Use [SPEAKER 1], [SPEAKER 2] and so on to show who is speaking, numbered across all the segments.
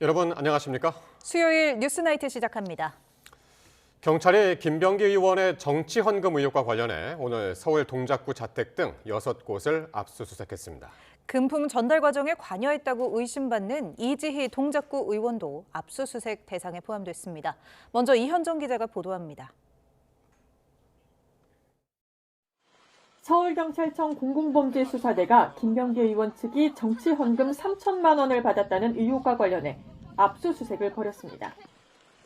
[SPEAKER 1] 여러분 안녕하십니까?
[SPEAKER 2] 수요일 뉴스나이트 시작합니다.
[SPEAKER 1] 경찰이 김병기 의원의 정치 헌금 의혹과 관련해 오늘 서울 동작구 자택 등 6곳을 압수수색했습니다.
[SPEAKER 2] 금품 전달 과정에 관여했다고 의심받는 이지희 동작구 의원도 압수수색 대상에 포함됐습니다. 먼저 이현정 기자가 보도합니다.
[SPEAKER 3] 서울경찰청 공공범죄수사대가 김병기 의원 측이 정치 헌금 3천만 원을 받았다는 의혹과 관련해 압수수색을 벌였습니다.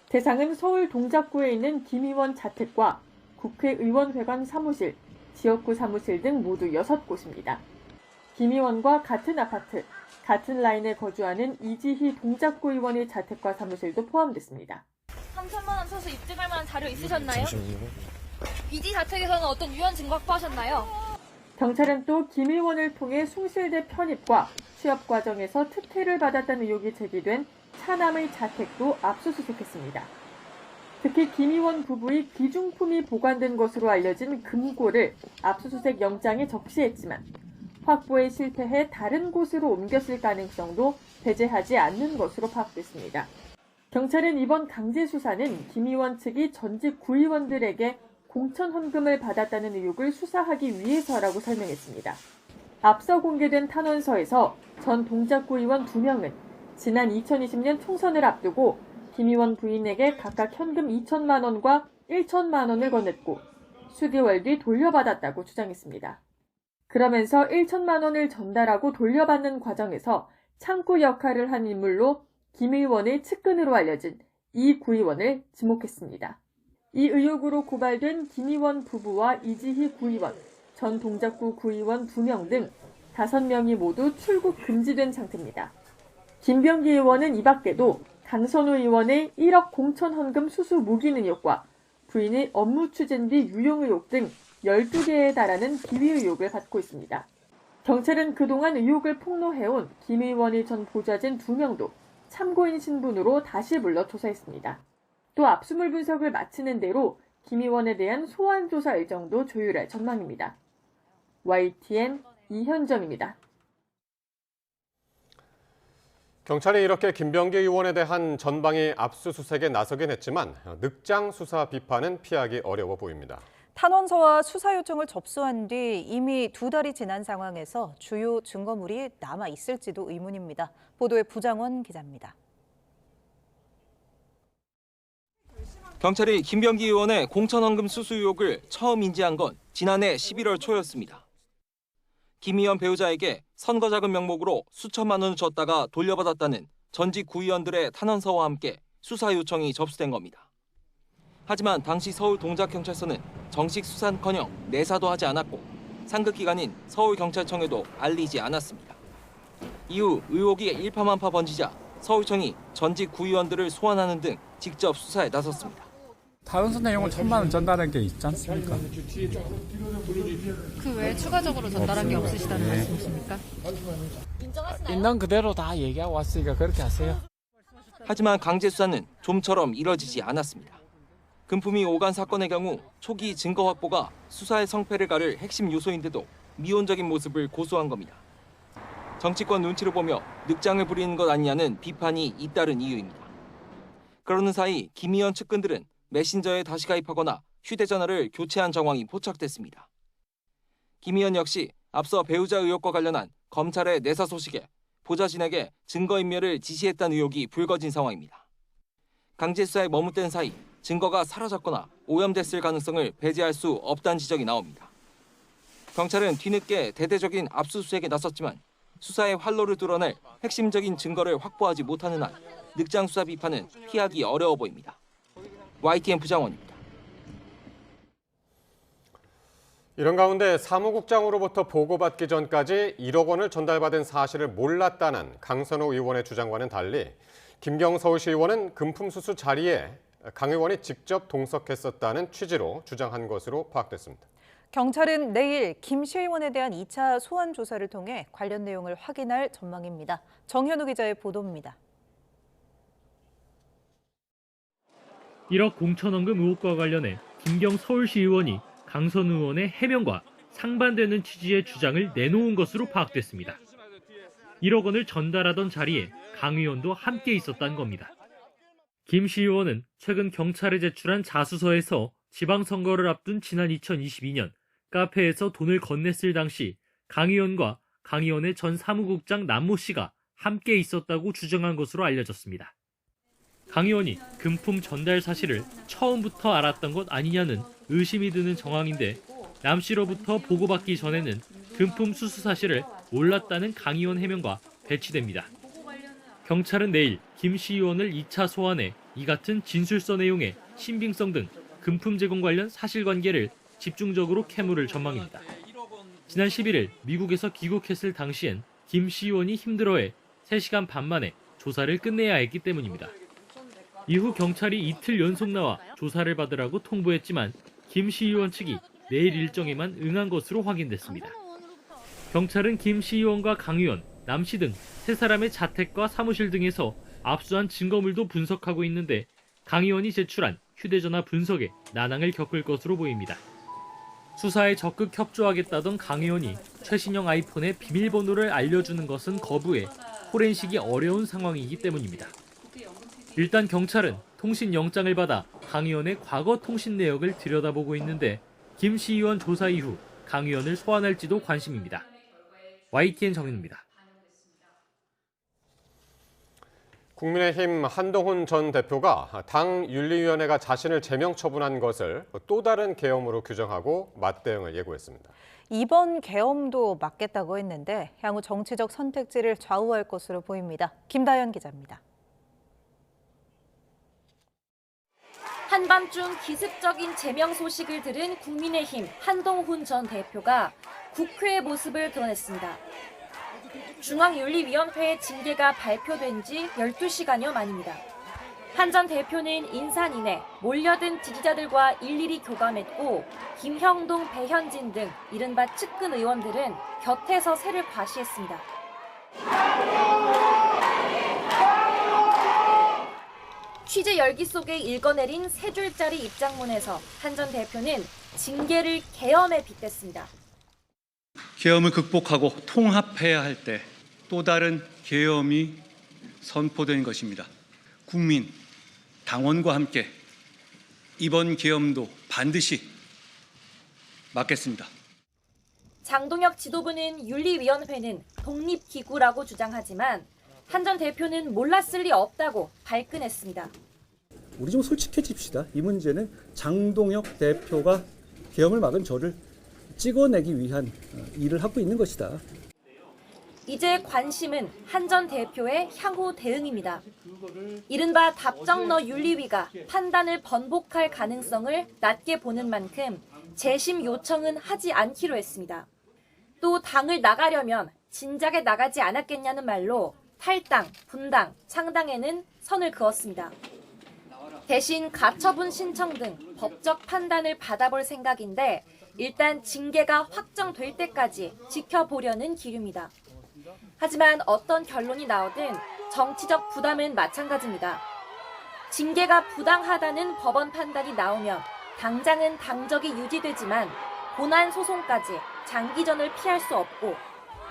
[SPEAKER 3] 대상은 서울 동작구에 있는 김 의원 자택과 국회의원회관 사무실, 지역구 사무실 등 모두 6곳입니다. 김 의원과 같은 아파트, 같은 라인에 거주하는 이지희 동작구 의원의 자택과 사무실도 포함됐습니다.
[SPEAKER 4] 3천만 원 소수 입증할 만한 자료 있으셨나요? 이지 자택에서는 어떤 유언 증거 확보하셨나요?
[SPEAKER 3] 경찰은 또 김 의원을 통해 숭실대 편입과 취업 과정에서 특혜를 받았다는 의혹이 제기된 차남의 자택도 압수수색했습니다. 특히 김 의원 부부의 귀중품이 보관된 것으로 알려진 금고를 압수수색 영장에 적시했지만 확보에 실패해 다른 곳으로 옮겼을 가능성도 배제하지 않는 것으로 파악됐습니다. 경찰은 이번 강제 수사는 김 의원 측이 전직 구의원들에게 공천 헌금을 받았다는 의혹을 수사하기 위해서라고 설명했습니다. 앞서 공개된 탄원서에서 전 동작구 의원 2명은 지난 2020년 총선을 앞두고 김 의원 부인에게 각각 현금 2천만 원과 1천만 원을 건넸고 수개월 뒤 돌려받았다고 주장했습니다. 그러면서 1천만 원을 전달하고 돌려받는 과정에서 창구 역할을 한 인물로 김 의원의 측근으로 알려진 이 구의원을 지목했습니다. 이 의혹으로 고발된 김 의원 부부와 이지희 구의원, 전 동작구 구의원 2명 등 5명이 모두 출국 금지된 상태입니다. 김병기 의원은 이 밖에도 강선우 의원의 1억 공천 헌금 수수 묵인 의혹과 부인의 업무 추진비 유용 의혹 등 12개에 달하는 비위 의혹을 받고 있습니다. 경찰은 그동안 의혹을 폭로해온 김 의원의 전 보좌진 2명도 참고인 신분으로 다시 불러 조사했습니다. 또 압수물 분석을 마치는 대로 김 의원에 대한 소환 조사 일정도 조율할 전망입니다. YTN 이현정입니다.
[SPEAKER 1] 경찰이 이렇게 김병기 의원에 대한 전방위 압수수색에 나서긴 했지만 늑장 수사 비판은 피하기 어려워 보입니다.
[SPEAKER 2] 탄원서와 수사 요청을 접수한 뒤 이미 2달이 지난 상황에서 주요 증거물이 남아 있을지도 의문입니다. 보도에 부장원 기자입니다.
[SPEAKER 5] 경찰이 김병기 의원의 공천헌금 수수 의혹을 처음 인지한 건 지난해 11월 초였습니다. 김 의원 배우자에게 선거자금 명목으로 수천만 원을 줬다가 돌려받았다는 전직 구의원들의 탄원서와 함께 수사 요청이 접수된 겁니다. 하지만 당시 서울 동작경찰서는 정식 수사는커녕 내사도 하지 않았고 상급기관인 서울경찰청에도 알리지 않았습니다. 이후 의혹이 일파만파 번지자 서울청이 전직 구의원들을 소환하는 등 직접 수사에 나섰습니다.
[SPEAKER 6] 탄원서 내용을 1천만 원 전달한 게 있지 않습니까?
[SPEAKER 4] 그 외에 추가적으로 전달한 게 없으시다는 말씀이십니까? 인정하시나요?
[SPEAKER 6] 있는 그대로 다 얘기하고 왔으니까 그렇게 하세요.
[SPEAKER 5] 하지만 강제 수사는 좀처럼 이뤄지지 않았습니다. 금품이 오간 사건의 경우 초기 증거 확보가 수사의 성패를 가를 핵심 요소인데도 미온적인 모습을 고수한 겁니다. 정치권 눈치를 보며 늑장을 부리는 것 아니냐는 비판이 잇따른 이유입니다. 그러는 사이 김 의원 측근들은 메신저에 다시 가입하거나 휴대전화를 교체한 정황이 포착됐습니다. 김 의원 역시 앞서 배우자 의혹과 관련한 검찰의 내사 소식에 보좌진에게 증거인멸을 지시했다는 의혹이 불거진 상황입니다. 강제 수사에 머뭇된 사이 증거가 사라졌거나 오염됐을 가능성을 배제할 수 없다는 지적이 나옵니다. 경찰은 뒤늦게 대대적인 압수수색에 나섰지만 수사의 활로를 뚫어낼 핵심적인 증거를 확보하지 못하는 한 늑장 수사 비판은 피하기 어려워 보입니다. YTN 부장원입니다.
[SPEAKER 1] 이런 가운데 사무국장으로부터 보고받기 전까지 1억 원을 전달받은 사실을 몰랐다는 강선우 의원의 주장과는 달리 김경 서울시 의원은 금품 수수 자리에 강 의원이 직접 동석했었다는 취지로 주장한 것으로 파악됐습니다.
[SPEAKER 2] 경찰은 내일 김 시의원에 대한 2차 소환 조사를 통해 관련 내용을 확인할 전망입니다. 정현우 기자의 보도입니다.
[SPEAKER 7] 1억 공천헌금 의혹과 관련해 김경 서울시 의원이 강선우 의원의 해명과 상반되는 취지의 주장을 내놓은 것으로 파악됐습니다. 1억 원을 전달하던 자리에 강 의원도 함께 있었다는 겁니다. 김 시 의원은 최근 경찰에 제출한 자수서에서 지방선거를 앞둔 지난 2022년 카페에서 돈을 건넸을 당시 강 의원과 강 의원의 전 사무국장 남모 씨가 함께 있었다고 주장한 것으로 알려졌습니다. 강 의원이 금품 전달 사실을 처음부터 알았던 것 아니냐는 의심이 드는 정황인데 남 씨로부터 보고받기 전에는 금품 수수 사실을 몰랐다는 강 의원 해명과 배치됩니다. 경찰은 내일 김 시 의원을 2차 소환해 이 같은 진술서 내용의 신빙성 등 금품 제공 관련 사실관계를 집중적으로 캐물을 전망입니다. 지난 11일 미국에서 귀국했을 당시엔 김 시 의원이 힘들어해 3시간 반 만에 조사를 끝내야 했기 때문입니다. 이후 경찰이 이틀 연속 나와 조사를 받으라고 통보했지만 김 시 의원 측이 내일 일정에만 응한 것으로 확인됐습니다. 경찰은 김 시 의원과 강 의원, 남 씨 등 3사람의 자택과 사무실 등에서 압수한 증거물도 분석하고 있는데 강 의원이 제출한 휴대전화 분석에 난항을 겪을 것으로 보입니다. 수사에 적극 협조하겠다던 강 의원이 최신형 아이폰의 비밀번호를 알려주는 것은 거부해 포렌식이 어려운 상황이기 때문입니다. 일단 경찰은 통신영장을 받아 강 의원의 과거 통신 내역을 들여다보고 있는데 김 시 의원 조사 이후 강 의원을 소환할지도 관심입니다. YTN 정인입니다.
[SPEAKER 1] 국민의힘 한동훈 전 대표가 당 윤리위원회가 자신을 제명 처분한 것을 또 다른 계엄으로 규정하고 맞대응을 예고했습니다.
[SPEAKER 2] 이번 계엄도 막겠다고 했는데 향후 정치적 선택지를 좌우할 것으로 보입니다. 김다연 기자입니다.
[SPEAKER 8] 한밤중 기습적인 제명 소식을 들은 국민의힘 한동훈 전 대표가 국회의 모습을 드러냈습니다. 중앙윤리위원회의 징계가 발표된 지 12시간여 만입니다. 한 전 대표는 인산인해 몰려든 지지자들과 일일이 교감했고 김형동, 배현진 등 이른바 측근 의원들은 곁에서 새를 과시했습니다. 취재 열기 속에 읽어내린 3줄짜리 입장문에서 한 전 대표는 징계를 계엄에 빗댔습니다.
[SPEAKER 9] 계엄을 극복하고 통합해야 할 때 또 다른 계엄이 선포된 것입니다. 국민, 당원과 함께 이번 계엄도 반드시 막겠습니다.
[SPEAKER 8] 장동혁 지도부는 윤리위원회는 독립기구라고 주장하지만 한 전 대표는 몰랐을 리 없다고 발끈했습니다.
[SPEAKER 10] 우리 좀 솔직해집시다. 이 문제는 장동혁 대표가 계엄을 막은 저를 찍어내기 위한 일을 하고 있는 것이다.
[SPEAKER 8] 이제 관심은 한 전 대표의 향후 대응입니다. 이른바 답정너 윤리위가 판단을 번복할 가능성을 낮게 보는 만큼 재심 요청은 하지 않기로 했습니다. 또 당을 나가려면 진작에 나가지 않았겠냐는 말로 탈당, 분당, 창당에는 선을 그었습니다. 대신 가처분 신청 등 법적 판단을 받아볼 생각인데 일단 징계가 확정될 때까지 지켜보려는 기류입니다. 하지만 어떤 결론이 나오든 정치적 부담은 마찬가지입니다. 징계가 부당하다는 법원 판단이 나오면 당장은 당적이 유지되지만 본안 소송까지 장기전을 피할 수 없고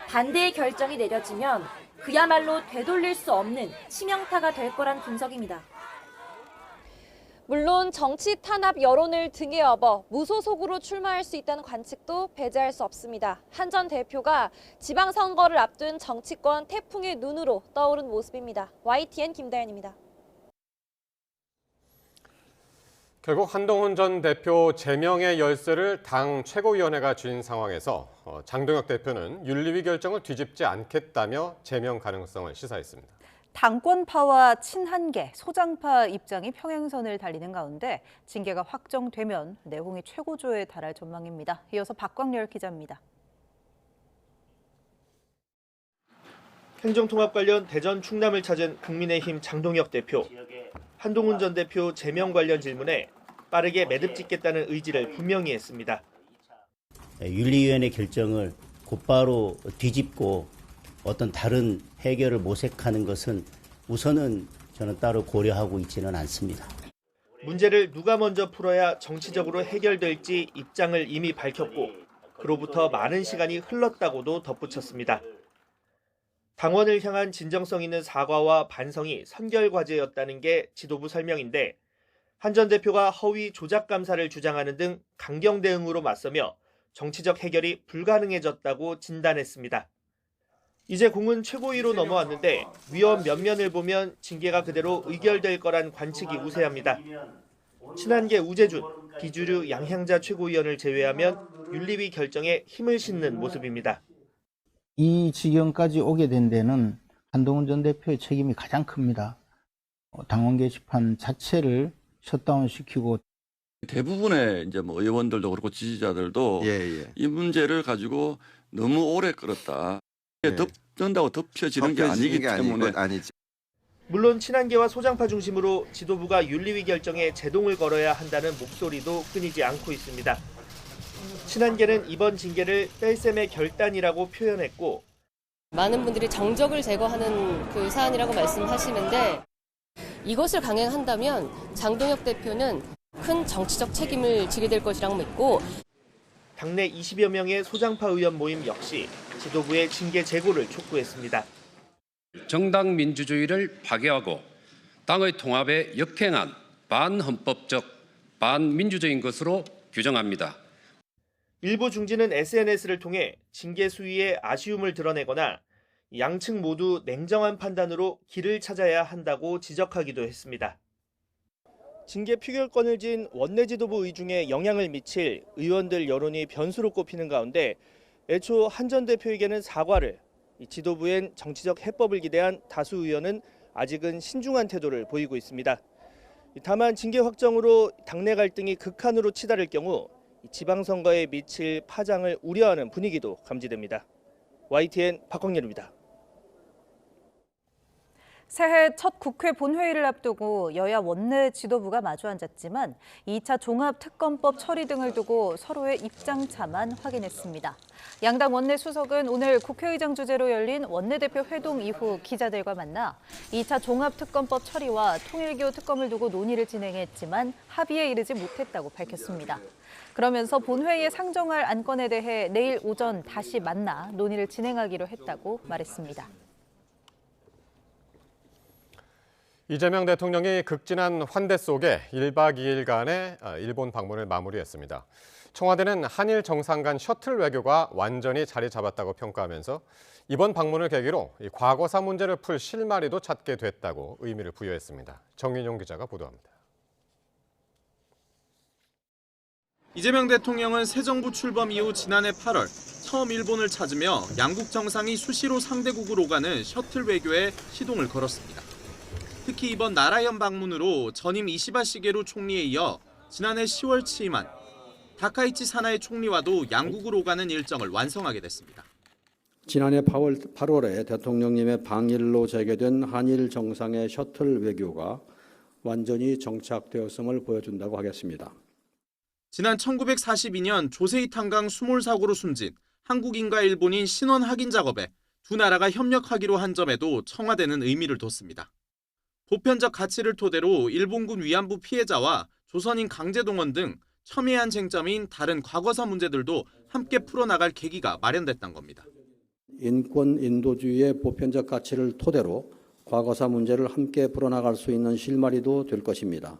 [SPEAKER 8] 반대의 결정이 내려지면 그야말로 되돌릴 수 없는 치명타가 될 거란 분석입니다.
[SPEAKER 11] 물론 정치 탄압 여론을 등에 업어 무소속으로 출마할 수 있다는 관측도 배제할 수 없습니다. 한 전 대표가 지방선거를 앞둔 정치권 태풍의 눈으로 떠오른 모습입니다. YTN 김다연입니다.
[SPEAKER 1] 결국 한동훈 전 대표 제명의 열쇠를 당 최고위원회가 쥔 상황에서 장동혁 대표는 윤리위 결정을 뒤집지 않겠다며 제명 가능성을 시사했습니다.
[SPEAKER 2] 당권파와 친한계, 소장파 입장이 평행선을 달리는 가운데 징계가 확정되면 내홍이 최고조에 달할 전망입니다. 이어서 박광렬 기자입니다.
[SPEAKER 12] 행정통합 관련 대전 충남을 찾은 국민의힘 장동혁 대표. 한동훈 전 대표 제명 관련 질문에 빠르게 매듭 짓겠다는 의지를 분명히 했습니다.
[SPEAKER 13] 윤리위원회 결정을 곧바로 뒤집고 어떤 다른 해결을 모색하는 것은 우선은 저는 따로 고려하고 있지는 않습니다.
[SPEAKER 12] 문제를 누가 먼저 풀어야 정치적으로 해결될지 입장을 이미 밝혔고 그로부터 많은 시간이 흘렀다고도 덧붙였습니다. 당원을 향한 진정성 있는 사과와 반성이 선결 과제였다는 게 지도부 설명인데 한 전 대표가 허위 조작 감사를 주장하는 등 강경 대응으로 맞서며 정치적 해결이 불가능해졌다고 진단했습니다. 이제 공은 최고위로 넘어왔는데 위원 면면을 보면 징계가 그대로 의결될 거란 관측이 우세합니다. 친한계 우재준, 비주류 양향자 최고위원을 제외하면 윤리위 결정에 힘을 싣는 모습입니다.
[SPEAKER 14] 이 지경까지 오게 된 데는 한동훈 전 대표의 책임이 가장 큽니다. 당원 게시판 자체를 셧다운시키고
[SPEAKER 15] 대부분의 이제 뭐 의원들도 그렇고 지지자들도 이 문제를 가지고 너무 오래 끌었다. 이게 덮는다고 덮여지는 게 아니기 때문에
[SPEAKER 12] 물론 친한계와 소장파 중심으로 지도부가 윤리위 결정에 제동을 걸어야 한다는 목소리도 끊이지 않고 있습니다. 친한계는 이번 징계를 뺄셈의 결단이라고 표현했고
[SPEAKER 16] 많은 분들이 정적을 제거하는 그 사안이라고 말씀하시는데 이것을 강행한다면 장동혁 대표는 큰 정치적 책임을 지게 될 것이라고 믿고
[SPEAKER 12] 당내 20여 명의 소장파 의원 모임 역시 지도부의 징계 재고를 촉구했습니다.
[SPEAKER 17] 정당 민주주의를 파괴하고 당의 통합에 역행한 반헌법적, 반민주적인 것으로 규정합니다.
[SPEAKER 12] 일부 중진은 SNS를 통해 징계 수위에 아쉬움을 드러내거나 양측 모두 냉정한 판단으로 길을 찾아야 한다고 지적하기도 했습니다. 징계 표결권을 쥔 원내 지도부 의중에 영향을 미칠 의원들 여론이 변수로 꼽히는 가운데 애초 한 전 대표에게는 사과를, 지도부엔 정치적 해법을 기대한 다수 의원은 아직은 신중한 태도를 보이고 있습니다. 다만 징계 확정으로 당내 갈등이 극한으로 치달을 경우 지방선거에 미칠 파장을 우려하는 분위기도 감지됩니다. YTN 박광렬입니다.
[SPEAKER 2] 새해 첫 국회 본회의를 앞두고 여야 원내 지도부가 마주 앉았지만 2차 종합특검법 처리 등을 두고 서로의 입장차만 확인했습니다. 양당 원내 수석은 오늘 국회의장 주재로 열린 원내대표 회동 이후 기자들과 만나 2차 종합특검법 처리와 통일교 특검을 두고 논의를 진행했지만 합의에 이르지 못했다고 밝혔습니다. 그러면서 본회의에 상정할 안건에 대해 내일 오전 다시 만나 논의를 진행하기로 했다고 말했습니다.
[SPEAKER 1] 이재명 대통령이 극진한 환대 속에 1박 2일간의 일본 방문을 마무리했습니다. 청와대는 한일 정상 간 셔틀 외교가 완전히 자리 잡았다고 평가하면서 이번 방문을 계기로 과거사 문제를 풀 실마리도 찾게 됐다고 의미를 부여했습니다. 정인용 기자가 보도합니다.
[SPEAKER 18] 이재명 대통령은 새 정부 출범 이후 지난해 8월 처음 일본을 찾으며 양국 정상이 수시로 상대국으로 가는 셔틀 외교에 시동을 걸었습니다. 특히 이번 나라현 방문으로 전임 이시바 시게루 총리에 이어 지난해 10월 취임한 다카이치 사나이 총리와도 양국으로 가는 일정을 완성하게 됐습니다.
[SPEAKER 19] 지난해 8월에 대통령님의 방일로 재개된 한일 정상의 셔틀 외교가 완전히 정착되었음을 보여준다고 하겠습니다.
[SPEAKER 18] 지난 1942년 조세이 탄강 수몰 사고로 숨진 한국인과 일본인 신원 확인 작업에 두 나라가 협력하기로 한 점에도 청와대는 의미를 뒀습니다. 보편적 가치를 토대로 일본군 위안부 피해자와 조선인 강제동원 등 첨예한 쟁점인 다른 과거사 문제들도 함께 풀어나갈 계기가 마련됐던 겁니다.
[SPEAKER 19] 인권 인도주의의 보편적 가치를 토대로 과거사 문제를 함께 풀어나갈 수 있는 실마리도 될 것입니다.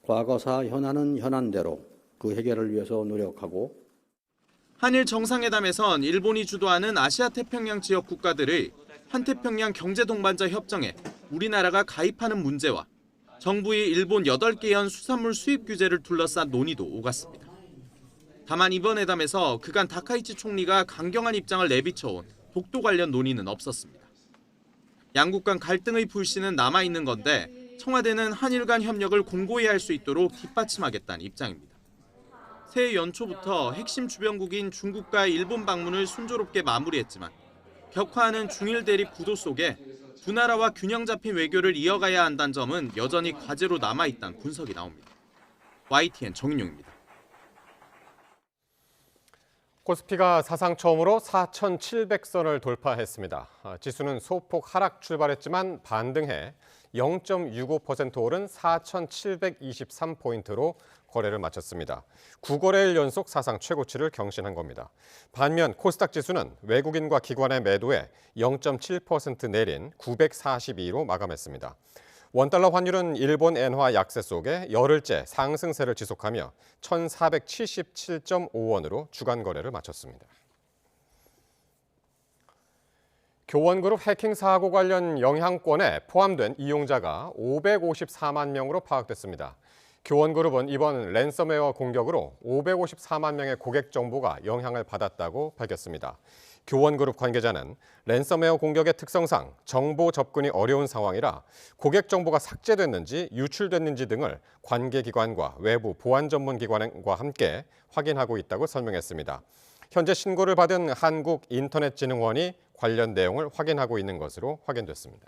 [SPEAKER 19] 과거사 현안은 현안대로 그 해결을 위해서 노력하고
[SPEAKER 18] 한일 정상회담에선 일본이 주도하는 아시아 태평양 지역 국가들의 한태평양 경제동반자 협정에 우리나라가 가입하는 문제와 정부의 일본 8개연 수산물 수입 규제를 둘러싼 논의도 오갔습니다. 다만 이번 회담에서 그간 다카이치 총리가 강경한 입장을 내비쳐온 독도 관련 논의는 없었습니다. 양국 간 갈등의 불씨는 남아있는 건데 청와대는 한일 간 협력을 공고히 할 수 있도록 뒷받침하겠다는 입장입니다. 새해 연초부터 핵심 주변국인 중국과의 일본 방문을 순조롭게 마무리했지만 격화하는 중일 대립 구도 속에 두 나라와 균형 잡힌 외교를 이어가야 한다는 점은 여전히 과제로 남아있다는 분석이 나옵니다. YTN 정인용입니다.
[SPEAKER 1] 코스피가 사상 처음으로 4,700선을 돌파했습니다. 지수는 소폭 하락 출발했지만 반등해 0.65% 오른 4,723포인트로 거래를 마쳤습니다. 9거래일 연속 사상 최고치를 경신한 겁니다. 반면 코스닥 지수는 외국인과 기관의 매도에 0.7% 내린 942로 마감했습니다. 원달러 환율은 일본 엔화 약세 속에 열흘째 상승세를 지속하며 1,477.5원으로 주간 거래를 마쳤습니다. 교원그룹 해킹 사고 관련 영향권에 포함된 이용자가 554만 명으로 파악됐습니다. 교원그룹은 이번 랜섬웨어 공격으로 554만 명의 고객 정보가 영향을 받았다고 밝혔습니다. 교원그룹 관계자는 랜섬웨어 공격의 특성상 정보 접근이 어려운 상황이라 고객 정보가 삭제됐는지 유출됐는지 등을 관계기관과 외부 보안 전문 기관과 함께 확인하고 있다고 설명했습니다. 현재 신고를 받은 한국인터넷진흥원이 관련 내용을 확인하고 있는 것으로 확인됐습니다.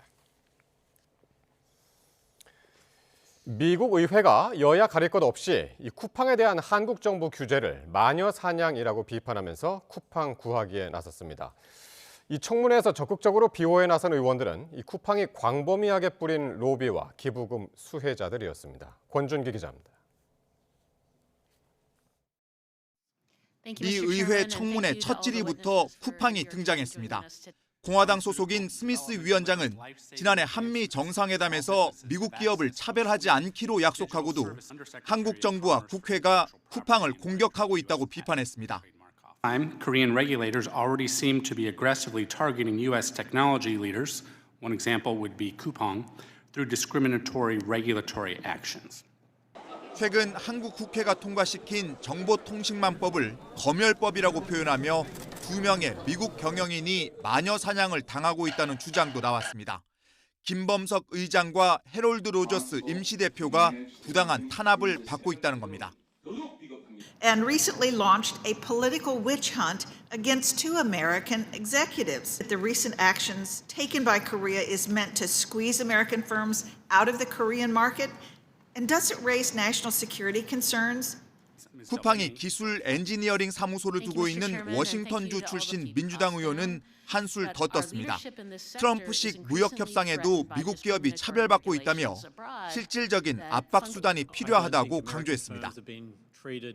[SPEAKER 1] 미국 의회가 여야 가릴 것 없이 이 쿠팡에 대한 한국 정부 규제를 마녀 사냥이라고 비판하면서 쿠팡 구하기에 나섰습니다. 이 청문회에서 적극적으로 비호에 나선 의원들은 이 쿠팡이 광범위하게 뿌린 로비와 기부금 수혜자들이었습니다. 권준기 기자입니다.
[SPEAKER 20] 미 의회 청문회 첫 질의부터 쿠팡이 등장했습니다. 공화당 소속인 스미스 위원장은 지난해 한미 정상회담에서 미국 기업을 차별하지 않기로 약속하고도 한국 정부와 국회가 쿠팡을 공격하고 있다고 비판했습니다.
[SPEAKER 21] Korean regulators already seem to be aggressively targeting U.S. technology leaders. One example would be Coupang through discriminatory regulatory actions.
[SPEAKER 20] 최근 한국 국회가 통과시킨 정보통신망법을 검열법이라고 표현하며 2명의 미국 경영인이 마녀 사냥을 당하고 있다는 주장도 나왔습니다. 김범석 의장과 해롤드 로저스 임시대표가 부당한 탄압을 받고 있다는 겁니다.
[SPEAKER 22] And recently launched a political witch hunt against 2 American executives. The recent actions taken by Korea is meant to squeeze American firms out of the Korean market. And does it raise national security concerns?
[SPEAKER 20] 쿠팡이 기술 엔지니어링 사무소를 두고 있는 워싱턴주 출신 민주당 의원은 한술 더 떴습니다. 트럼프식 무역 협상에도 미국 기업이 차별받고 있다며 실질적인 압박 수단이 필요하다고 강조했습니다.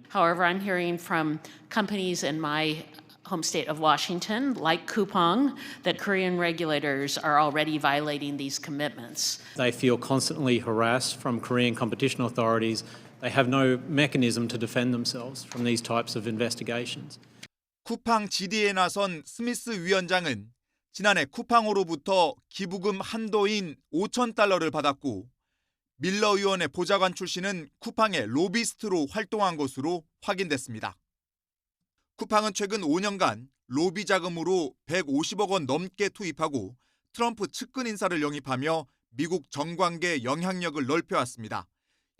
[SPEAKER 23] However, I'm hearing from companies in my home state of Washington, like Coupang, that Korean regulators are already violating these commitments.
[SPEAKER 24] They feel constantly harassed from Korean competition authorities. They have no mechanism to defend themselves from these types of investigations.
[SPEAKER 20] 쿠팡 질의에 나선 스미스 위원장은 지난해 쿠팡으로부터 기부금 한도인 $5,000를 받았고 밀러 의원의 보좌관 출신은 쿠팡의 로비스트로 활동한 것으로 확인됐습니다. 쿠팡은 최근 5년간 로비 자금으로 150억 원 넘게 투입하고 트럼프 측근 인사를 영입하며 미국 정관계 영향력을 넓혀왔습니다.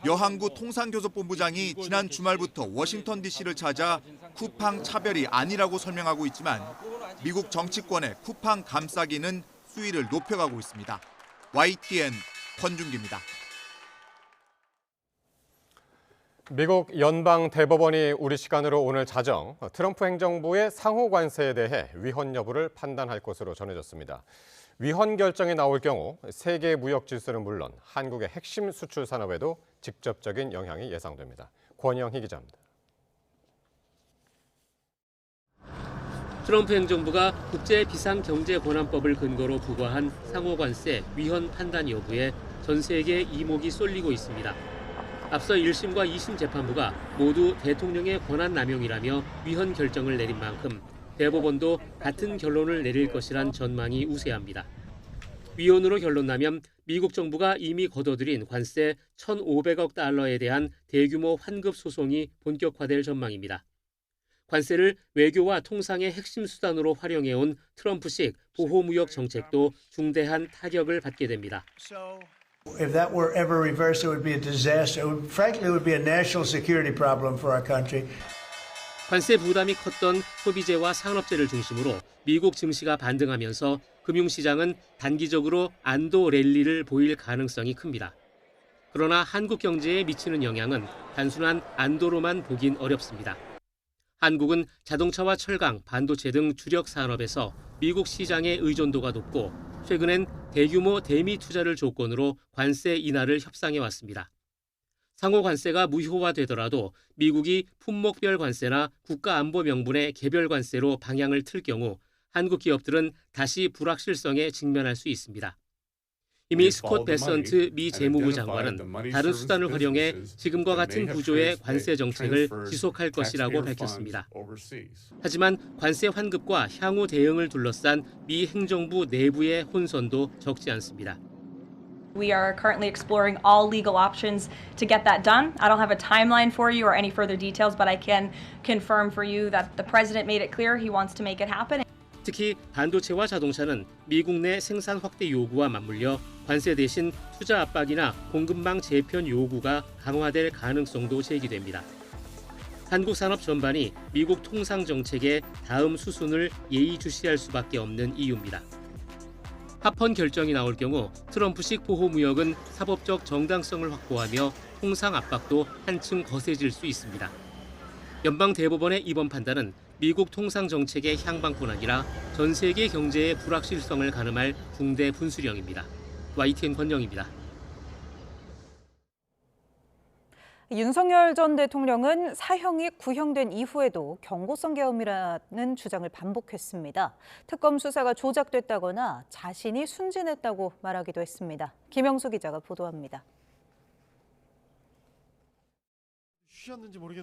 [SPEAKER 20] 여한구 통상교섭본부장이 지난 주말부터 워싱턴 DC를 찾아 쿠팡 차별이 아니라고 설명하고 있지만 미국 정치권의 쿠팡 감싸기는 수위를 높여가고 있습니다. YTN 권준기입니다.
[SPEAKER 1] 미국 연방대법원이 우리 시간으로 오늘 자정 트럼프 행정부의 상호 관세에 대해 위헌 여부를 판단할 것으로 전해졌습니다. 위헌 결정이 나올 경우 세계 무역 질서는 물론 한국의 핵심 수출 산업에도 직접적인 영향이 예상됩니다. 권영희 기자입니다.
[SPEAKER 25] 트럼프 행정부가 국제 비상경제권한법을 근거로 부과한 상호관세 위헌 판단 여부에 전 세계 이목이 쏠리고 있습니다. 앞서 1심과 2심 재판부가 모두 대통령의 권한 남용이라며 위헌 결정을 내린 만큼 대법원도 같은 결론을 내릴 것이란 전망이 우세합니다. 위헌으로 결론 나면 미국 정부가 이미 거둬들인 관세 1,500억 달러에 대한 대규모 환급 소송이 본격화될 전망입니다. 관세를 외교와 통상의 핵심 수단으로 활용해온 트럼프식 보호무역 정책도 중대한 타격을 받게 됩니다.
[SPEAKER 26] If that were ever reversed, it would be a disaster. Frankly, it would be a national security problem for our country.
[SPEAKER 25] 관세 부담이 컸던 소비재와 산업재를 중심으로 미국 증시가 반등하면서 금융시장은 단기적으로 안도 랠리를 보일 가능성이 큽니다. 그러나 한국 경제에 미치는 영향은 단순한 안도로만 보긴 어렵습니다. 한국은 자동차와 철강, 반도체 등 주력 산업에서 미국 시장의 의존도가 높고 최근엔 대규모 대미 투자를 조건으로 관세 인하를 협상해 왔습니다. 상호 관세가 무효화되더라도 미국이 품목별 관세나 국가안보 명분의 개별 관세로 방향을 틀 경우 한국 기업들은 다시 불확실성에 직면할 수 있습니다. 이미 스콧 베선트 미 재무부 장관은 다른 수단을 활용해 지금과 같은 구조의 관세 정책을 지속할 것이라고 밝혔습니다. 하지만 관세 환급과 향후 대응을 둘러싼 미 행정부 내부의 혼선도 적지 않습니다.
[SPEAKER 3] We are currently exploring all legal options to get that done. I don't have a timeline for you or any further details, but I can confirm for you that the president made it clear he wants to make it happen.
[SPEAKER 25] 특히 반도체와 자동차는 미국 내 생산 확대 요구와 맞물려 관세 대신 투자 압박이나 공급망 재편 요구가 강화될 가능성도 제기됩니다. 한국 산업 전반이 미국 통상 정책의 다음 수순을 예의주시할 수밖에 없는 이유입니다. 합헌 결정이 나올 경우 트럼프식 보호무역은 사법적 정당성을 확보하며 통상 압박도 한층 거세질 수 있습니다. 연방 대법원의 이번 판단은 미국 통상 정책의 향방뿐 아니라 전 세계 경제의 불확실성을 가늠할 중대 분수령입니다. YTN 권영입니다.
[SPEAKER 2] 윤석열 전 대통령은 사형이 구형된 이후에도 경고성 계엄이라는 주장을 반복했습니다. 특검 수사가 조작됐다거나 자신이 순진했다고 말하기도 했습니다. 김영수 기자가 보도합니다.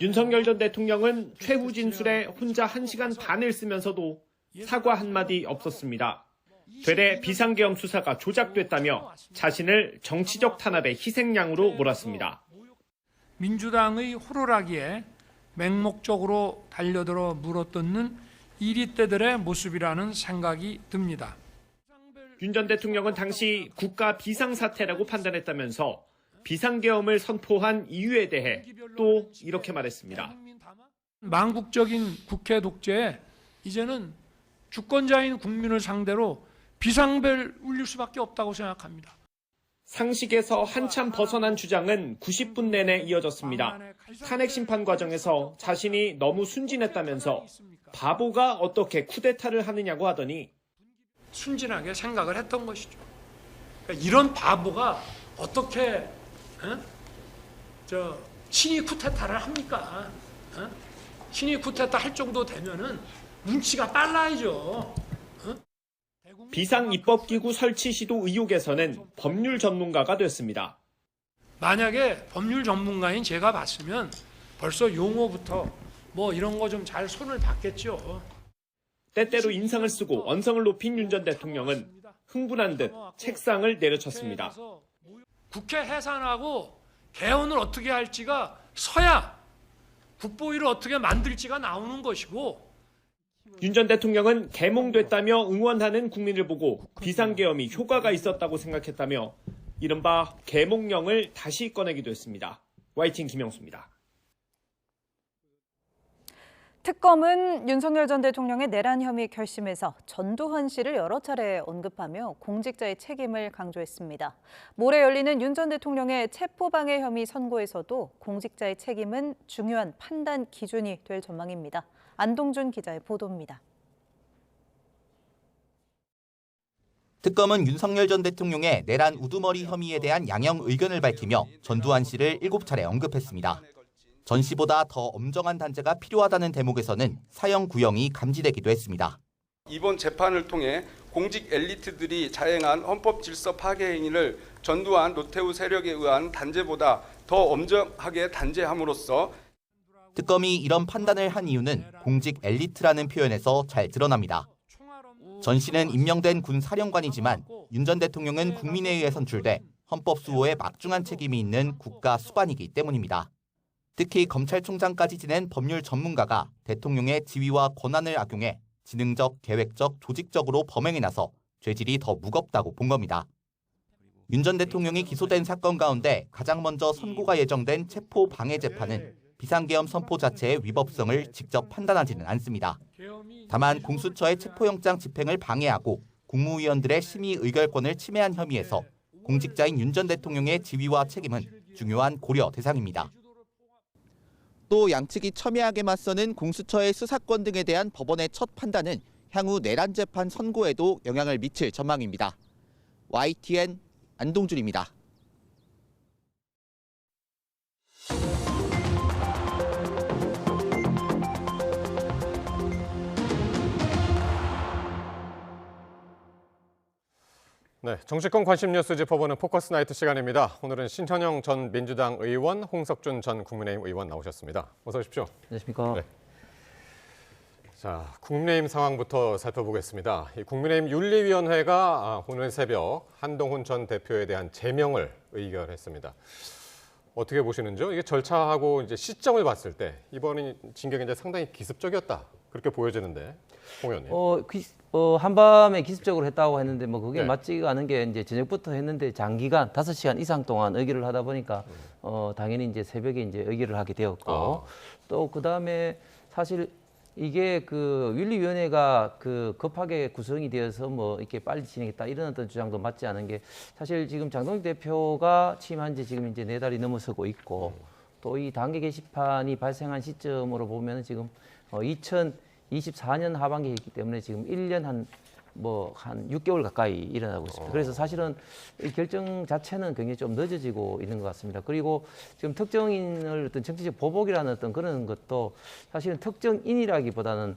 [SPEAKER 12] 윤석열 전 대통령은 최후 진술에 혼자 1시간 반을 쓰면서도 사과 한마디 없었습니다. 되레 비상계엄 수사가 조작됐다며 자신을 정치적 탄압의 희생양으로 몰았습니다.
[SPEAKER 4] 민주당의 호루라기에 맹목적으로 달려들어 물어뜯는 이리떼들의 모습이라는 생각이 듭니다.
[SPEAKER 12] 윤 전 대통령은 당시 국가 비상사태라고 판단했다면서 비상계엄을 선포한 이유에 대해 또 이렇게 말했습니다.
[SPEAKER 4] 망국적인 국회 독재에 이제는 주권자인 국민을 상대로 비상벨 울릴 수밖에 없다고 생각합니다.
[SPEAKER 12] 상식에서 한참 벗어난 주장은 90분 내내 이어졌습니다. 탄핵 심판 과정에서 자신이 너무 순진했다면서 바보가 어떻게 쿠데타를 하느냐고 하더니
[SPEAKER 4] 순진하게 생각을 했던 것이죠. 그러니까 이런 바보가 어떻게 친위 쿠데타를 합니까? 친위 쿠데타 할 정도 되면은 눈치가 빨라야죠.
[SPEAKER 12] 비상입법기구 설치 시도 의혹에서는 법률 전문가가 됐습니다.
[SPEAKER 4] 만약에 법률 전문가인 제가 봤으면 벌써 용어부터 뭐 이런 거 좀 잘 손을 봤겠죠.
[SPEAKER 12] 때때로 인상을 쓰고 언성을 높인 윤 전 대통령은 흥분한 듯 책상을 내려쳤습니다.
[SPEAKER 4] 국회 해산하고 개헌을 어떻게 할지가 서야 국보위를 어떻게 만들지가 나오는 것이고,
[SPEAKER 12] 윤 전 대통령은 계몽됐다며 응원하는 국민을 보고 비상계엄이 효과가 있었다고 생각했다며 이른바 계몽령을 다시 꺼내기도 했습니다. YTN 김영수입니다.
[SPEAKER 2] 특검은 윤석열 전 대통령의 내란 혐의 결심에서 전두환 씨를 여러 차례 언급하며 공직자의 책임을 강조했습니다. 모레 열리는 윤 전 대통령의 체포방해 혐의 선고에서도 공직자의 책임은 중요한 판단 기준이 될 전망입니다. 안동준 기자의 보도입니다.
[SPEAKER 5] 특검은 윤석열 전 대통령의 내란 우두머리 혐의에 대한 양형 의견을 밝히며 전두환 씨를 7차례 언급했습니다. 전 씨보다 더 엄정한 단죄가 필요하다는 대목에서는 사형 구형이 감지되기도 했습니다.
[SPEAKER 6] 이번 재판을 통해 공직 엘리트들이 자행한 헌법 질서 파괴 행위를 전두환 노태우 세력에 의한 단죄보다 더 엄정하게 단죄함으로써
[SPEAKER 5] 특검이 이런 판단을 한 이유는 공직 엘리트라는 표현에서 잘 드러납니다. 전 씨는 임명된 군 사령관이지만 윤 전 대통령은 국민에 의해 선출돼 헌법 수호에 막중한 책임이 있는 국가 수반이기 때문입니다. 특히 검찰총장까지 지낸 법률 전문가가 대통령의 지위와 권한을 악용해 지능적, 계획적, 조직적으로 범행에 나서 죄질이 더 무겁다고 본 겁니다. 윤 전 대통령이 기소된 사건 가운데 가장 먼저 선고가 예정된 체포 방해 재판은 비상계엄 선포 자체의 위법성을 직접 판단하지는 않습니다. 다만 공수처의 체포영장 집행을 방해하고 국무위원들의 심의 의결권을 침해한 혐의에서 공직자인 윤 전 대통령의 지위와 책임은 중요한 고려 대상입니다. 또 양측이 첨예하게 맞서는 공수처의 수사권 등에 대한 법원의 첫 판단은 향후 내란 재판 선고에도 영향을 미칠 전망입니다. YTN 안동준입니다.
[SPEAKER 1] 네, 정치권 관심 뉴스 짚어보는 포커스 나이트 시간입니다. 오늘은 신천영 전 민주당 의원, 홍석준 전 국민의힘 의원 나오셨습니다. 어서 오십시오.
[SPEAKER 7] 안녕하십니까. 네.
[SPEAKER 1] 자, 국민의힘 상황부터 살펴보겠습니다. 이 국민의힘 윤리위원회가 오늘 새벽 한동훈 전 대표에 대한 제명을 의결했습니다. 어떻게 보시는지요? 이게 절차하고 이제 시점을 봤을 때 이번 징계가 이제 상당히 기습적이었다 그렇게 보여지는데, 홍 의원님.
[SPEAKER 7] 한밤에 기습적으로 했다고 했는데 뭐 그게
[SPEAKER 1] 네.
[SPEAKER 7] 맞지가 않은 게 이제 저녁부터 했는데 장기간 5시간 이상 동안 의결을 하다 보니까 당연히 이제 새벽에 이제 의결을 하게 되었고 또 그다음에 사실 이게 그 윤리위원회가 그 급하게 구성이 되어서 뭐 이렇게 빨리 진행했다 이런 어떤 주장도 맞지 않은 게 사실 지금 장동혁 대표가 취임한 지 지금 이제 4달이 넘어서고 있고 또 이 단계 게시판이 발생한 시점으로 보면 지금 2024년 하반기에 있기 때문에 지금 1년 한 6개월 가까이 일어나고 있습니다. 그래서 사실은 이 결정 자체는 굉장히 좀 늦어지고 있는 것 같습니다. 그리고 지금 특정인을 어떤 정치적 보복이라는 어떤 그런 것도 사실은 특정인이라기보다는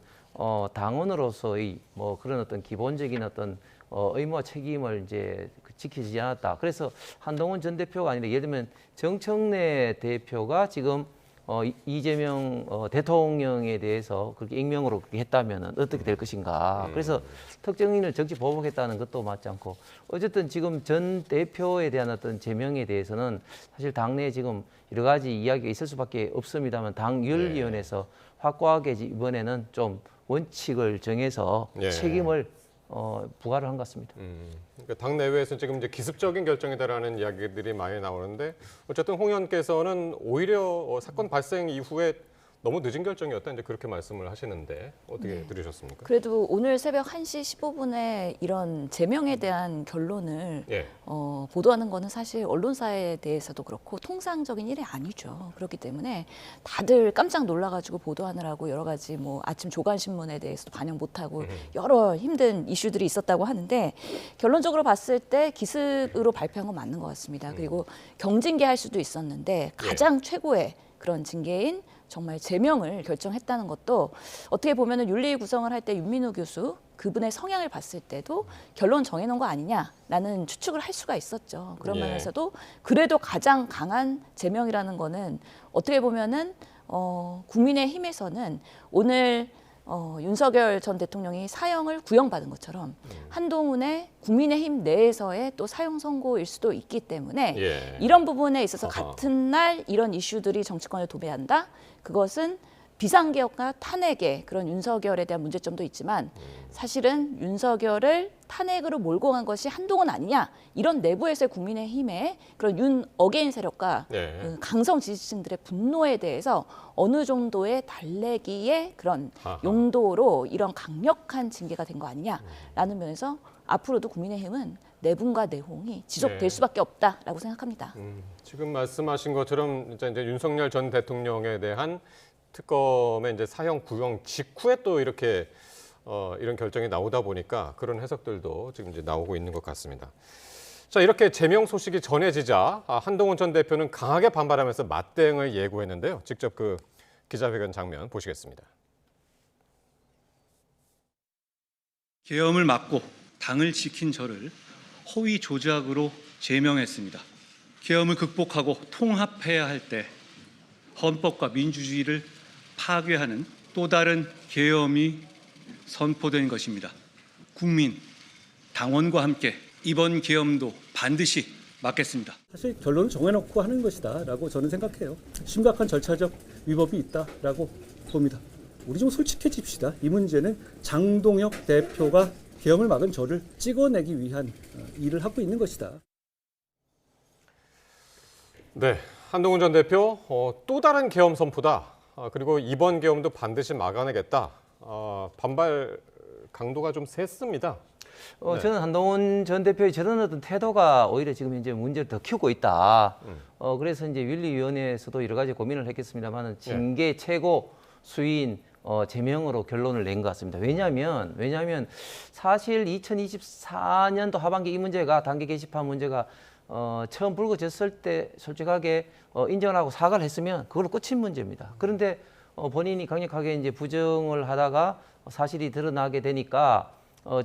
[SPEAKER 7] 당원으로서의 그런 어떤 기본적인 어떤 의무와 책임을 이제 지키지 않았다. 그래서 한동훈 전 대표가 아니라 예를 들면 정청래 대표가 지금 이재명 대통령에 대해서 그렇게 익명으로 그렇게 했다면 어떻게 될 것인가. 그래서 특정인을 정치 보복했다는 것도 맞지 않고 어쨌든 지금 전 대표에 대한 어떤 제명에 대해서는 사실 당내에 지금 여러 가지 이야기가 있을 수밖에 없습니다만 당윤리위원회에서 확고하게 이번에는 좀 원칙을 정해서 책임을 부과를 한 것 같습니다.
[SPEAKER 1] 그러니까 당 내외에서 지금 이제 기습적인 결정이다라는 이야기들이 많이 나오는데 어쨌든 홍 의원께서는 오히려 사건 발생 이후에 너무 늦은 결정이었다 이제 그렇게 말씀을 하시는데 어떻게 들으셨습니까?
[SPEAKER 8] 그래도 오늘 새벽 1시 15분에 이런 제명에 대한 결론을 보도하는 거는 사실 언론사에 대해서도 그렇고 통상적인 일이 아니죠. 그렇기 때문에 다들 깜짝 놀라가지고 보도하느라고 여러 가지 아침 조간신문에 대해서도 반영 못하고 여러 힘든 이슈들이 있었다고 하는데 결론적으로 봤을 때 기습으로 발표한 건 맞는 것 같습니다. 그리고 경징계할 수도 있었는데 가장 최고의 그런 징계인 정말 제명을 결정했다는 것도 어떻게 보면은 윤리 구성을 할 때 윤민호 교수 그분의 성향을 봤을 때도 결론 정해놓은 거 아니냐라는 추측을 할 수가 있었죠. 그런 면에서도 그래도 가장 강한 제명이라는 거는 어떻게 보면은 국민의힘에서는 오늘 윤석열 전 대통령이 사형을 구형받은 것처럼 한동훈의 국민의힘 내에서의 또 사형 선고일 수도 있기 때문에 이런 부분에 있어서 같은 날 이런 이슈들이 정치권을 도배한다? 그것은 비상개혁과 탄핵의 그런 윤석열에 대한 문제점도 있지만 사실은 윤석열을 탄핵으로 몰고 간 것이 한동훈 아니냐 이런 내부에서의 국민의힘의 그런 윤 어게인 세력과 그 강성 지지층들의 분노에 대해서 어느 정도의 달래기의 그런 용도로 이런 강력한 징계가 된 거 아니냐라는 면에서 앞으로도 국민의힘은 내분과 내홍이 지속될 수밖에 없다라고 생각합니다.
[SPEAKER 1] 지금 말씀하신 것처럼 이제 윤석열 전 대통령에 대한 특검의 이제 사형 구형 직후에 또 이렇게 이런 결정이 나오다 보니까 그런 해석들도 지금 이제 나오고 있는 것 같습니다. 자, 이렇게 제명 소식이 전해지자 한동훈 전 대표는 강하게 반발하면서 맞대응을 예고했는데요. 직접 그 기자회견 장면 보시겠습니다.
[SPEAKER 9] 계엄을 막고 당을 지킨 저를 허위 조작으로 제명했습니다. 계엄을 극복하고 통합해야 할 때 헌법과 민주주의를 파괴하는 또 다른 계엄이 선포된 것입니다. 국민, 당원과 함께 이번 계엄도 반드시 막겠습니다.
[SPEAKER 10] 사실 결론을 정해놓고 하는 것이다라고 저는 생각해요. 심각한 절차적 위법이 있다라고 봅니다. 우리 좀 솔직해집시다. 이 문제는 장동혁 대표가 계엄을 막은 저를 찍어내기 위한 일을 하고 있는 것이다.
[SPEAKER 1] 네, 한동훈 전 대표 또 다른 계엄 선포다. 그리고 이번 계엄도 반드시 막아내겠다. 반발 강도가 좀 셌습니다.
[SPEAKER 7] 네. 저는 한동훈 전 대표의 저런 어떤 태도가 오히려 지금 현재 문제를 더 키우고 있다. 그래서 이제 윤리위원회에서도 여러 가지 고민을 했겠습니다만은 징계 최고 수위인 제명으로 결론을 낸 것 같습니다. 왜냐하면 사실 2024년도 하반기 이 문제가 단계 게시판 문제가 처음 불거졌을 때 솔직하게 인정을 하고 사과를 했으면 그걸로 끝인 문제입니다. 그런데 본인이 강력하게 이제 부정을 하다가 사실이 드러나게 되니까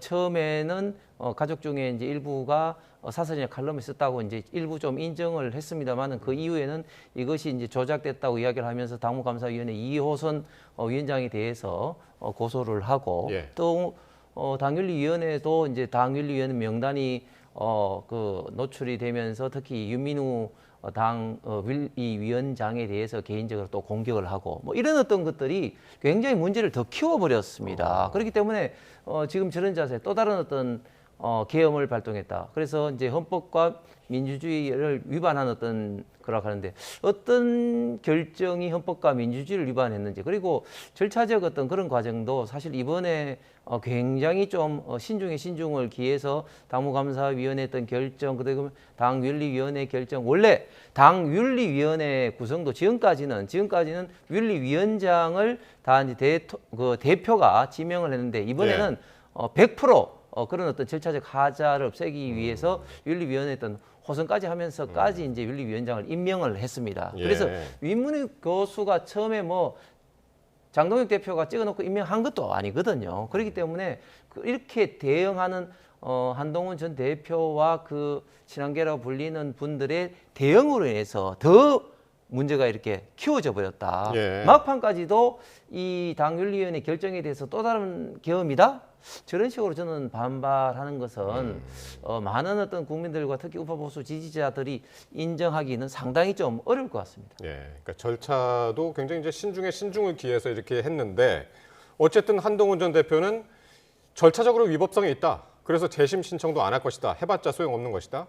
[SPEAKER 7] 처음에는 가족 중에 이제 일부가 사설이나 칼럼을 썼다고 이제 일부 좀 인정을 했습니다만은 그 이후에는 이것이 이제 조작됐다고 이야기를 하면서 당무감사위원회 이호선 위원장에 대해서 고소를 하고 또 당윤리위원회도 이제 당윤리위원회 명단이 노출이 되면서 특히 윤민우 이 위원장에 대해서 개인적으로 또 공격을 하고 뭐 이런 어떤 것들이 굉장히 문제를 더 키워버렸습니다. 그렇기 때문에 지금 저런 자세 또 다른 어떤 계엄을 발동했다. 그래서 이제 헌법과 민주주의를 위반한 어떤 거라고 하는데 어떤 결정이 헌법과 민주주의를 위반했는지 그리고 절차적 어떤 그런 과정도 사실 이번에 굉장히 좀 신중을 기해서 당무감사위원회 어떤 결정 그다음에 당윤리위원회 결정 원래 당윤리위원회 구성도 지금까지는 윤리위원장을 다 이제 대표가 지명을 했는데 이번에는 100% 그런 어떤 절차적 하자를 없애기 위해서 윤리위원회 어떤 호선까지 하면서까지 이제 윤리위원장을 임명을 했습니다. 그래서 윤문희 교수가 처음에 뭐 장동혁 대표가 찍어놓고 임명한 것도 아니거든요. 그렇기 때문에 이렇게 대응하는 한동훈 전 대표와 그 친한계라고 불리는 분들의 대응으로 인해서 더 문제가 이렇게 키워져 버렸다. 막판까지도 이 당윤리위원회 결정에 대해서 또 다른 계엄이다? 저런 식으로 저는 반발하는 것은 많은 어떤 국민들과 특히 우파 보수 지지자들이 인정하기는 상당히 좀 어려울 것 같습니다.
[SPEAKER 1] 그러니까 절차도 굉장히 이제 신중을 기해서 이렇게 했는데 어쨌든 한동훈 전 대표는 절차적으로 위법성이 있다. 그래서 재심 신청도 안 할 것이다. 해봤자 소용없는 것이다.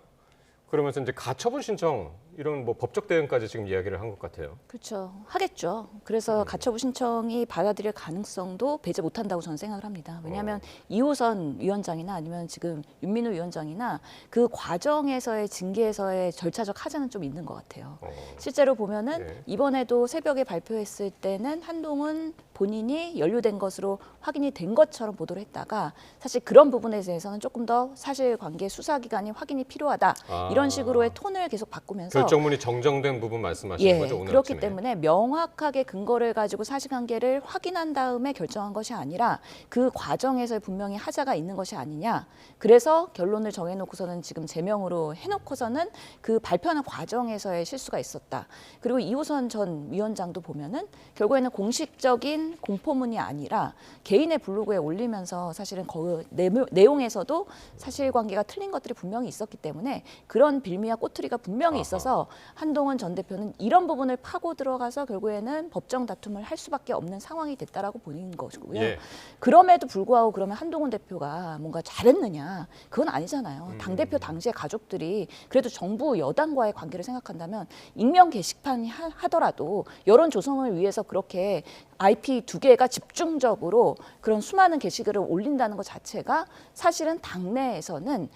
[SPEAKER 1] 그러면서 이제 가처분 신청 이런 뭐 법적 대응까지 지금 이야기를 한 것 같아요.
[SPEAKER 8] 그렇죠. 하겠죠. 그래서 가처분 신청이 받아들일 가능성도 배제 못한다고 저는 생각을 합니다. 왜냐하면 이호선 위원장이나 아니면 지금 윤민우 위원장이나 그 과정에서의 징계에서의 절차적 하자는 좀 있는 것 같아요. 실제로 보면은 이번에도 새벽에 발표했을 때는 한동훈 본인이 연루된 것으로 확인이 된 것처럼 보도를 했다가 사실 그런 부분에 대해서는 조금 더 사실관계 수사기관이 확인이 필요하다. 이런 식으로의 톤을 계속 바꾸면서
[SPEAKER 1] 결정문이 정정된 부분 말씀하시는 거죠? 오늘
[SPEAKER 8] 그렇기
[SPEAKER 1] 아침에.
[SPEAKER 8] 때문에 명확하게 근거를 가지고 사실관계를 확인한 다음에 결정한 것이 아니라 그 과정에서 분명히 하자가 있는 것이 아니냐. 그래서 결론을 정해놓고서는 지금 제명으로 해놓고서는 그 발표하는 과정에서의 실수가 있었다. 그리고 이호선 전 위원장도 보면은 결국에는 공식적인 공포문이 아니라 개인의 블로그에 올리면서 사실은 그 내용에서도 사실관계가 틀린 것들이 분명히 있었기 때문에 그런 빌미와 꼬투리가 분명히 있어서 한동훈 전 대표는 이런 부분을 파고 들어가서 결국에는 법정 다툼을 할 수밖에 없는 상황이 됐다라고 보는 것이고요. 그럼에도 불구하고 그러면 한동훈 대표가 뭔가 잘했느냐? 그건 아니잖아요. 당대표 당시의 가족들이 그래도 정부 여당과의 관계를 생각한다면 익명 게시판이 하더라도 여론 조성을 위해서 그렇게 IP 2개가 집중적으로 그런 수많은 게시글을 올린다는 것 자체가 사실은 당내에서는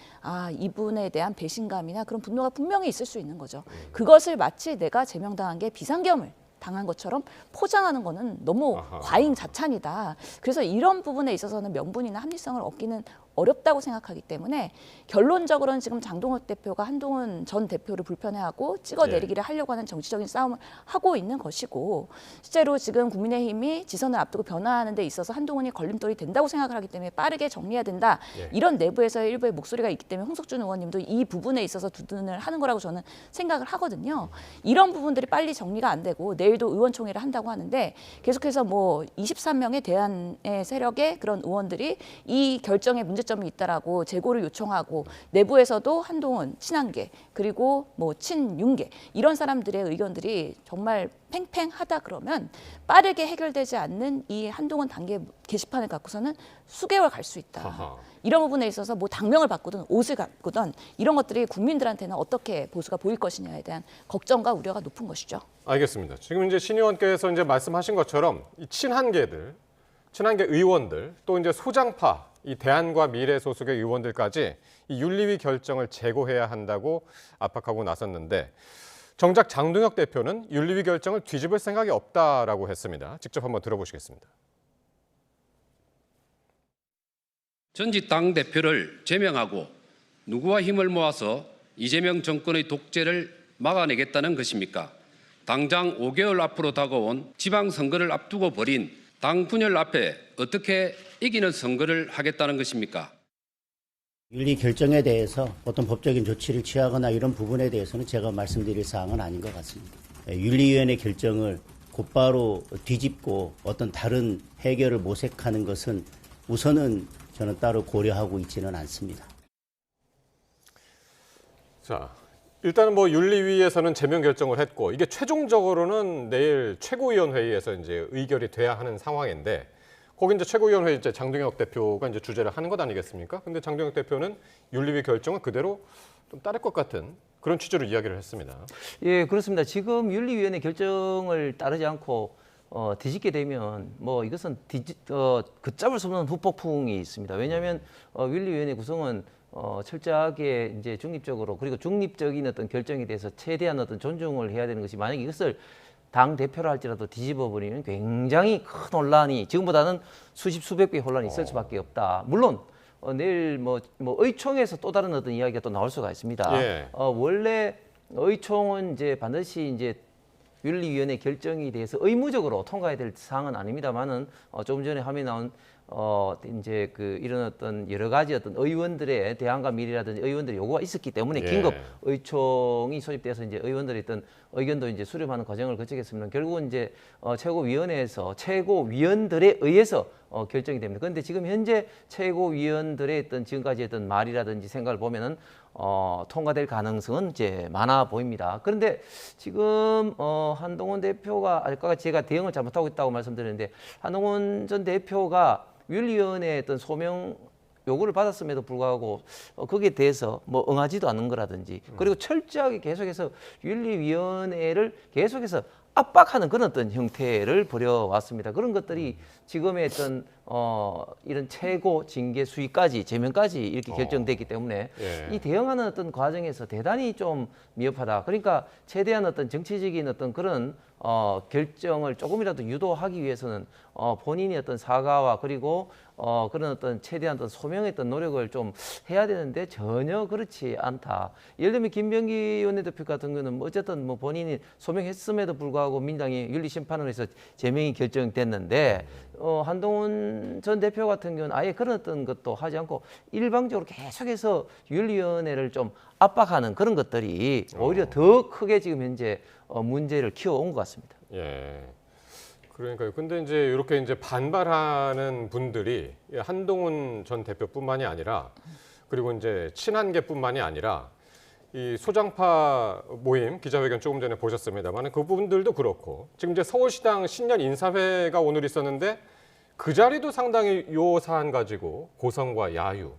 [SPEAKER 8] 이분에 대한 배신감이나 그런 분노가 분명히 있을 수 있는 거죠. 그것을 마치 내가 제명당한 게 비상계엄을 당한 것처럼 포장하는 거는 너무 과잉자찬이다. 그래서 이런 부분에 있어서는 명분이나 합리성을 얻기는 어렵다고 생각하기 때문에 결론적으로는 지금 장동혁 대표가 한동훈 전 대표를 불편해하고 찍어내리기를 하려고 하는 정치적인 싸움을 하고 있는 것이고 실제로 지금 국민의힘이 지선을 앞두고 변화하는 데 있어서 한동훈이 걸림돌이 된다고 생각을 하기 때문에 빠르게 정리해야 된다. 이런 내부에서의 일부의 목소리가 있기 때문에 홍석준 의원님도 이 부분에 있어서 두둔을 하는 거라고 저는 생각을 하거든요. 이런 부분들이 빨리 정리가 안 되고 내일도 의원총회를 한다고 하는데 계속해서 뭐 23명의 대안의 세력의 그런 의원들이 이 결정에 문제점이 있다라고 재고를 요청하고 내부에서도 한동훈 친한계 그리고 뭐 친윤계 이런 사람들의 의견들이 정말 팽팽하다 그러면 빠르게 해결되지 않는 이 한동훈 단계 게시판을 갖고서는 수개월 갈 수 있다. 이런 부분에 있어서 뭐 당명을 바꾸든 옷을 바꾸든 이런 것들이 국민들한테는 어떻게 보수가 보일 것이냐에 대한 걱정과 우려가 높은 것이죠.
[SPEAKER 1] 알겠습니다. 지금 이제 신 의원께서 이제 말씀하신 것처럼 이 친한계 의원들 또 이제 소장파 이 대한과 미래 소속의 의원들까지 이 윤리위 결정을 재고해야 한다고 압박하고 나섰는데 정작 장동혁 대표는 윤리위 결정을 뒤집을 생각이 없다라고 했습니다. 직접 한번 들어보시겠습니다.
[SPEAKER 11] 전직 당대표를 제명하고 누구와 힘을 모아서 이재명 정권의 독재를 막아내겠다는 것입니까? 당장 5개월 앞으로 다가온 지방선거를 앞두고 벌인 당 분열 앞에 어떻게 이기는 선거를 하겠다는 것입니까?
[SPEAKER 13] 윤리 결정에 대해서 어떤 법적인 조치를 취하거나 이런 부분에 대해서는 제가 말씀드릴 사항은 아닌 것 같습니다. 윤리위원회 결정을 곧바로 뒤집고 어떤 다른 해결을 모색하는 것은 우선은 저는 따로 고려하고 있지는 않습니다.
[SPEAKER 1] 자, 일단은 윤리위에서는 제명 결정을 했고 이게 최종적으로는 내일 최고위원회의에서 이제 의결이 돼야 하는 상황인데 거기 이제 최고위원회 이제 장동혁 대표가 이제 주재를 하는 것 아니겠습니까? 근데 장동혁 대표는 윤리위 결정을 그대로 좀 따를 것 같은 그런 취지로 이야기를 했습니다.
[SPEAKER 7] 예, 그렇습니다. 지금 윤리위원회 결정을 따르지 않고 뒤집게 되면 이것은 걷잡을 수 없는 후폭풍이 있습니다. 왜냐하면 윤리위원회 구성은 철저하게 이제 중립적으로 그리고 중립적인 어떤 결정에 대해서 최대한 어떤 존중을 해야 되는 것이 만약에 이것을 당 대표라 할지라도 뒤집어 버리면 굉장히 큰 혼란이 지금보다는 수백 배의 혼란이 있을 수밖에 없다. 물론 내일 의총에서 또 다른 어떤 이야기가 또 나올 수가 있습니다.
[SPEAKER 1] 예.
[SPEAKER 7] 원래 의총은 이제 반드시 이제 윤리위원회 결정에 대해서 의무적으로 통과해야 될 사항은 아닙니다만은 조금 전에 화면에 나온 이제 이런 어떤 여러 가지 어떤 의원들의 대안과 미래라든지 의원들의 요구가 있었기 때문에 긴급 의총이 소집돼서 이제 의원들의 어떤 의견도 이제 수렴하는 과정을 거치겠습니다. 결국은 이제 최고위원회에서 최고위원들에 의해서 결정이 됩니다. 그런데 지금 현재 최고위원들의 어떤 지금까지 했던 말이라든지 생각을 보면은 통과될 가능성은 이제 많아 보입니다. 그런데 지금 한동훈 대표가 아까 제가 대응을 잘못하고 있다고 말씀드렸는데 한동훈 전 대표가 윤리위원회의 어떤 소명 요구를 받았음에도 불구하고 거기에 대해서 응하지도 않는 거라든지 그리고 철저하게 계속해서 윤리위원회를 계속해서 압박하는 그런 어떤 형태를 벌여왔습니다. 그런 것들이 지금의 어떤 이런 최고 징계 수위까지 제명까지 이렇게 결정됐기 때문에 이 대응하는 어떤 과정에서 대단히 좀 미흡하다. 그러니까 최대한 어떤 정치적인 어떤 그런 결정을 조금이라도 유도하기 위해서는 본인이 어떤 사과와 그리고 그런 어떤 최대한 어떤 소명의 어떤 노력을 좀 해야 되는데 전혀 그렇지 않다. 예를 들면 김병기 원내대표 같은 경우는 어쨌든 본인이 소명했음에도 불구하고 민당이 윤리심판을 해서 제명이 결정됐는데 한동훈 전 대표 같은 경우는 아예 그런 어떤 것도 하지 않고 일방적으로 계속해서 윤리위원회를 좀 압박하는 그런 것들이 오히려 더 크게 지금 현재 문제를 키워온 것 같습니다.
[SPEAKER 1] 예. 그러니까요. 근데 이제 이렇게 이제 반발하는 분들이 한동훈 전 대표뿐만이 아니라 그리고 이제 친한계뿐만이 아니라 이 소장파 모임 기자회견 조금 전에 보셨습니다만 그 부분들도 그렇고 지금 이제 서울시당 신년 인사회가 오늘 있었는데 그 자리도 상당히 요 사안 가지고 고성과 야유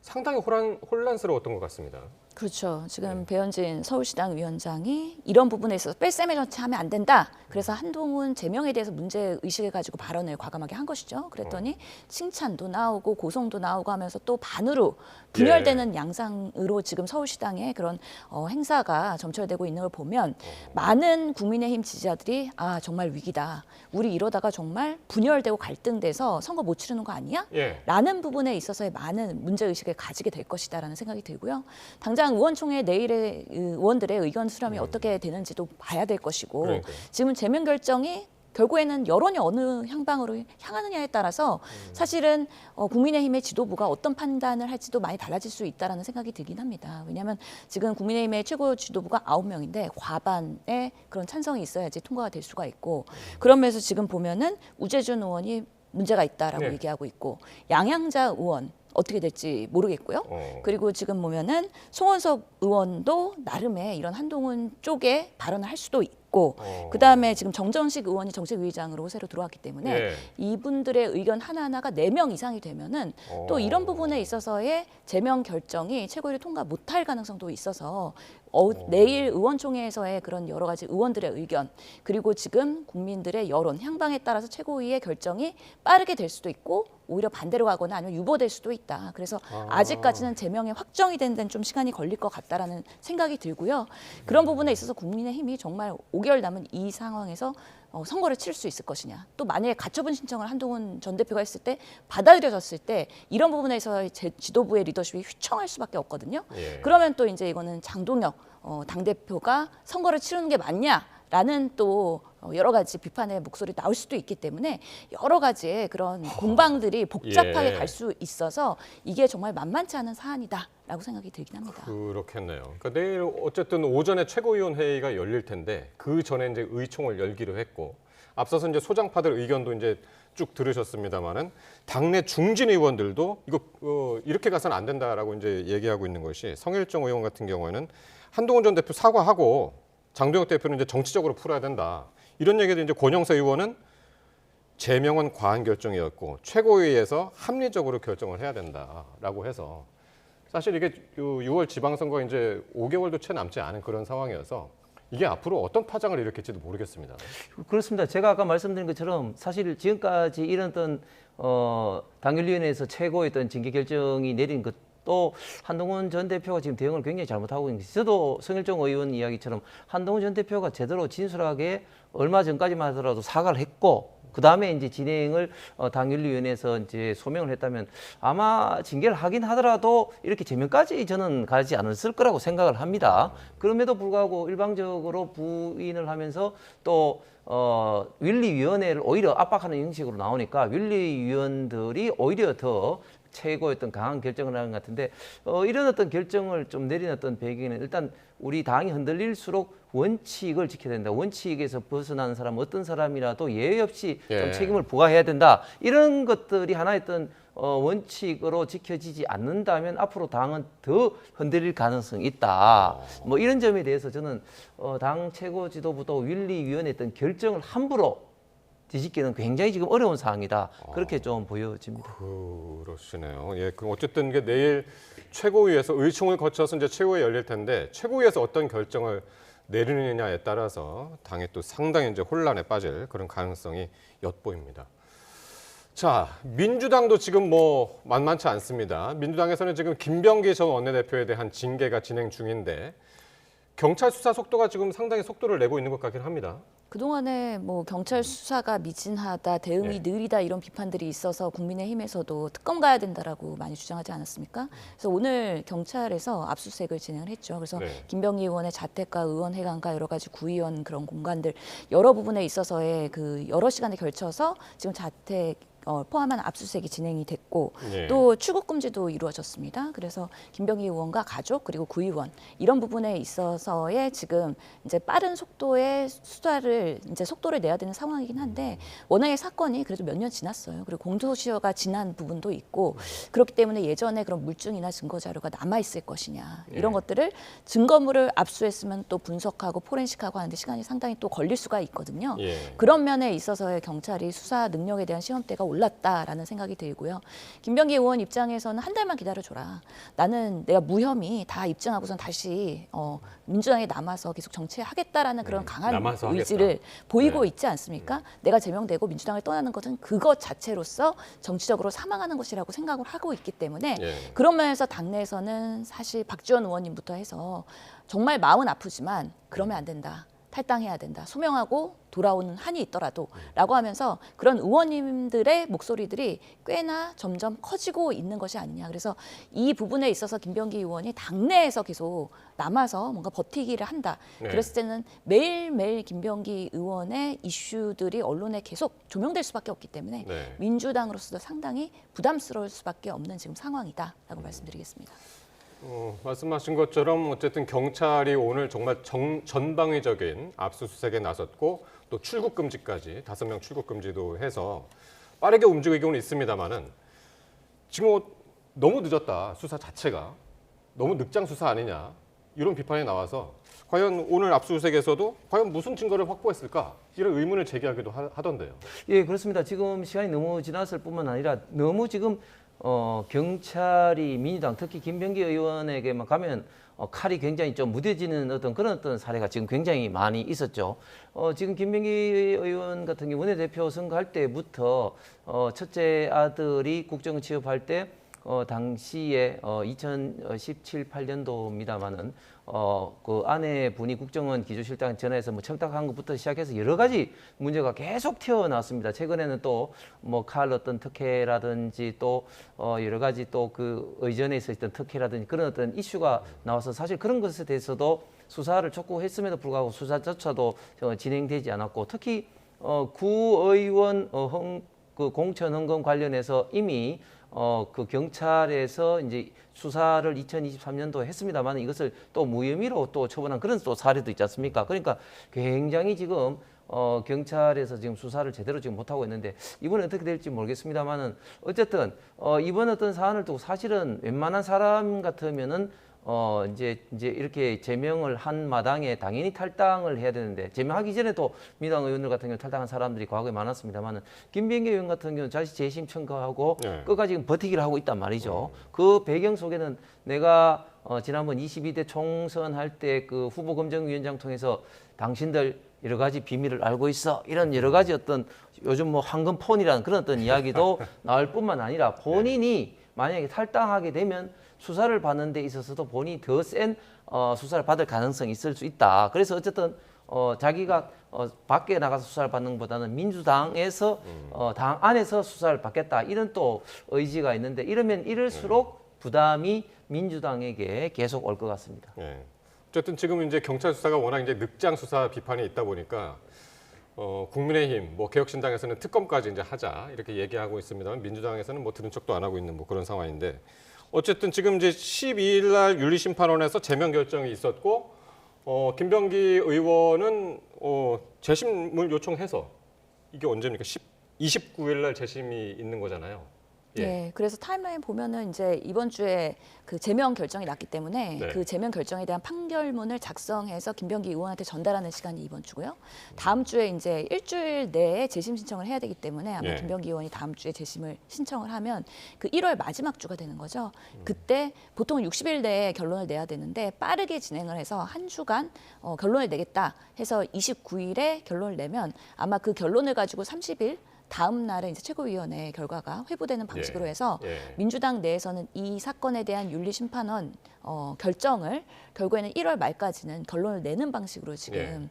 [SPEAKER 1] 상당히 혼란스러웠던 것 같습니다.
[SPEAKER 8] 그렇죠. 지금 배현진 서울시당 위원장이 이런 부분에 있어서 뺄셈에 전치하면 안 된다. 그래서 한동훈 제명에 대해서 문제 의식을 가지고 발언을 과감하게 한 것이죠. 그랬더니 칭찬도 나오고 고성도 나오고 하면서 또 반으로 분열되는 양상으로 지금 서울시당의 그런 행사가 점철되고 있는 걸 보면 많은 국민의힘 지지자들이 아 정말 위기다. 우리 이러다가 정말 분열되고 갈등돼서 선거 못 치르는 거 아니야? 라는 부분에 있어서의 많은 문제 의식을 가지게 될 것이다라는 생각이 들고요. 당장 의원총회 내일의 의원들의 의견 수렴이 어떻게 되는지도 봐야 될 것이고 지금 제명 결정이 결국에는 여론이 어느 향방으로 향하느냐에 따라서 사실은 국민의힘의 지도부가 어떤 판단을 할지도 많이 달라질 수 있다는 생각이 들긴 합니다. 왜냐하면 지금 국민의힘의 최고 지도부가 9명인데 과반의 그런 찬성이 있어야지 통과가 될 수가 있고 그러면서 지금 보면은 우재준 의원이 문제가 있다라고 얘기하고 있고 양양자 의원 어떻게 될지 모르겠고요. 그리고 지금 보면은 송원석 의원도 나름의 이런 한동훈 쪽에 발언을 할 수도 있고 있고 그다음에 지금 정전식 의원이 정책위의장으로 새로 들어왔기 때문에
[SPEAKER 1] 예.
[SPEAKER 8] 이분들의 의견 하나하나가 4명 이상이 되면은 또 이런 부분에 있어서의 제명 결정이 최고위를 통과 못할 가능성도 있어서 내일 의원총회에서의 그런 여러 가지 의원들의 의견 그리고 지금 국민들의 여론 향방에 따라서 최고위의 결정이 빠르게 될 수도 있고 오히려 반대로 가거나 아니면 유보될 수도 있다. 그래서 아직까지는 제명이 확정이 된 데는 좀 시간이 걸릴 것 같다라는 생각이 들고요. 그런 부분에 있어서 국민의힘이 정말 5개월 남은 이 상황에서 선거를 치를 수 있을 것이냐. 또 만약에 가처분 신청을 한동훈 전 대표가 했을 때 받아들여졌을 때 이런 부분에서 지도부의 리더십이 휘청할 수밖에 없거든요.
[SPEAKER 1] 예.
[SPEAKER 8] 그러면 또 이제 이거는 장동혁 당대표가 선거를 치르는 게 맞냐라는 또 여러 가지 비판의 목소리 나올 수도 있기 때문에 여러 가지의 그런 공방들이 복잡하게
[SPEAKER 1] 예.
[SPEAKER 8] 갈 수 있어서 이게 정말 만만치 않은 사안이다라고 생각이 들긴 합니다.
[SPEAKER 1] 그렇겠네요. 그러니까 내일 어쨌든 오전에 최고위원회의가 열릴 텐데 그 전에 이제 의총을 열기로 했고 앞서서 이제 소장파들 의견도 이제 쭉 들으셨습니다만은 당내 중진 의원들도 이거 이렇게 가서는 안 된다라고 이제 얘기하고 있는 것이 성일정 의원 같은 경우에는 한동훈 전 대표 사과하고 장동혁 대표는 이제 정치적으로 풀어야 된다. 이런 얘기도 이제 권영세 의원은 제명은 과한 결정이었고 최고위에서 합리적으로 결정을 해야 된다라고 해서 사실 이게 6월 지방선거 이제 5개월도 채 남지 않은 그런 상황이어서 이게 앞으로 어떤 파장을 일으킬지도 모르겠습니다.
[SPEAKER 7] 그렇습니다. 제가 아까 말씀드린 것처럼 사실 지금까지 이런 어떤 당협위원회에서 최고의 어떤 징계 결정이 내린 것 또 한동훈 전 대표가 지금 대응을 굉장히 잘못하고 있는 것이 저도 성일정 의원 이야기처럼 한동훈 전 대표가 제대로 진솔하게 얼마 전까지만 하더라도 사과를 했고 그다음에 이제 진행을 당윤리위원회에서 이제 소명을 했다면 아마 징계를 하긴 하더라도 이렇게 제명까지 저는 가지 않았을 거라고 생각을 합니다. 그럼에도 불구하고 일방적으로 부인을 하면서 또 윤리위원회를 오히려 압박하는 형식으로 나오니까 윤리위원들이 오히려 더 최고였던 강한 결정을 하는 것 같은데 이런 어떤 결정을 좀 내린 어떤 배경에는 일단 우리 당이 흔들릴수록 원칙을 지켜야 된다. 원칙에서 벗어나는 사람 어떤 사람이라도 예외 없이 좀 책임을 부과해야 된다. 이런 것들이 하나의 어떤 원칙으로 지켜지지 않는다면 앞으로 당은 더 흔들릴 가능성이 있다. 뭐 이런 점에 대해서 저는 당 최고 지도부도 윤리위원회 어떤 결정을 함부로 뒤집기는 굉장히 지금 어려운 상황이다. 그렇게 좀 보여집니다.
[SPEAKER 1] 그러시네요. 예, 그럼 어쨌든 이게 내일 최고위에서 의총을 거쳐서 이제 최고위 열릴 텐데 최고위에서 어떤 결정을 내리느냐에 따라서 당이 또 상당히 이제 혼란에 빠질 그런 가능성이 엿보입니다. 자, 민주당도 지금 뭐 만만치 않습니다. 민주당에서는 지금 김병기 전 원내대표에 대한 징계가 진행 중인데 경찰 수사 속도가 지금 상당히 속도를 내고 있는 것 같긴 합니다.
[SPEAKER 8] 그동안에 뭐 경찰 수사가 미진하다, 대응이 느리다 이런 비판들이 있어서 국민의힘에서도 특검 가야 된다라고 많이 주장하지 않았습니까? 그래서 오늘 경찰에서 압수수색을 진행을 했죠. 그래서 김병기 의원의 자택과 의원회관과 여러 가지 구의원 그런 공간들 여러 부분에 있어서의 그 여러 시간에 걸쳐서 지금 자택 포함한 압수수색이 진행이 됐고 또 출국 금지도 이루어졌습니다. 그래서 김병기 의원과 가족 그리고 구의원 이런 부분에 있어서의 지금 이제 빠른 속도의 수사를 이제 속도를 내야 되는 상황이긴 한데 워낙에 사건이 그래도 몇 년 지났어요. 그리고 공소시효가 지난 부분도 있고 그렇기 때문에 예전에 그런 물증이나 증거 자료가 남아 있을 것이냐 이런 것들을 증거물을 압수했으면 또 분석하고 포렌식하고 하는데 시간이 상당히 또 걸릴 수가 있거든요. 그런 면에 있어서의 경찰이 수사 능력에 대한 시험대가 올랐다라는 생각이 들고요. 김병기 의원 입장에서는 한 달만 기다려줘라. 나는 내가 무혐의 다 입증하고선 다시 민주당에 남아서 계속 정치하겠다라는 그런 강한 의지를 보이고 있지 않습니까? 내가 제명되고 민주당을 떠나는 것은 그것 자체로서 정치적으로 사망하는 것이라고 생각을 하고 있기 때문에 그런 면에서 당내에서는 사실 박지원 의원님부터 해서 정말 마음은 아프지만 그러면 안 된다. 탈당해야 된다. 소명하고 돌아오는 한이 있더라도 라고 하면서 그런 의원님들의 목소리들이 꽤나 점점 커지고 있는 것이 아니냐. 그래서 이 부분에 있어서 김병기 의원이 당내에서 계속 남아서 뭔가 버티기를 한다. 그랬을 때는 매일매일 김병기 의원의 이슈들이 언론에 계속 조명될 수밖에 없기 때문에 민주당으로서도 상당히 부담스러울 수밖에 없는 지금 상황이다라고 말씀드리겠습니다.
[SPEAKER 1] 말씀하신 것처럼 어쨌든 경찰이 오늘 정말 전방위적인 압수수색에 나섰고 또 출국 금지까지 5명 출국 금지도 해서 빠르게 움직이고는 있습니다만은 지금 너무 늦었다. 수사 자체가 너무 늑장 수사 아니냐. 이런 비판이 나와서 과연 오늘 압수수색에서도 과연 무슨 증거를 확보했을까 이런 의문을 제기하기도 하던데요.
[SPEAKER 7] 예, 그렇습니다. 지금 시간이 너무 지났을 뿐만 아니라 너무 지금 경찰이 민주당 특히 김병기 의원에게만 가면 칼이 굉장히 좀 무뎌지는 그런 사례가 지금 굉장히 많이 있었죠. 지금 김병기 의원 같은 경우 원내대표 선거할 때부터 첫째 아들이 국정을 취업할 때 당시에 2017, 8년도입니다만은 그 아내분이 국정원 기조실장 전화해서 뭐 청탁한 것부터 시작해서 여러 가지 문제가 계속 튀어나왔습니다. 최근에는 또 뭐 칼 어떤 특혜라든지 또 여러 가지 또 그 의전에 있었던 특혜라든지 그런 어떤 이슈가 나와서 사실 그런 것에 대해서도 수사를 촉구했음에도 불구하고 수사조차도 진행되지 않았고 특히 구의원 그 공천 헌금 관련해서 이미 그 경찰에서 이제 수사를 2023년도에 했습니다만 이것을 또 무혐의로 또 처분한 그런 또 사례도 있지 않습니까? 그러니까 굉장히 지금 경찰에서 지금 수사를 제대로 지금 못하고 있는데 이번에 어떻게 될지 모르겠습니다만은 어쨌든 이번 어떤 사안을 두고 사실은 웬만한 사람 같으면은 이제 이렇게 제명을 한 마당에 당연히 탈당을 해야 되는데 제명하기 전에도 민주당 의원들 같은 경우 탈당한 사람들이 과거에 많았습니다만은 김병기 의원 같은 경우는 다시 재심 청구하고 끝까지 지금 버티기를 하고 있단 말이죠. 그 배경 속에는 내가 지난번 22대 총선 할 때 그 후보 검증위원장 통해서 당신들 여러 가지 비밀을 알고 있어 이런 여러 가지 어떤 요즘 뭐 황금폰이라는 그런 어떤 이야기도 나올 뿐만 아니라 본인이 만약에 탈당하게 되면 수사를 받는 데 있어서도 본인이 더 센 수사를 받을 가능성이 있을 수 있다. 그래서 어쨌든 자기가 밖에 나가서 수사를 받는 것보다는 민주당에서 당 안에서 수사를 받겠다. 이런 또 의지가 있는데 이러면 이럴수록 부담이 민주당에게 계속 올 것 같습니다.
[SPEAKER 1] 네. 어쨌든 지금 이제 경찰 수사가 워낙 이제 늑장 수사 비판이 있다 보니까 국민의힘, 뭐 개혁신당에서는 특검까지 이제 하자 이렇게 얘기하고 있습니다만 민주당에서는 뭐 들은 척도 안 하고 있는 뭐 그런 상황인데 어쨌든 지금 이제 12일 날 윤리심판원에서 제명 결정이 있었고 김병기 의원은 재심을 요청해서 이게 언제입니까? 29일 날 재심이 있는 거잖아요. 예.
[SPEAKER 8] 네, 그래서 타임라인 보면은 이제 이번 주에 그 제명 결정이 났기 때문에
[SPEAKER 1] 네.
[SPEAKER 8] 그 제명 결정에 대한 판결문을 작성해서 김병기 의원한테 전달하는 시간이 이번 주고요. 다음 주에 이제 일주일 내에 재심 신청을 해야 되기 때문에 아마
[SPEAKER 1] 네.
[SPEAKER 8] 김병기 의원이 다음 주에 재심을 신청을 하면 그 1월 마지막 주가 되는 거죠. 그때 보통 60일 내에 결론을 내야 되는데 빠르게 진행을 해서 한 주간 결론을 내겠다 해서 29일에 결론을 내면 아마 그 결론을 가지고 30일 다음 날에 이제 최고위원회 결과가 회부되는 방식으로 해서 민주당 내에서는 이 사건에 대한 윤리심판원 결정을 결국에는 1월 말까지는 결론을 내는 방식으로 지금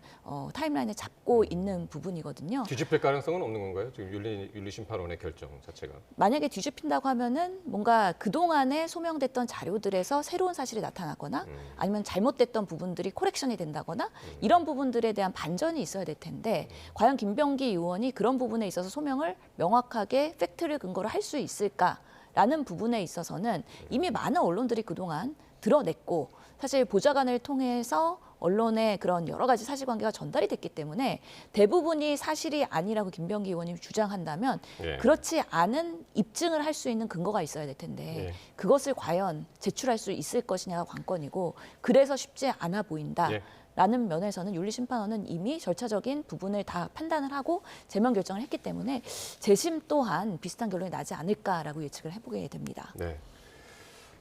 [SPEAKER 8] 타임라인을 잡고 있는 부분이거든요.
[SPEAKER 1] 뒤집힐 가능성은 없는 건가요? 지금 윤리심판원의 결정 자체가.
[SPEAKER 8] 만약에 뒤집힌다고 하면은 뭔가 그동안에 소명됐던 자료들에서 새로운 사실이 나타나거나 아니면 잘못됐던 부분들이 코렉션이 된다거나 이런 부분들에 대한 반전이 있어야 될 텐데 과연 김병기 의원이 그런 부분에 있어서 소명을 명확하게 팩트를 근거로 할 수 있을까라는 부분에 있어서는 이미 많은 언론들이 그동안 드러냈고 사실 보좌관을 통해서 언론에 그런 여러 가지 사실관계가 전달이 됐기 때문에 대부분이 사실이 아니라고 김병기 의원님이 주장한다면 그렇지 않은 입증을 할 수 있는 근거가 있어야 될 텐데 그것을 과연 제출할 수 있을 것이냐가 관건이고 그래서 쉽지 않아 보인다. 라는 면에서는 윤리심판원은 이미 절차적인 부분을 다 판단을 하고 제명 결정을 했기 때문에 재심 또한 비슷한 결론이 나지 않을까라고 예측을 해보게 됩니다.
[SPEAKER 1] 네.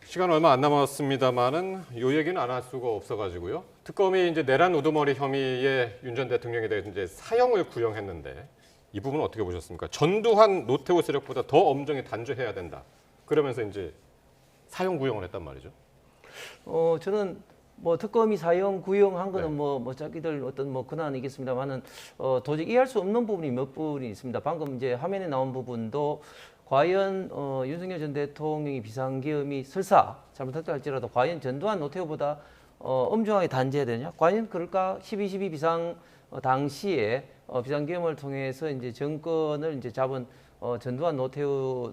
[SPEAKER 1] 시간 얼마 안 남았습니다만은 요 얘기는 안 할 수가 없어가지고요. 특검이 이제 내란 우두머리 혐의에 윤 전 대통령에 대해 이제 사형을 구형했는데 이 부분은 어떻게 보셨습니까? 전두환 노태우 세력보다 더 엄정히 단죄해야 된다. 그러면서 이제 사형 구형을 했단 말이죠.
[SPEAKER 7] 저는 뭐 특검이 사형 구형한 거는 뭐 자기들 어떤 뭐 근한이겠습니다만은 도저히 이해할 수 없는 부분이 몇 부분이 있습니다. 방금 이제 화면에 나온 부분도 과연 윤석열 전 대통령이 비상계엄이 설사 잘못했다 할지라도 과연 전두환 노태우보다 엄중하게 단죄해야 되냐? 과연 그럴까? 12.12 비상 당시에 비상계엄을 통해서 이제 정권을 이제 잡은 전두환 노태우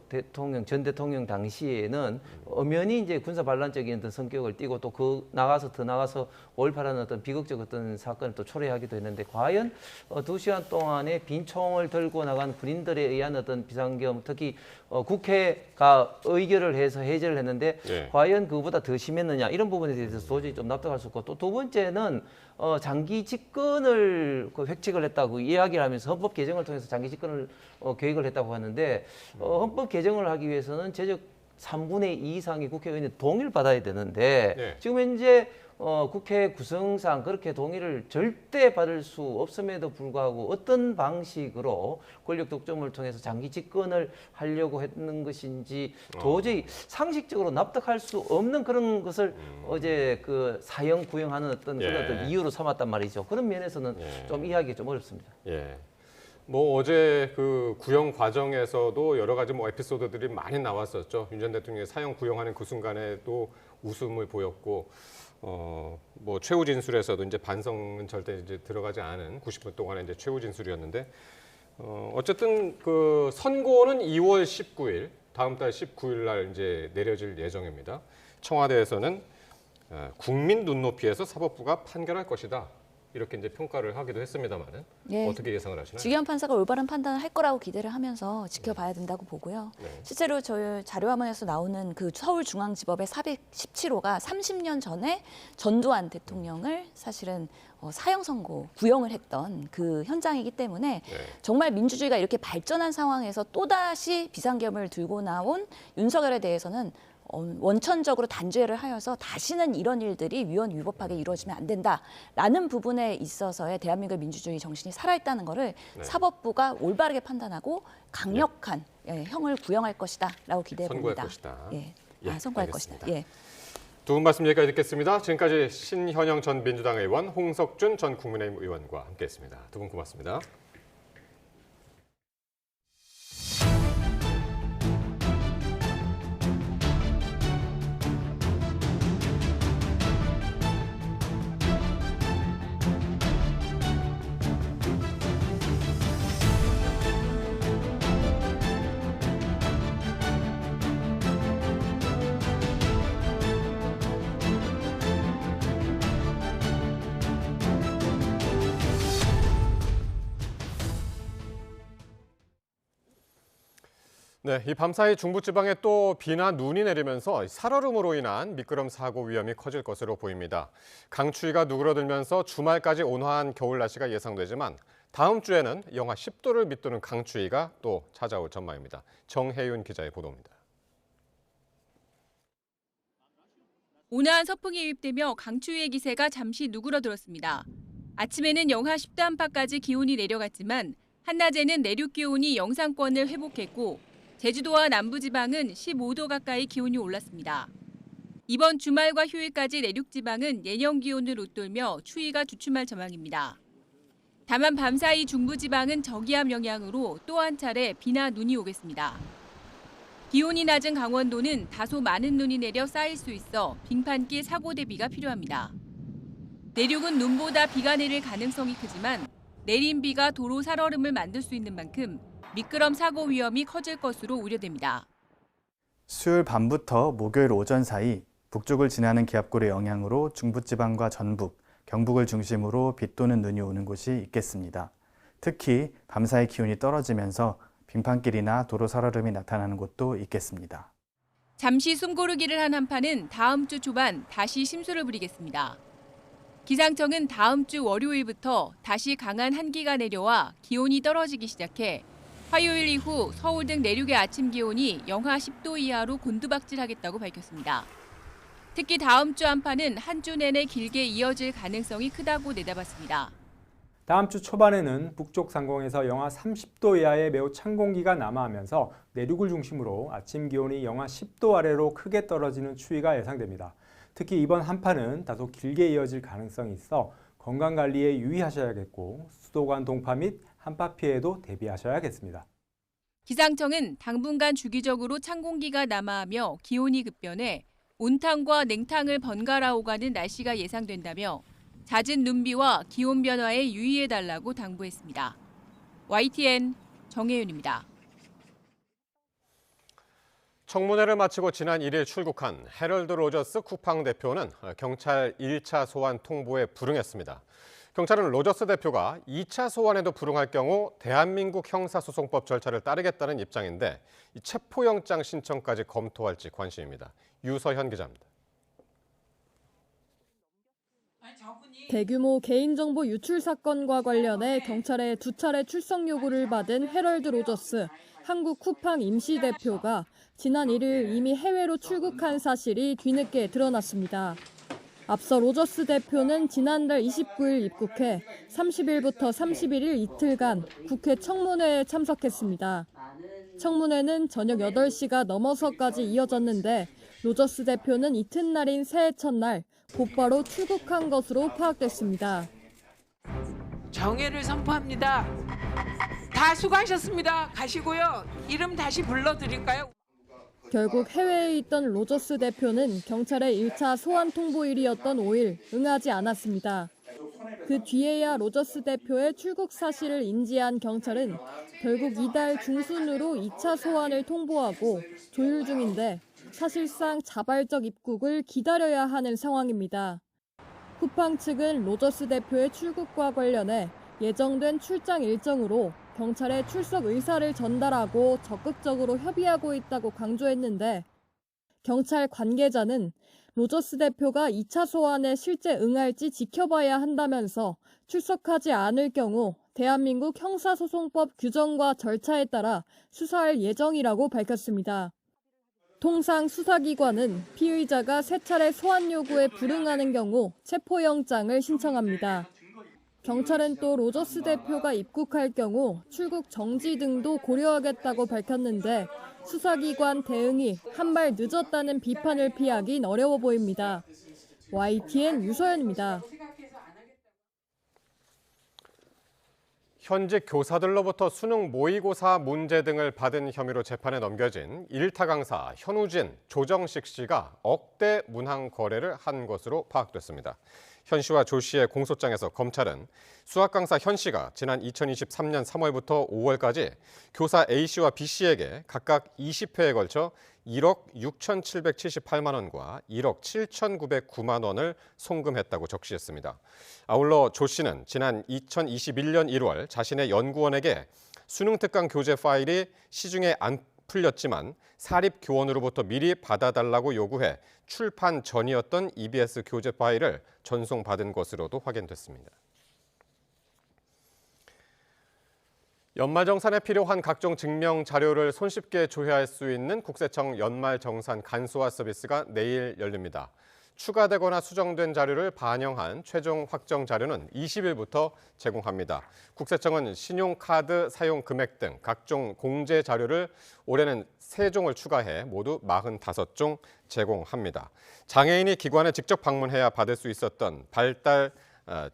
[SPEAKER 7] 전 대통령 당시에는 엄연히 이제 군사 반란적인 어떤 성격을 띠고 또 더 나가서 5.18라는 어떤 비극적 어떤 사건을 또 초래하기도 했는데 과연 2시간 동안에 빈 총을 들고 나간 군인들에 의한 어떤 비상계엄, 특히 국회가 의결을 해서 해제를 했는데 과연 그보다 더 심했느냐 이런 부분에 대해서 도저히 좀 납득할 수 없고, 또 두 번째는 장기 집권을 획책을 했다고 이야기를 하면서 헌법 개정을 통해서 장기 집권을 계획을 했다고 하는데 헌법 개정을 하기 위해서는 제적 3분의 2 이상의 국회의원이 동의를 받아야 되는데 지금 현재 국회 구성상 그렇게 동의를 절대 받을 수 없음에도 불구하고 어떤 방식으로 권력 독점을 통해서 장기 집권을 하려고 했는 것인지 도저히 상식적으로 납득할 수 없는 그런 것을 어제 그 사형 구형하는 어떤 그런 어떤 이유로 삼았단 말이죠. 그런 면에서는 좀 이해하기 좀 어렵습니다.
[SPEAKER 1] 뭐 어제 그 구형 과정에서도 여러 가지 뭐 에피소드들이 많이 나왔었죠. 윤 전 대통령이 사형 구형하는 그 순간에도 웃음을 보였고, 뭐 최후 진술에서도 이제 반성은 절대 이제 들어가지 않은 90분 동안의 이제 최후 진술이었는데, 어쨌든 그 선고는 2월 19일, 다음 달 19일 날 이제 내려질 예정입니다. 청와대에서는 국민 눈높이에서 사법부가 판결할 것이다. 이렇게 이제 평가를 하기도 했습니다만은 어떻게 예상을 하시나요?
[SPEAKER 8] 주기현 판사가 올바른 판단을 할 거라고 기대를 하면서 지켜봐야 된다고 보고요. 실제로 저희 자료화면에서 나오는 그 서울중앙지법의 417호가 30년 전에 전두환 대통령을 사실은 사형 선고, 구형을 했던 그 현장이기 때문에 정말 민주주의가 이렇게 발전한 상황에서 또다시 비상계엄을 들고 나온 윤석열에 대해서는 원천적으로 단죄를 하여서 다시는 이런 일들이 위헌위법하게 이루어지면 안 된다라는 부분에 있어서의 대한민국의 민주주의 정신이 살아있다는 것을 사법부가 올바르게 판단하고 강력한 형을 구형할 것이다라고 기대해 봅니다. 선고할 것이다.
[SPEAKER 1] 두 분 말씀 여기까지 듣겠습니다. 지금까지 신현영 전 민주당 의원, 홍석준 전 국민의힘 의원과 함께했습니다. 두 분 고맙습니다. 이 밤사이 중부지방에 또 비나 눈이 내리면서 살얼음으로 인한 미끄럼 사고 위험이 커질 것으로 보입니다. 강추위가 누그러들면서 주말까지 온화한 겨울 날씨가 예상되지만 다음 주에는 영하 10도를 밑도는 강추위가 또 찾아올 전망입니다. 정혜윤 기자의 보도입니다.
[SPEAKER 14] 온화한 서풍이 유입되며 강추위의 기세가 잠시 누그러들었습니다. 아침에는 영하 10도 안팎까지 기온이 내려갔지만 한낮에는 내륙 기온이 영상권을 회복했고 제주도와 남부지방은 15도 가까이 기온이 올랐습니다. 이번 주말과 휴일까지 내륙지방은 예년 기온을 웃돌며 추위가 주춤할 전망입니다. 다만 밤사이 중부지방은 저기압 영향으로 또 한 차례 비나 눈이 오겠습니다. 기온이 낮은 강원도는 다소 많은 눈이 내려 쌓일 수 있어 빙판길 사고 대비가 필요합니다. 내륙은 눈보다 비가 내릴 가능성이 크지만 내린 비가 도로 살얼음을 만들 수 있는 만큼 미끄럼 사고 위험이 커질 것으로 우려됩니다.
[SPEAKER 15] 수요일 밤부터 목요일 오전 사이 북쪽을 지나는 기압골의 영향으로 중부지방과 전북, 경북을 중심으로 비 또는 눈이 오는 곳이 있겠습니다. 특히 밤사이 기온이 떨어지면서 빙판길이나 도로 살얼음이 나타나는 곳도 있겠습니다.
[SPEAKER 14] 잠시 숨고르기를 한 한파는 다음 주 초반 다시 심수를 부리겠습니다. 기상청은 다음 주 월요일부터 다시 강한 한기가 내려와 기온이 떨어지기 시작해 화요일 이후 서울 등 내륙의 아침 기온이 영하 10도 이하로 곤두박질하겠다고 밝혔습니다. 특히 다음 주 한파는 한 주 내내 길게 이어질 가능성이 크다고 내다봤습니다.
[SPEAKER 16] 다음 주 초반에는 북쪽 상공에서 영하 30도 이하의 매우 찬 공기가 남하하면서 내륙을 중심으로 아침 기온이 영하 10도 아래로 크게 떨어지는 추위가 예상됩니다. 특히 이번 한파는 다소 길게 이어질 가능성이 있어 건강관리에 유의하셔야겠고 수도관 동파 및 한파 피해도 대비하셔야겠습니다.
[SPEAKER 14] 기상청은 당분간 주기적으로 찬 공기가 남하하며 기온이 급변해 온탕과 냉탕을 번갈아 오가는 날씨가 예상된다며 잦은 눈비와 기온 변화에 유의해달라고 당부했습니다. YTN 정혜윤입니다.
[SPEAKER 1] 청문회를 마치고 지난 1일 출국한 해럴드 로저스 쿠팡 대표는 경찰 1차 소환 통보에 불응했습니다. 경찰은 로저스 대표가 2차 소환에도 불응할 경우 대한민국 형사소송법 절차를 따르겠다는 입장인데 체포영장 신청까지 검토할지 관심입니다. 유서현 기자입니다.
[SPEAKER 17] 대규모 개인정보 유출 사건과 관련해 경찰의 2차례 출석 요구를 받은 해럴드 로저스 한국 쿠팡 임시대표가 지난 1일 이미 해외로 출국한 사실이 뒤늦게 드러났습니다. 앞서 로저스 대표는 지난달 29일 입국해 30일부터 31일 이틀간 국회 청문회에 참석했습니다. 청문회는 저녁 8시가 넘어서까지 이어졌는데 로저스 대표는 이튿날인 새해 첫날 곧바로 출국한 것으로 파악됐습니다.
[SPEAKER 18] 정회를 선포합니다. 다 수고하셨습니다. 가시고요. 이름 다시 불러드릴까요?
[SPEAKER 17] 결국 해외에 있던 로저스 대표는 경찰의 1차 소환 통보일이었던 5일 응하지 않았습니다. 그 뒤에야 로저스 대표의 출국 사실을 인지한 경찰은 결국 이달 중순으로 2차 소환을 통보하고 조율 중인데 사실상 자발적 입국을 기다려야 하는 상황입니다. 쿠팡 측은 로저스 대표의 출국과 관련해 예정된 출장 일정으로 경찰에 출석 의사를 전달하고 적극적으로 협의하고 있다고 강조했는데 경찰 관계자는 로저스 대표가 2차 소환에 실제 응할지 지켜봐야 한다면서 출석하지 않을 경우 대한민국 형사소송법 규정과 절차에 따라 수사할 예정이라고 밝혔습니다. 통상 수사기관은 피의자가 3차례 소환 요구에 불응하는 경우 체포영장을 신청합니다. 경찰은 또 로저스 대표가 입국할 경우 출국 정지 등도 고려하겠다고 밝혔는데 수사기관 대응이 한 발 늦었다는 비판을 피하긴 어려워 보입니다. YTN 유서연입니다.
[SPEAKER 1] 현직 교사들로부터 수능 모의고사 문제 등을 받은 혐의로 재판에 넘겨진 일타 강사 현우진, 조정식 씨가 억대 문항 거래를 한 것으로 파악됐습니다. 현 씨와 조 씨의 공소장에서 검찰은 수학 강사 현 씨가 지난 2023년 3월부터 5월까지 교사 A 씨와 B 씨에게 각각 20회에 걸쳐 1억 6,778만 원과 1억 7,909만 원을 송금했다고 적시했습니다. 아울러 조 씨는 지난 2021년 1월 자신의 연구원에게 수능 특강 교재 파일이 시중에 안 풀렸지만 사립교원으로부터 미리 받아달라고 요구해 출판 전이었던 EBS 교재 파일을 전송받은 것으로도 확인됐습니다. 연말정산에 필요한 각종 증명 자료를 손쉽게 조회할 수 있는 국세청 연말정산 간소화 서비스가 내일 열립니다. 추가되거나 수정된 자료를 반영한 최종 확정 자료는 20일부터 제공합니다. 국세청은 신용카드 사용 금액 등 각종 공제 자료를 올해는 3종을 추가해 모두 45종 제공합니다. 장애인이 기관에 직접 방문해야 받을 수 있었던 발달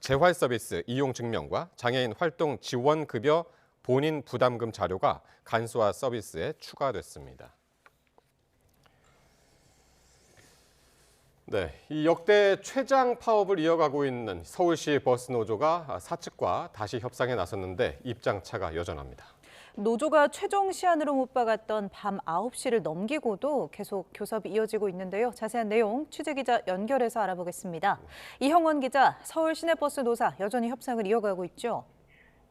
[SPEAKER 1] 재활 서비스 이용 증명과 장애인 활동 지원 급여 본인 부담금 자료가 간소화 서비스에 추가됐습니다. 네, 이 역대 최장 파업을 이어가고 있는 서울시 버스노조가 사측과 다시 협상에 나섰는데 입장차가 여전합니다.
[SPEAKER 2] 노조가 최종 시한으로 못 박았던 밤 9시를 넘기고도 계속 교섭이 이어지고 있는데요. 자세한 내용 취재기자 연결해서 알아보겠습니다. 이형원 기자, 서울 시내버스 노사 여전히 협상을 이어가고 있죠?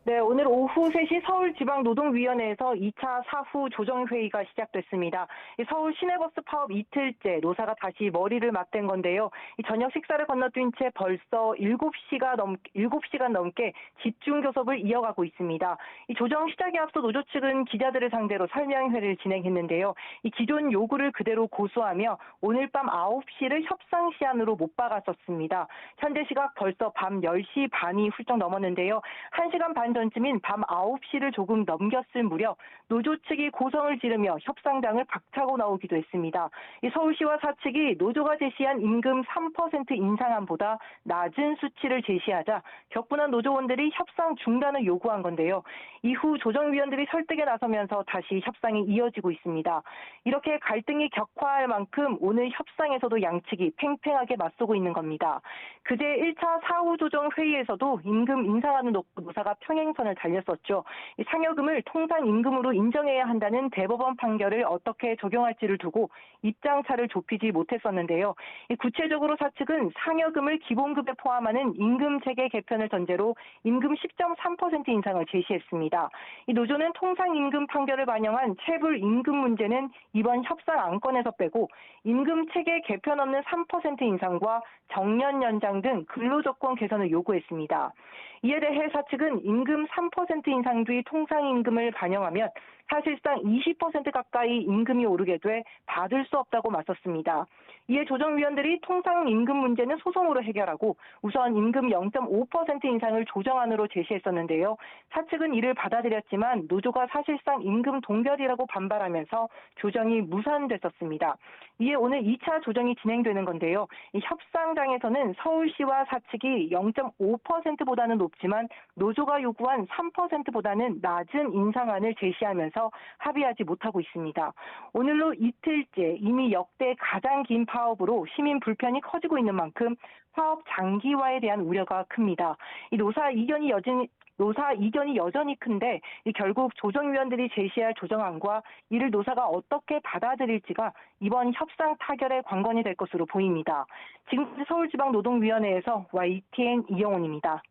[SPEAKER 19] 네, 오늘 오후 3시 서울지방노동위원회에서 2차 사후 조정회의가 시작됐습니다. 서울 시내버스 파업 이틀째 노사가 다시 머리를 맞댄 건데요. 저녁 식사를 건너뛴 채 벌써 7시간 넘게 집중 교섭을 이어가고 있습니다. 이 조정 시작에 앞서 노조 측은 기자들을 상대로 설명회를 진행했는데요. 이 기존 요구를 그대로 고수하며 오늘 밤 9시를 협상 시한으로 못 박았었습니다. 현재 시각 벌써 밤 10시 반이 훌쩍 넘었는데요. 1시간 반 전쯤인 밤 9시를 조금 넘겼을 무렵 노조 측이 고성을 지르며 협상장을 박차고 나오기도 했습니다. 이 서울시와 사측이 노조가 제시한 임금 3% 인상안보다 낮은 수치를 제시하자 격분한 노조원들이 협상 중단을 요구한 건데요. 이후 조정위원들이 설득에 나서면서 다시 협상이 이어지고 있습니다. 이렇게 갈등이 격화할 만큼 오늘 협상에서도 양측이 팽팽하게 맞서고 있는 겁니다. 그제 1차 사후 조정 회의에서도 임금 인상안을 놓고 노사가 평행 평행선을 달렸었죠. 이 상여금을 통상임금으로 인정해야 한다는 대법원 판결을 어떻게 적용할지를 두고 입장차를 좁히지 못했었는데요. 구체적으로 사측은 상여금을 기본급에 포함하는 임금체계 개편을 전제로 임금 10.3% 인상을 제시했습니다. 이 노조는 통상임금 판결을 반영한 체불 임금 문제는 이번 협상 안건에서 빼고 임금체계 개편 없는 3% 인상과 정년 연장 등 근로조건 개선을 요구했습니다. 이에 대해 사측은 임금 3% 인상 뒤 통상임금을 반영하면 사실상 20% 가까이 임금이 오르게 돼 받을 수 없다고 맞섰습니다. 이에 조정위원들이 통상임금 문제는 소송으로 해결하고 우선 임금 0.5% 인상을 조정안으로 제시했었는데요. 사측은 이를 받아들였지만 노조가 사실상 임금 동결이라고 반발하면서 조정이 무산됐었습니다. 이에 오늘 2차 조정이 진행되는 건데요. 이 협상장에서는 서울시와 사측이 0.5%보다는 높지만 노조가 요구한 3%보다는 낮은 인상안을 제시하면서 합의하지 못하고 있습니다. 오늘로 이틀째 이미 역대 가장 긴 파업으로 시민 불편이 커지고 있는 만큼 파업 장기화에 대한 우려가 큽니다. 이 노사 이견이 여전히 큰데 결국 조정위원들이 제시할 조정안과 이를 노사가 어떻게 받아들일지가 이번 협상 타결의 관건이 될 것으로 보입니다. 지금까지 서울지방노동위원회에서 YTN 이영훈입니다.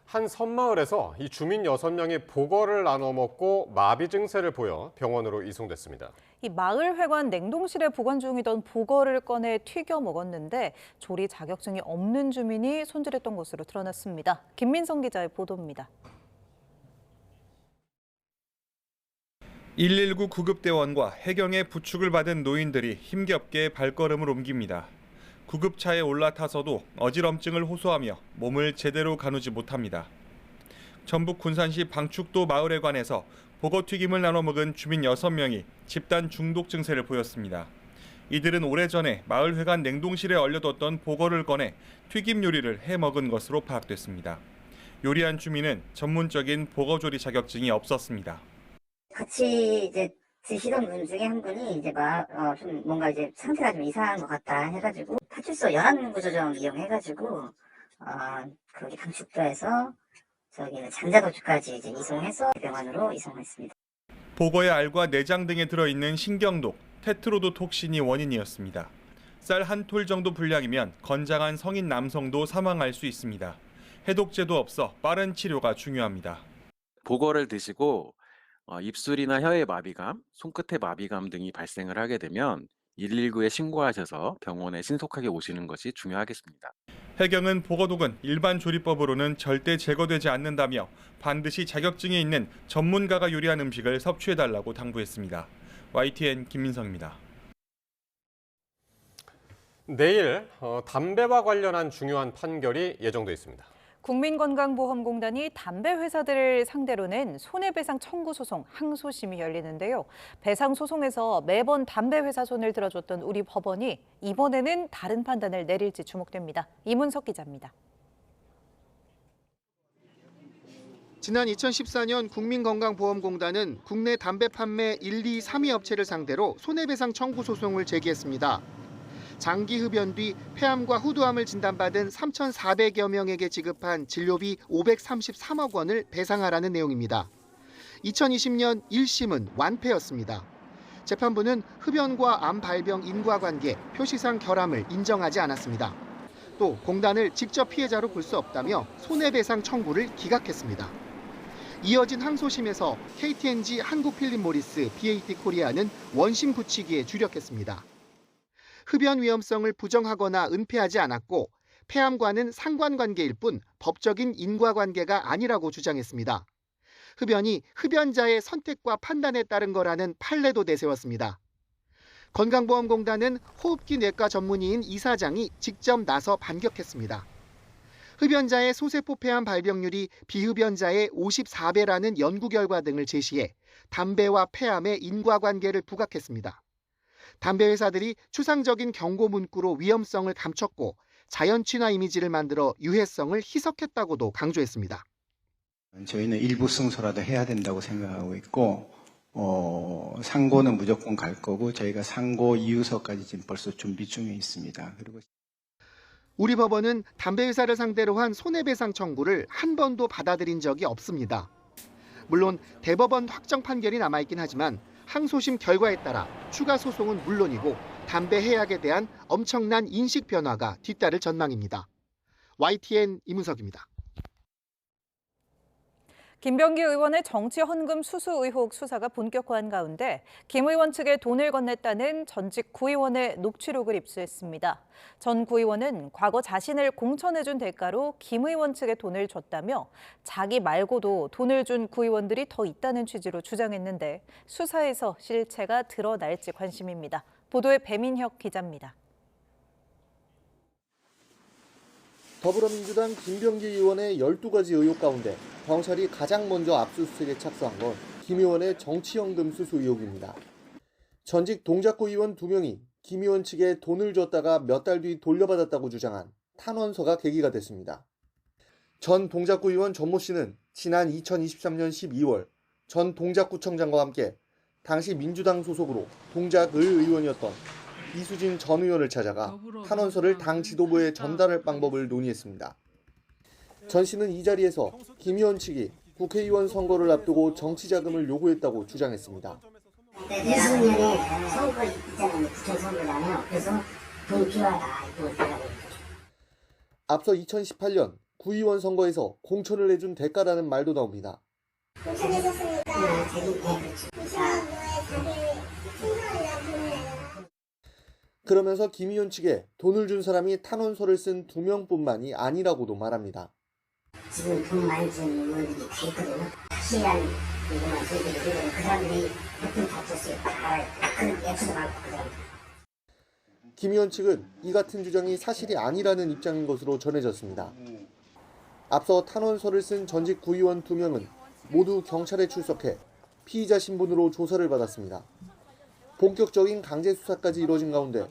[SPEAKER 1] 한 섬마을에서 이 주민 6명이 보거를 나눠 먹고 마비 증세를 보여 병원으로 이송됐습니다.
[SPEAKER 2] 이 마을회관 냉동실에 보관 중이던 보거를 꺼내 튀겨 먹었는데 조리 자격증이 없는 주민이 손질했던 것으로 드러났습니다. 김민성 기자의 보도입니다.
[SPEAKER 20] 119 구급대원과 해경의 부축을 받은 노인들이 힘겹게 발걸음을 옮깁니다. 구급차에 올라타서도 어지럼증을 호소하며 몸을 제대로 가누지 못합니다. 전북 군산시 방축도 마을회관에서 보거튀김을 나눠 먹은 주민 6명이 집단 중독 증세를 보였습니다. 이들은 오래전에 마을회관 냉동실에 얼려뒀던 보거를 꺼내 튀김 요리를 해 먹은 것으로 파악됐습니다. 요리한 주민은 전문적인 보거조리 자격증이 없었습니다.
[SPEAKER 21] 같이 이제 드시던 분 중에 한 분이 이제 좀 뭔가 이제 상태가 좀 이상한 것 같다 해가지고 파출소 연안구조정 이용해가지고 거기 방축도에서 저기 장자도주까지 이제 이송해서 병원으로 이송했습니다.
[SPEAKER 20] 보거의 알과 내장 등에 들어있는 신경독, 테트로도톡신이 원인이었습니다. 쌀 한 톨 정도 분량이면 건장한 성인 남성도 사망할 수 있습니다. 해독제도 없어 빠른 치료가 중요합니다.
[SPEAKER 22] 보거를 드시고 입술이나 혀의 마비감, 손끝의 마비감 등이 발생을 하게 되면 119에 신고하셔서 병원에 신속하게 오시는 것이 중요하겠습니다.
[SPEAKER 20] 해경은 보거독은 일반 조리법으로는 절대 제거되지 않는다며 반드시 자격증이 있는 전문가가 요리한 음식을 섭취해달라고 당부했습니다. YTN 김민성입니다.
[SPEAKER 1] 내일 담배와 관련한 중요한 판결이 예정돼 있습니다.
[SPEAKER 2] 국민건강보험공단이 담배 회사들을 상대로 낸 손해배상 청구 소송 항소심이 열리는데요. 배상 소송에서 매번 담배 회사 손을 들어줬던 우리 법원이 이번에는 다른 판단을 내릴지 주목됩니다. 이문석 기자입니다.
[SPEAKER 23] 지난 2014년 국민건강보험공단은 국내 담배 판매 1, 2, 3위 업체를 상대로 손해배상 청구 소송을 제기했습니다. 장기 흡연 뒤 폐암과 후두암을 진단받은 3,400여 명에게 지급한 진료비 533억 원을 배상하라는 내용입니다. 2020년 1심은 완패였습니다. 재판부는 흡연과 암 발병 인과관계, 표시상 결함을 인정하지 않았습니다. 또 공단을 직접 피해자로 볼 수 없다며 손해배상 청구를 기각했습니다. 이어진 항소심에서 KT&G, 한국필립모리스, BAT 코리아는 원심 굳히기에 주력했습니다. 흡연 위험성을 부정하거나 은폐하지 않았고 폐암과는 상관관계일 뿐 법적인 인과관계가 아니라고 주장했습니다. 흡연이 흡연자의 선택과 판단에 따른 거라는 판례도 내세웠습니다. 건강보험공단은 호흡기 뇌과 전문의인 이사장이 직접 나서 반격했습니다. 흡연자의 소세포 폐암 발병률이 비흡연자의 54배라는 연구 결과 등을 제시해 담배와 폐암의 인과관계를 부각했습니다. 담배 회사들이 추상적인 경고 문구로 위험성을 감췄고 자연 친화 이미지를 만들어 유해성을 희석했다고도 강조했습니다.
[SPEAKER 24] 저희는 일부 승소라도 해야 된다고 생각하고 있고 상고는 무조건 갈 거고 저희가 상고 이유서까지 지금 벌써 준비 중에 있습니다. 그리고
[SPEAKER 23] 우리 법원은 담배 회사를 상대로 한 손해배상 청구를 한 번도 받아들인 적이 없습니다. 물론 대법원 확정 판결이 남아있긴 하지만 항소심 결과에 따라 추가 소송은 물론이고 담배 해약에 대한 엄청난 인식 변화가 뒤따를 전망입니다. YTN 이문석입니다.
[SPEAKER 2] 김병기 의원의 정치 헌금 수수 의혹 수사가 본격화한 가운데 김 의원 측에 돈을 건넸다는 전직 구의원의 녹취록을 입수했습니다. 전 구의원은 과거 자신을 공천해준 대가로 김 의원 측에 돈을 줬다며 자기 말고도 돈을 준 구의원들이 더 있다는 취지로 주장했는데 수사에서 실체가 드러날지 관심입니다. 보도에 배민혁 기자입니다.
[SPEAKER 3] 더불어민주당 김병기 의원의 12가지 의혹 가운데 경찰이 가장 먼저 압수수색에 착수한 건 김 의원의 정치연금 수수 의혹입니다. 전직 동작구 의원 2명이 김 의원 측에 돈을 줬다가 몇 달 뒤 돌려받았다고 주장한 탄원서가 계기가 됐습니다. 전 동작구 의원 전모 씨는 지난 2023년 12월 전 동작구청장과 함께 당시 민주당 소속으로 동작을 의원이었던 이수진 전 의원을 찾아가 탄원서를 당 지도부에 전달할 방법을 논의했습니다. 전 씨는 이 자리에서 김 의원 측이 국회의원 선거를 앞두고 정치자금을 요구했다고 주장했습니다.
[SPEAKER 21] 이수진의 선거 있잖아요. 부천 선거잖아요. 그래서 돈이 필요하다.
[SPEAKER 3] 앞서 2018년 구의원 선거에서 공천을 해준 대가라는 말도 나옵니다.
[SPEAKER 21] 공천해줬으니까
[SPEAKER 3] 그러면서 김 의원 측에 돈을 준 사람이 탄원서를 쓴 2명뿐만이 아니라고도 말합니다.
[SPEAKER 21] 지금 돈 많이 준 의원들이 다 있거든요. 확실한 이거만 저희들이 되거든요. 그 사람들이 몇분 다 줬어요. 그 액수도 많고 그 사람들.
[SPEAKER 3] 김 의원 측은 이 같은 주장이 사실이 아니라는 입장인 것으로 전해졌습니다. 앞서 탄원서를 쓴 전직 구의원 2명은 모두 경찰에 출석해 피의자 신분으로 조사를 받았습니다. 본격적인 강제 수사까지 이뤄진 가운데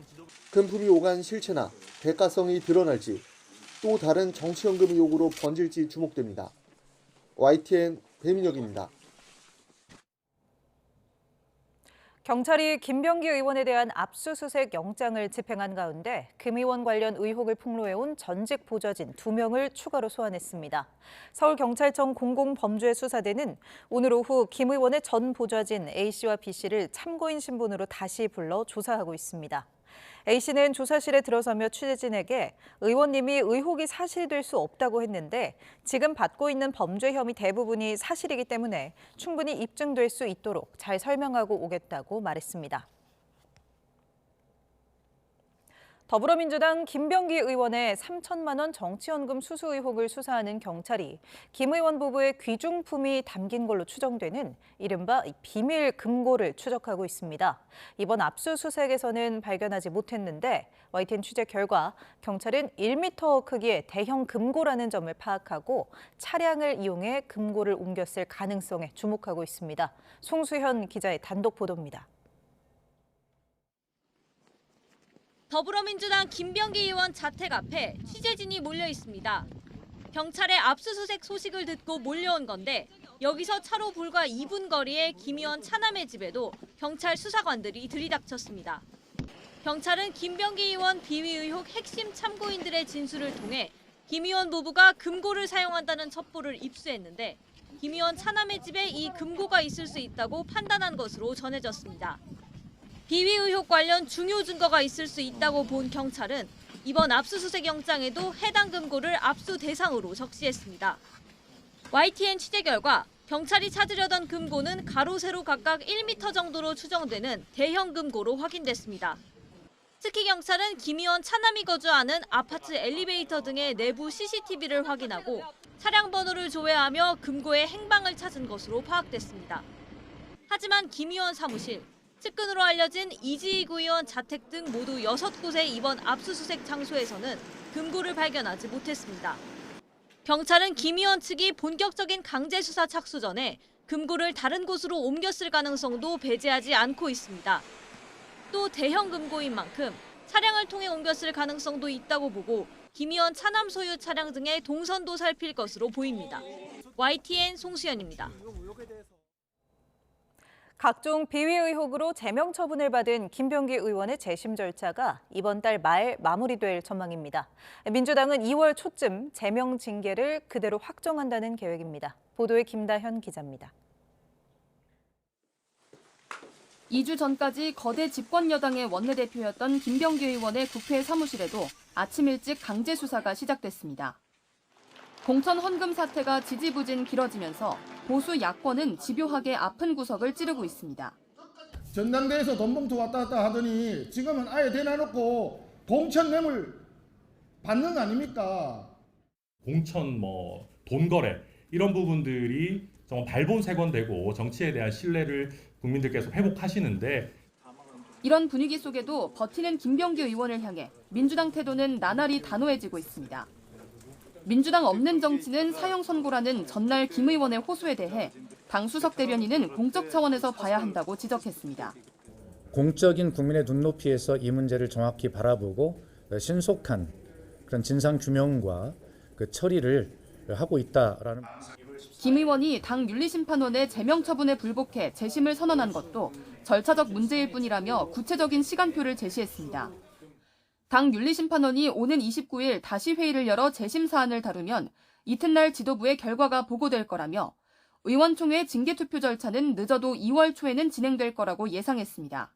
[SPEAKER 3] 금품이 오간 실체나 대가성이 드러날지 또 다른 정치연금 의혹으로 번질지 주목됩니다. YTN 배민혁입니다.
[SPEAKER 2] 경찰이 김병기 의원에 대한 압수수색 영장을 집행한 가운데 김 의원 관련 의혹을 폭로해온 전직 보좌진 2명을 추가로 소환했습니다. 서울경찰청 공공범죄수사대는 오늘 오후 김 의원의 전 보좌진 A씨와 B씨를 참고인 신분으로 다시 불러 조사하고 있습니다. A씨는 조사실에 들어서며 취재진에게 의원님이 의혹이 사실될 수 없다고 했는데 지금 받고 있는 범죄 혐의 대부분이 사실이기 때문에 충분히 입증될 수 있도록 잘 설명하고 오겠다고 말했습니다. 더불어민주당 김병기 의원의 3천만 원 정치연금 수수 의혹을 수사하는 경찰이 김 의원 부부의 귀중품이 담긴 걸로 추정되는 이른바 비밀 금고를 추적하고 있습니다. 이번 압수수색에서는 발견하지 못했는데 YTN 취재 결과 경찰은 1m 크기의 대형 금고라는 점을 파악하고 차량을 이용해 금고를 옮겼을 가능성에 주목하고 있습니다. 송수현 기자의 단독 보도입니다.
[SPEAKER 4] 더불어민주당 김병기 의원 자택 앞에 취재진이 몰려 있습니다. 경찰의 압수수색 소식을 듣고 몰려온 건데 여기서 차로 불과 2분 거리의 김 의원 차남의 집에도 경찰 수사관들이 들이닥쳤습니다. 경찰은 김병기 의원 비위 의혹 핵심 참고인들의 진술을 통해 김 의원 부부가 금고를 사용한다는 첩보를 입수했는데 김 의원 차남의 집에 이 금고가 있을 수 있다고 판단한 것으로 전해졌습니다. 비위 의혹 관련 중요 증거가 있을 수 있다고 본 경찰은 이번 압수수색 영장에도 해당 금고를 압수 대상으로 적시했습니다. YTN 취재 결과 경찰이 찾으려던 금고는 가로 세로 각각 1m 정도로 추정되는 대형 금고로 확인됐습니다. 특히 경찰은 김 의원 차남이 거주하는 아파트 엘리베이터 등의 내부 CCTV를 확인하고 차량 번호를 조회하며 금고의 행방을 찾은 것으로 파악됐습니다. 하지만 김 의원 사무실, 측근으로 알려진 이지희 구의원 자택 등 모두 6곳의 이번 압수수색 장소에서는 금고를 발견하지 못했습니다. 경찰은 김 의원 측이 본격적인 강제 수사 착수 전에 금고를 다른 곳으로 옮겼을 가능성도 배제하지 않고 있습니다. 또 대형 금고인 만큼 차량을 통해 옮겼을 가능성도 있다고 보고 김 의원 차남 소유 차량 등의 동선도 살필 것으로 보입니다. YTN 송수연입니다.
[SPEAKER 2] 각종 비위 의혹으로 제명 처분을 받은 김병기 의원의 재심 절차가 이번 달 말 마무리될 전망입니다. 민주당은 2월 초쯤 제명 징계를 그대로 확정한다는 계획입니다. 보도에 김다현 기자입니다.
[SPEAKER 5] 2주 전까지 거대 집권 여당의 원내대표였던 김병기 의원의 국회 사무실에도 아침 일찍 강제 수사가 시작됐습니다. 공천 헌금 사태가 지지부진 길어지면서 보수 야권은 집요하게 아픈 구석을 찌르고 있습니다.
[SPEAKER 6] 전당대회에서 돈봉투 왔다 갔다 하더니 지금은 아예 대놔놓고 공천 뇌물 받는 거 아닙니까?
[SPEAKER 9] 공천 돈 거래 이런 부분들이 정말 발본색원되고 정치에 대한 신뢰를 국민들께서 회복하시는데
[SPEAKER 5] 이런 분위기 속에도 버티는 김병기 의원을 향해 민주당 태도는 나날이 단호해지고 있습니다. 민주당 없는 정치는 사형 선고라는 전날 김 의원의 호소에 대해 당 수석 대변인은 공적 차원에서 봐야 한다고 지적했습니다.
[SPEAKER 12] 공적인 국민의 눈높이에서 이 문제를 정확히 바라보고 신속한 그런 진상 규명과 그 처리를 하고 있다라는.
[SPEAKER 5] 김 의원이 당 윤리심판원의 제명 처분에 불복해 재심을 선언한 것도 절차적 문제일 뿐이라며 구체적인 시간표를 제시했습니다. 당 윤리심판원이 오는 29일 다시 회의를 열어 재심 사안을 다루면 이튿날 지도부의 결과가 보고될 거라며 의원총회 징계투표 절차는 늦어도 2월 초에는 진행될 거라고 예상했습니다.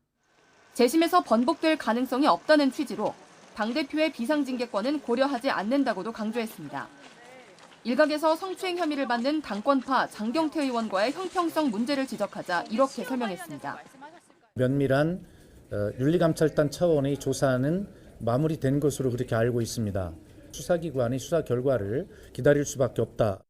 [SPEAKER 5] 재심에서 번복될 가능성이 없다는 취지로 당대표의 비상징계권은 고려하지 않는다고도 강조했습니다. 일각에서 성추행 혐의를 받는 당권파 장경태 의원과의 형평성 문제를 지적하자 이렇게 설명했습니다.
[SPEAKER 12] 면밀한 윤리감찰단 차원의 조사는 마무리된 것으로 그렇게 알고 있습니다. 수사기관의 수사 결과를 기다릴 수밖에 없다.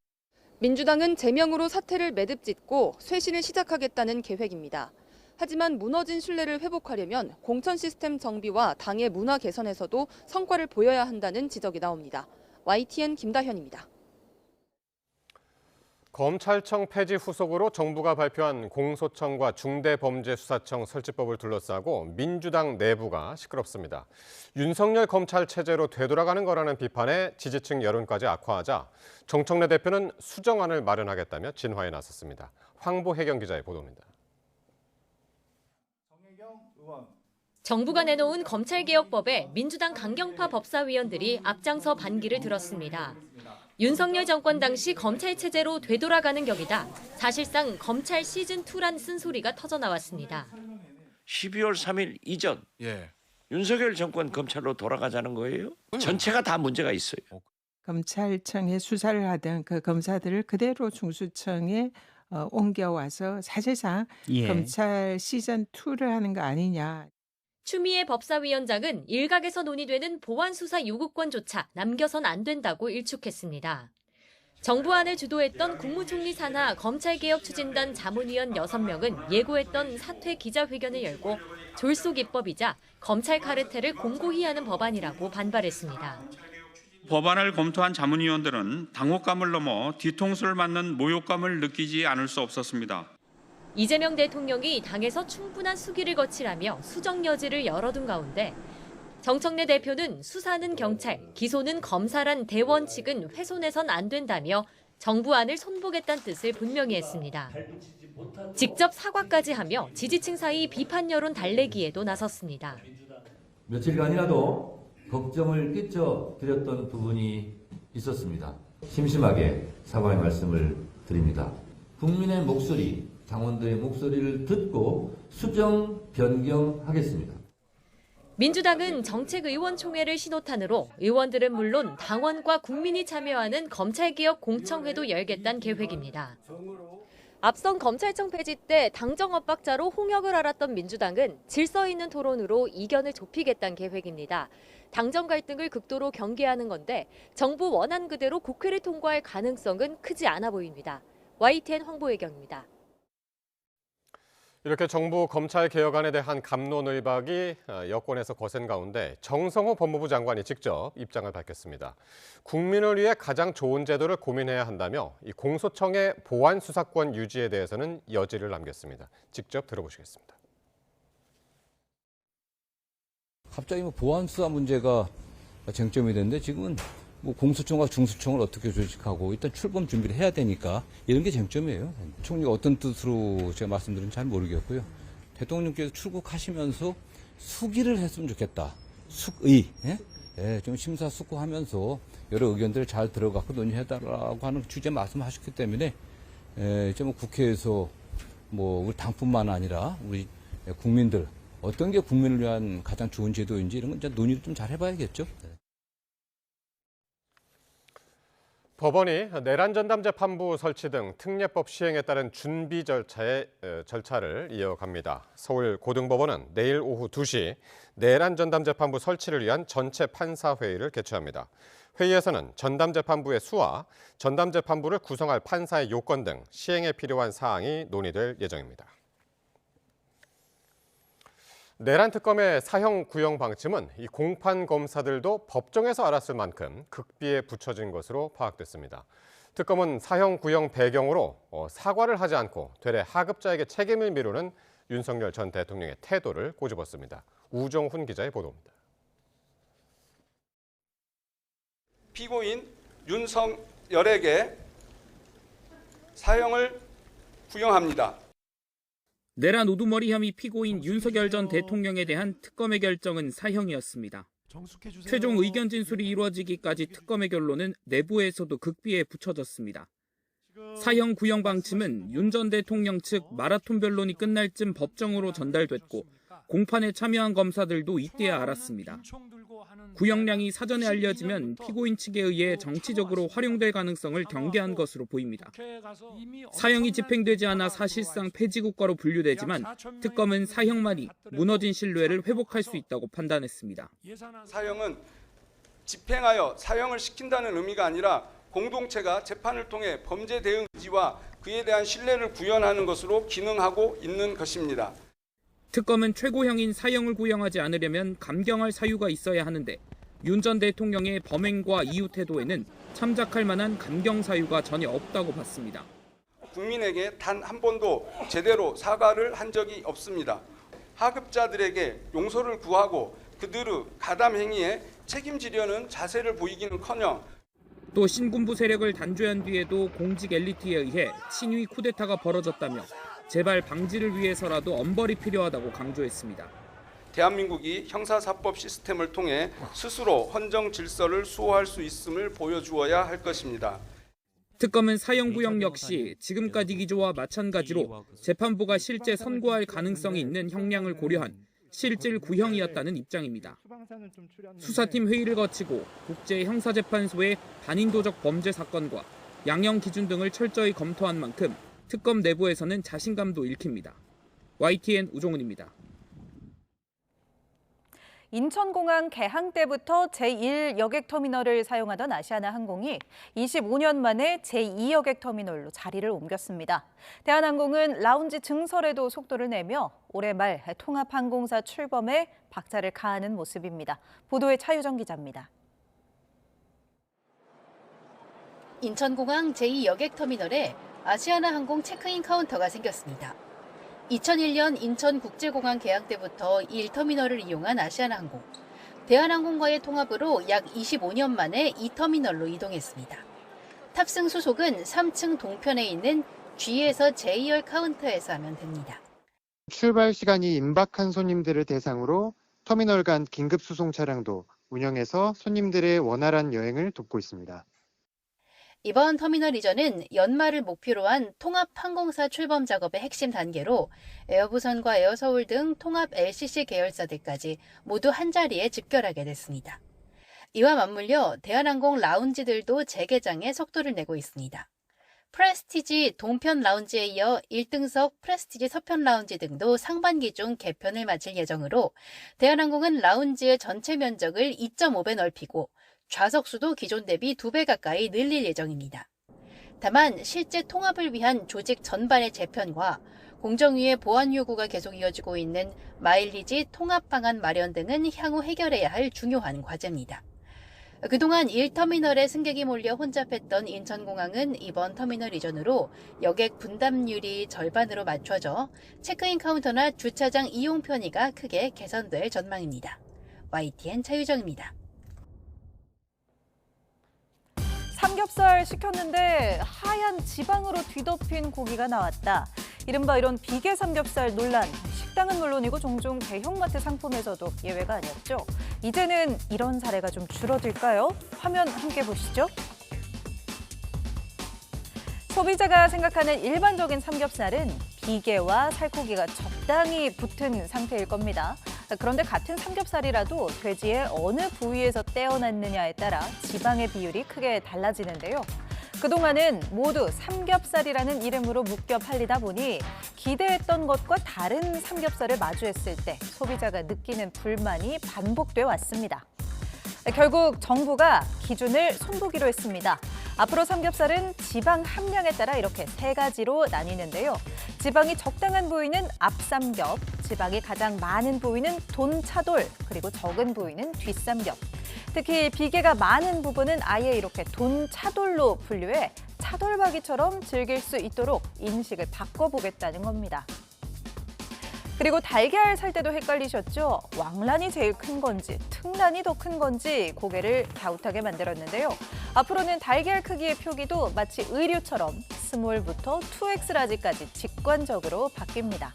[SPEAKER 5] 민주당은 제명으로 사태를 매듭짓고 쇄신을 시작하겠다는 계획입니다. 하지만 무너진 신뢰를 회복하려면 공천 시스템 정비와 당의 문화 개선에서도 성과를 보여야 한다는 지적이 나옵니다. YTN 김다현입니다.
[SPEAKER 1] 검찰청 폐지 후속으로 정부가 발표한 공소청과 중대범죄수사청 설치법을 둘러싸고 민주당 내부가 시끄럽습니다. 윤석열 검찰 체제로 되돌아가는 거라는 비판에 지지층 여론까지 악화하자 정청래 대표는 수정안을 마련하겠다며 진화에 나섰습니다. 황보혜경 기자의 보도입니다.
[SPEAKER 25] 정부가 내놓은 검찰개혁법에 민주당 강경파 법사위원들이 앞장서 반기를 들었습니다. 윤석열 정권 당시 검찰 체제로 되돌아가는 격이다. 사실상 검찰 시즌2란 쓴소리가 터져나왔습니다.
[SPEAKER 26] 12월 3일 이전 윤석열 정권 검찰로 돌아가자는 거예요? 전체가 다 문제가 있어요.
[SPEAKER 27] 검찰청에 수사를 하던 그 검사들을 그대로 중수청에 옮겨와서 사실상 검찰 시즌2를 하는 거 아니냐.
[SPEAKER 25] 추미애 법사위원장은 일각에서 논의되는 보완수사 요구권조차 남겨선 안 된다고 일축했습니다. 정부안을 주도했던 국무총리 산하 검찰개혁 추진단 자문위원 6명은 예고했던 사퇴 기자회견을 열고 졸속 입법이자 검찰 카르텔을 공고히 하는 법안이라고 반발했습니다.
[SPEAKER 28] 법안을 검토한 자문위원들은 당혹감을 넘어 뒤통수를 맞는 모욕감을 느끼지 않을 수 없었습니다.
[SPEAKER 25] 이재명 대통령이 당에서 충분한 수기를 거치라며 수정 여지를 열어둔 가운데 정청래 대표는 수사는 경찰, 기소는 검사란 대원칙은 훼손해선 안 된다며 정부안을 손보겠다는 뜻을 분명히 했습니다. 직접 사과까지 하며 지지층 사이 비판 여론 달래기에도 나섰습니다.
[SPEAKER 29] 며칠간이라도 걱정을 끼쳐드렸던 부분이 있었습니다. 심심하게 사과의 말씀을 드립니다. 국민의 목소리, 당원들의 목소리를 듣고 수정 변경하겠습니다.
[SPEAKER 25] 민주당은 정책의원총회를 신호탄으로 의원들은 물론 당원과 국민이 참여하는 검찰개혁 공청회도 열겠다는 계획입니다. 앞선 검찰청 폐지 때 당정 엇박자로 홍역을 앓았던 민주당은 질서 있는 토론으로 이견을 좁히겠다는 계획입니다. 당정 갈등을 극도로 경계하는 건데 정부 원안 그대로 국회를 통과할 가능성은 크지 않아 보입니다. YTN 황보혜경입니다.
[SPEAKER 1] 이렇게 정부 검찰 개혁안에 대한 갑론을박이 여권에서 거센 가운데 정성호 법무부 장관이 직접 입장을 밝혔습니다. 국민을 위해 가장 좋은 제도를 고민해야 한다며 이 공소청의 보완 수사권 유지에 대해서는 여지를 남겼습니다. 직접 들어보시겠습니다.
[SPEAKER 30] 갑자기 보완 수사 문제가 쟁점이 됐는데 지금은
[SPEAKER 7] 뭐 공수처와 중수청을 어떻게 조직하고 일단 출범 준비를 해야 되니까 이런 게 쟁점이에요. 총리가 어떤 뜻으로 제가 말씀드린지 잘 모르겠고요. 대통령께서 출국하시면서 수기를 했으면 좋겠다. 숙의, 좀 심사숙고하면서 여러 의견들을 잘 들어갖고 논의해달라고 하는 취지의 말씀하셨기 때문에 이제 뭐 국회에서 뭐 우리 당뿐만 아니라 우리 국민들 어떤 게 국민을 위한 가장 좋은 제도인지 이런 건 이제 논의를 좀 잘 해봐야겠죠.
[SPEAKER 1] 법원이 내란 전담 재판부 설치 등 특례법 시행에 따른 준비 절차를 이어갑니다. 서울 고등법원은 내일 오후 2시 내란 전담 재판부 설치를 위한 전체 판사 회의를 개최합니다. 회의에서는 전담 재판부의 수와 전담 재판부를 구성할 판사의 요건 등 시행에 필요한 사항이 논의될 예정입니다. 내란 특검의 사형 구형 방침은 이 공판 검사들도 법정에서 알았을 만큼 극비에 붙여진 것으로 파악됐습니다. 특검은 사형 구형 배경으로 사과를 하지 않고 되레 하급자에게 책임을 미루는 윤석열 전 대통령의 태도를 꼬집었습니다. 우정훈 기자의 보도입니다.
[SPEAKER 8] 피고인 윤석열에게 사형을 구형합니다.
[SPEAKER 10] 내란 우두머리 혐의 피고인 윤석열 전 대통령에 대한 특검의 결정은 사형이었습니다. 최종 의견 진술이 이루어지기까지 특검의 결론은 내부에서도 극비에 붙여졌습니다. 사형 구형 방침은 윤 전 대통령 측 마라톤 변론이 끝날 쯤 법정으로 전달됐고 공판에 참여한 검사들도 이때야 알았습니다. 구형량이 사전에 알려지면 피고인 측에 의해 정치적으로 활용될 가능성을 경계한 것으로 보입니다. 사형이 집행되지 않아 사실상 폐지국가로 분류되지만 특검은 사형만이 무너진 신뢰를 회복할 수 있다고 판단했습니다.
[SPEAKER 8] 사형은 집행하여 사형을 시킨다는 의미가 아니라 공동체가 재판을 통해 범죄 대응 의지와 그에 대한 신뢰를 구현하는 것으로 기능하고 있는 것입니다.
[SPEAKER 10] 특검은 최고형인 사형을 구형하지 않으려면 감경할 사유가 있어야 하는데 윤 전 대통령의 범행과 이후 태도에는 참작할 만한 감경 사유가 전혀 없다고 봤습니다.
[SPEAKER 8] 국민에게 단 한 번도 제대로 사과를 한 적이 없습니다. 하급자들에게 용서를 구하고 그들의 가담 행위에 책임지려는 자세를 보이기는커녕
[SPEAKER 10] 또 신군부 세력을 단죄한 뒤에도 공직 엘리트에 의해 친위 쿠데타가 벌어졌다며 재발 방지를 위해서라도 엄벌이 필요하다고 강조했습니다.
[SPEAKER 8] 대한민국이 형사사법 시스템을 통해 스스로 헌정 질서를 수호할 수 있음을 보여주어야 할 것입니다.
[SPEAKER 10] 특검은 사형 구형 역시 지금까지 기조와 마찬가지로 재판부가 실제 선고할 가능성이 있는 형량을 고려한 실질 구형이었다는 입장입니다. 수사팀 회의를 거치고 국제형사재판소의 반인도적 범죄 사건과 양형 기준 등을 철저히 검토한 만큼 특검 내부에서는 자신감도 읽힙니다. YTN 우종훈입니다.
[SPEAKER 2] 인천공항 개항 때부터 제1여객터미널을 사용하던 아시아나항공이 25년 만에 제2여객터미널로 자리를 옮겼습니다. 대한항공은 라운지 증설에도 속도를 내며 올해 말 통합항공사 출범에 박차를 가하는 모습입니다. 보도에 차유정 기자입니다.
[SPEAKER 11] 인천공항 제2여객터미널에 아시아나항공 체크인 카운터가 생겼습니다. 2001년 인천국제공항 개항 때부터 1터미널을 이용한 아시아나항공. 대한항공과의 통합으로 약 25년 만에 2터미널로 이동했습니다. 탑승 수속은 3층 동편에 있는 G에서 J열 카운터에서 하면 됩니다.
[SPEAKER 23] 출발 시간이 임박한 손님들을 대상으로 터미널 간 긴급 수송 차량도 운영해서 손님들의 원활한 여행을 돕고 있습니다.
[SPEAKER 11] 이번 터미널 이전은 연말을 목표로 한 통합항공사 출범 작업의 핵심 단계로 에어부선과 에어서울 등 통합 LCC 계열사들까지 모두 한자리에 집결하게 됐습니다. 이와 맞물려 대한항공 라운지들도 재개장에 속도를 내고 있습니다. 프레스티지 동편 라운지에 이어 1등석 프레스티지 서편 라운지 등도 상반기 중 개편을 마칠 예정으로 대한항공은 라운지의 전체 면적을 2.5배 넓히고 좌석수도 기존 대비 2배 가까이 늘릴 예정입니다. 다만 실제 통합을 위한 조직 전반의 재편과 공정위의 보안 요구가 계속 이어지고 있는 마일리지 통합 방안 마련 등은 향후 해결해야 할 중요한 과제입니다. 그동안 1터미널에 승객이 몰려 혼잡했던 인천공항은 이번 터미널 이전으로 여객 분담률이 절반으로 맞춰져 체크인 카운터나 주차장 이용 편의가 크게 개선될 전망입니다. YTN 차유정입니다.
[SPEAKER 2] 삼겹살 시켰는데 하얀 지방으로 뒤덮인 고기가 나왔다. 이른바 이런 비계 삼겹살 논란. 식당은 물론이고 종종 대형마트 상품에서도 예외가 아니었죠. 이제는 이런 사례가 좀 줄어들까요? 화면 함께 보시죠. 소비자가 생각하는 일반적인 삼겹살은 비계와 살코기가 적당히 붙은 상태일 겁니다. 그런데 같은 삼겹살이라도 돼지의 어느 부위에서 떼어놨느냐에 따라 지방의 비율이 크게 달라지는데요. 그동안은 모두 삼겹살이라는 이름으로 묶여 팔리다 보니 기대했던 것과 다른 삼겹살을 마주했을 때 소비자가 느끼는 불만이 반복돼 왔습니다. 결국 정부가 기준을 손보기로 했습니다. 앞으로 삼겹살은 지방 함량에 따라 이렇게 3가지로 나뉘는데요. 지방이 적당한 부위는 앞삼겹, 지방이 가장 많은 부위는 돈차돌, 그리고 적은 부위는 뒷삼겹. 특히 비계가 많은 부분은 아예 이렇게 돈차돌로 분류해 차돌박이처럼 즐길 수 있도록 인식을 바꿔보겠다는 겁니다. 그리고 달걀 살 때도 헷갈리셨죠? 왕란이 제일 큰 건지 특란이 더 큰 건지 고개를 갸웃하게 만들었는데요. 앞으로는 달걀 크기의 표기도 마치 의류처럼 스몰부터 2X 라지까지 직관적으로 바뀝니다.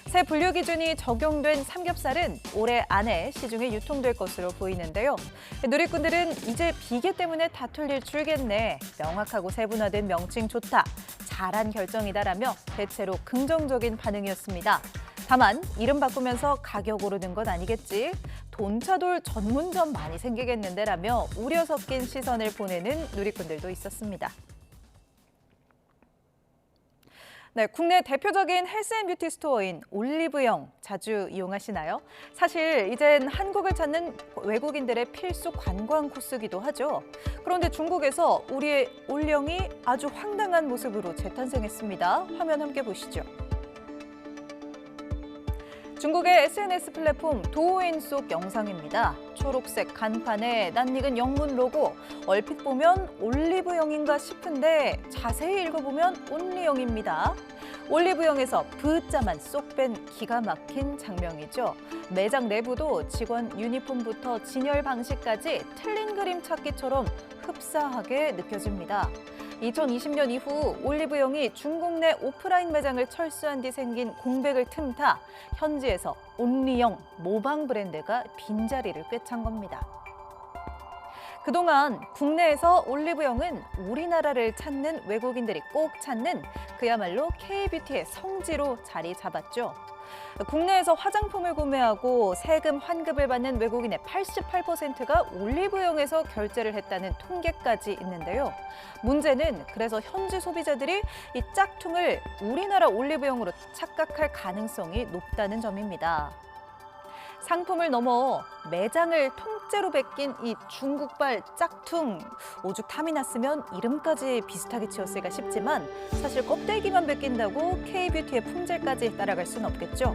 [SPEAKER 2] 새 분류 기준이 적용된 삼겹살은 올해 안에 시중에 유통될 것으로 보이는데요. 누리꾼들은 이제 비계 때문에 다툴 일 줄겠네, 명확하고 세분화된 명칭 좋다, 잘한 결정이다라며 대체로 긍정적인 반응이었습니다. 다만 이름 바꾸면서 가격 오르는 건 아니겠지? 돈차돌 전문점 많이 생기겠는데라며 우려 섞인 시선을 보내는 누리꾼들도 있었습니다. 네, 국내 대표적인 헬스앤뷰티 스토어인 올리브영 자주 이용하시나요? 사실 이젠 한국을 찾는 외국인들의 필수 관광 코스기도 하죠. 그런데 중국에서 우리의 올영이 아주 황당한 모습으로 재탄생했습니다. 화면 함께 보시죠. 중국의 SNS 플랫폼 도우인 속 영상입니다. 초록색 간판에 낯익은 영문 로고, 얼핏 보면 올리브영인가 싶은데 자세히 읽어보면 온리영입니다. 올리브영에서 V자만 쏙 뺀 기가 막힌 장면이죠. 매장 내부도 직원 유니폼부터 진열 방식까지 틀린 그림 찾기처럼 흡사하게 느껴집니다. 2020년 이후 올리브영이 중국 내 오프라인 매장을 철수한 뒤 생긴 공백을 틈타 현지에서 온리영 모방 브랜드가 빈자리를 꿰찬 겁니다. 그동안 국내에서 올리브영은 우리나라를 찾는 외국인들이 꼭 찾는 그야말로 K-뷰티의 성지로 자리 잡았죠. 국내에서 화장품을 구매하고 세금 환급을 받는 외국인의 88%가 올리브영에서 결제를 했다는 통계까지 있는데요. 문제는 그래서 현지 소비자들이 이 짝퉁을 우리나라 올리브영으로 착각할 가능성이 높다는 점입니다. 상품을 넘어 매장을 통째로 베낀 이 중국발 짝퉁, 오죽 탐이 났으면 이름까지 비슷하게 지었을까 싶지만 사실 껍데기만 베낀다고 K-뷰티의 품질까지 따라갈 순 없겠죠.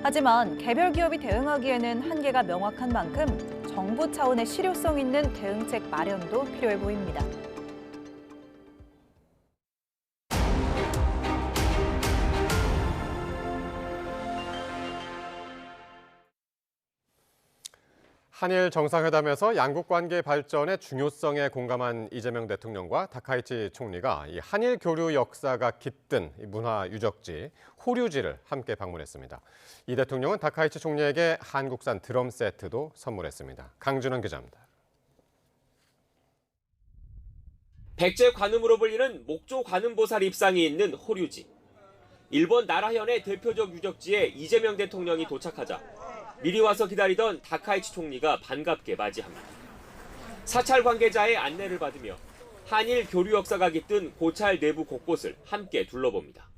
[SPEAKER 2] 하지만 개별 기업이 대응하기에는 한계가 명확한 만큼 정부 차원의 실효성 있는 대응책 마련도 필요해 보입니다.
[SPEAKER 1] 한일 정상회담에서 양국 관계 발전의 중요성에 공감한 이재명 대통령과 다카이치 총리가 이 한일 교류 역사가 깃든 문화 유적지 호류지를 함께 방문했습니다. 이 대통령은 다카이치 총리에게 한국산 드럼 세트도 선물했습니다. 강준원 기자입니다.
[SPEAKER 13] 백제 관음으로 불리는 목조 관음보살 입상이 있는 호류지. 일본 나라현의 대표적 유적지에 이재명 대통령이 도착하자 미리 와서 기다리던 다카이치 총리가 반갑게 맞이합니다. 사찰 관계자의 안내를 받으며 한일 교류 역사가 깃든 고찰 내부 곳곳을 함께 둘러봅니다.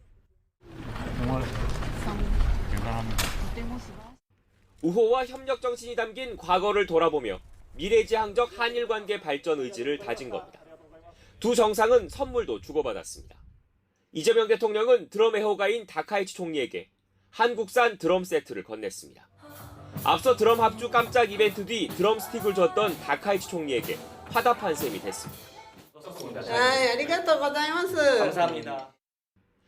[SPEAKER 13] 우호와 협력 정신이 담긴 과거를 돌아보며 미래지향적 한일 관계 발전 의지를 다진 겁니다. 두 정상은 선물도 주고받았습니다. 이재명 대통령은 드럼 애호가인 다카이치 총리에게 한국산 드럼 세트를 건넸습니다. 앞서 드럼 합주 깜짝 이벤트 뒤 드럼 스틱을 줬던 다카이치 총리에게 화답한 셈이 됐습니다. 감사합니다.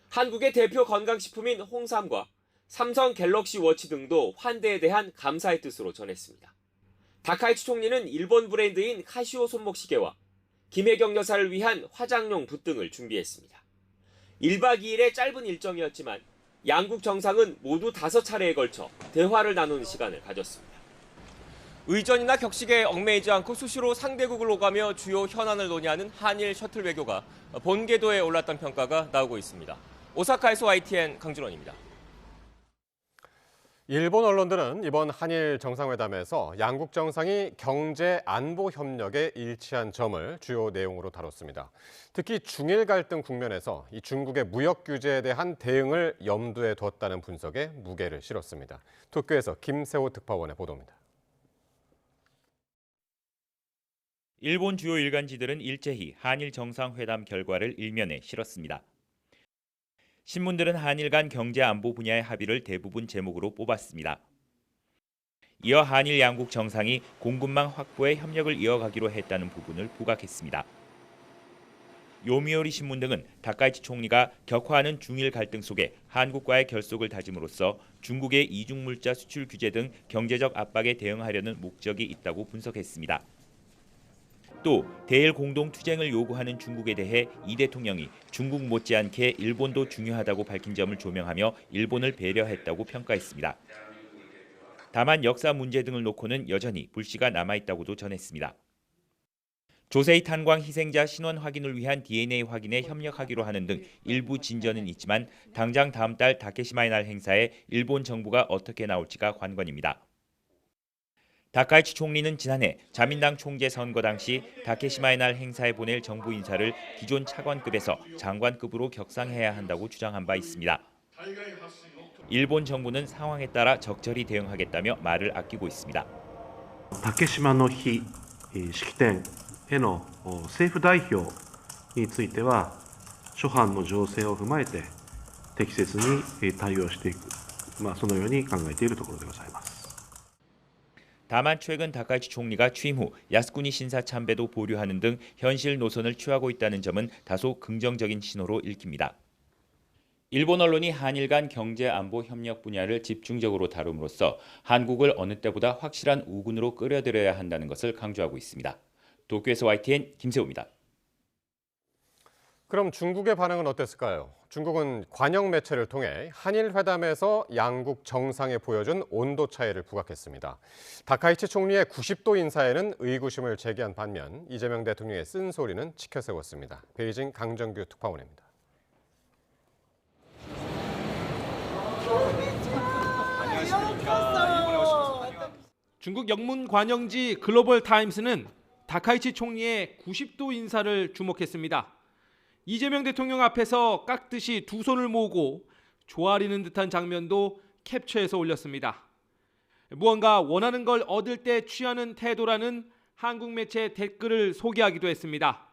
[SPEAKER 13] 한국의 대표 건강식품인 홍삼과 삼성 갤럭시 워치 등도 환대에 대한 감사의 뜻으로 전했습니다. 다카이치 총리는 일본 브랜드인 카시오 손목시계와 김혜경 여사를 위한 화장용 붓 등을 준비했습니다. 1박 2일의 짧은 일정이었지만 양국 정상은 모두 5차례에 걸쳐 대화를 나누는 시간을 가졌습니다. 의전이나 격식에 얽매이지 않고 수시로 상대국을 오가며 주요 현안을 논의하는 한일 셔틀 외교가 본궤도에 올랐던 평가가 나오고 있습니다. 오사카에서 YTN 강준원입니다.
[SPEAKER 1] 일본 언론들은 이번 한일 정상회담에서 양국 정상이 경제 안보 협력에 일치한 점을 주요 내용으로 다뤘습니다. 특히 중일 갈등 국면에서 이 중국의 무역 규제에 대한 대응을 염두에 뒀다는 분석에 무게를 실었습니다. 도쿄에서 김세호 특파원의 보도입니다.
[SPEAKER 14] 일본 주요 일간지들은 일제히 한일 정상회담 결과를 일면에 실었습니다. 신문들은 한일 간 경제 안보 분야의 합의를 대부분 제목으로 뽑았습니다. 이어 한일 양국 정상이 공급망 확보에 협력을 이어가기로 했다는 부분을 부각했습니다. 요미우리 신문 등은 다카이치 총리가 격화하는 중일 갈등 속에 한국과의 결속을 다짐으로써 중국의 이중물자 수출 규제 등 경제적 압박에 대응하려는 목적이 있다고 분석했습니다. 또 대일 공동 투쟁을 요구하는 중국에 대해 이 대통령이 중국 못지않게 일본도 중요하다고 밝힌 점을 조명하며 일본을 배려했다고 평가했습니다. 다만 역사 문제 등을 놓고는 여전히 불씨가 남아있다고도 전했습니다. 조세이 탄광 희생자 신원 확인을 위한 DNA 확인에 협력하기로 하는 등 일부 진전은 있지만 당장 다음 달 다케시마의 날 행사에 일본 정부가 어떻게 나올지가 관건입니다. 다카이치 총리는 지난해 자민당 총재 선거 당시 다케시마의 날 행사에 보낼 정부 인사를 기존 차관급에서 장관급으로 격상해야 한다고 주장한 바 있습니다. 일본 정부는 상황에 따라 적절히 대응하겠다며 말을 아끼고 있습니다.
[SPEAKER 15] 다케시마の日式典への政府代表については諸般の情勢を踏まえて適切に対応していく、そのように考えているところでございます。
[SPEAKER 14] 다만 최근 다카이치 총리가 취임 후 야스쿠니 신사 참배도 보류하는 등 현실 노선을 취하고 있다는 점은 다소 긍정적인 신호로 읽힙니다. 일본 언론이 한일 간 경제 안보 협력 분야를 집중적으로 다룸으로써 한국을 어느 때보다 확실한 우군으로 끌어들여야 한다는 것을 강조하고 있습니다. 도쿄에서 YTN 김세호입니다.
[SPEAKER 1] 그럼 중국의 반응은 어땠을까요? 중국은 관영 매체를 통해 한일 회담에서 양국 정상이 보여준 온도 차이를 부각했습니다. 다카이치 총리의 90도 인사에는 의구심을 제기한 반면 이재명 대통령의 쓴소리는 치켜세웠습니다. 베이징 강정규 특파원입니다.
[SPEAKER 16] 중국 영문 관영지 글로벌 타임스는 다카이치 총리의 90도 인사를 주목했습니다. 이재명 대통령 앞에서 깍듯이 두 손을 모으고 조아리는 듯한 장면도 캡처해서 올렸습니다. 무언가 원하는 걸 얻을 때 취하는 태도라는 한국 매체 댓글을 소개하기도 했습니다.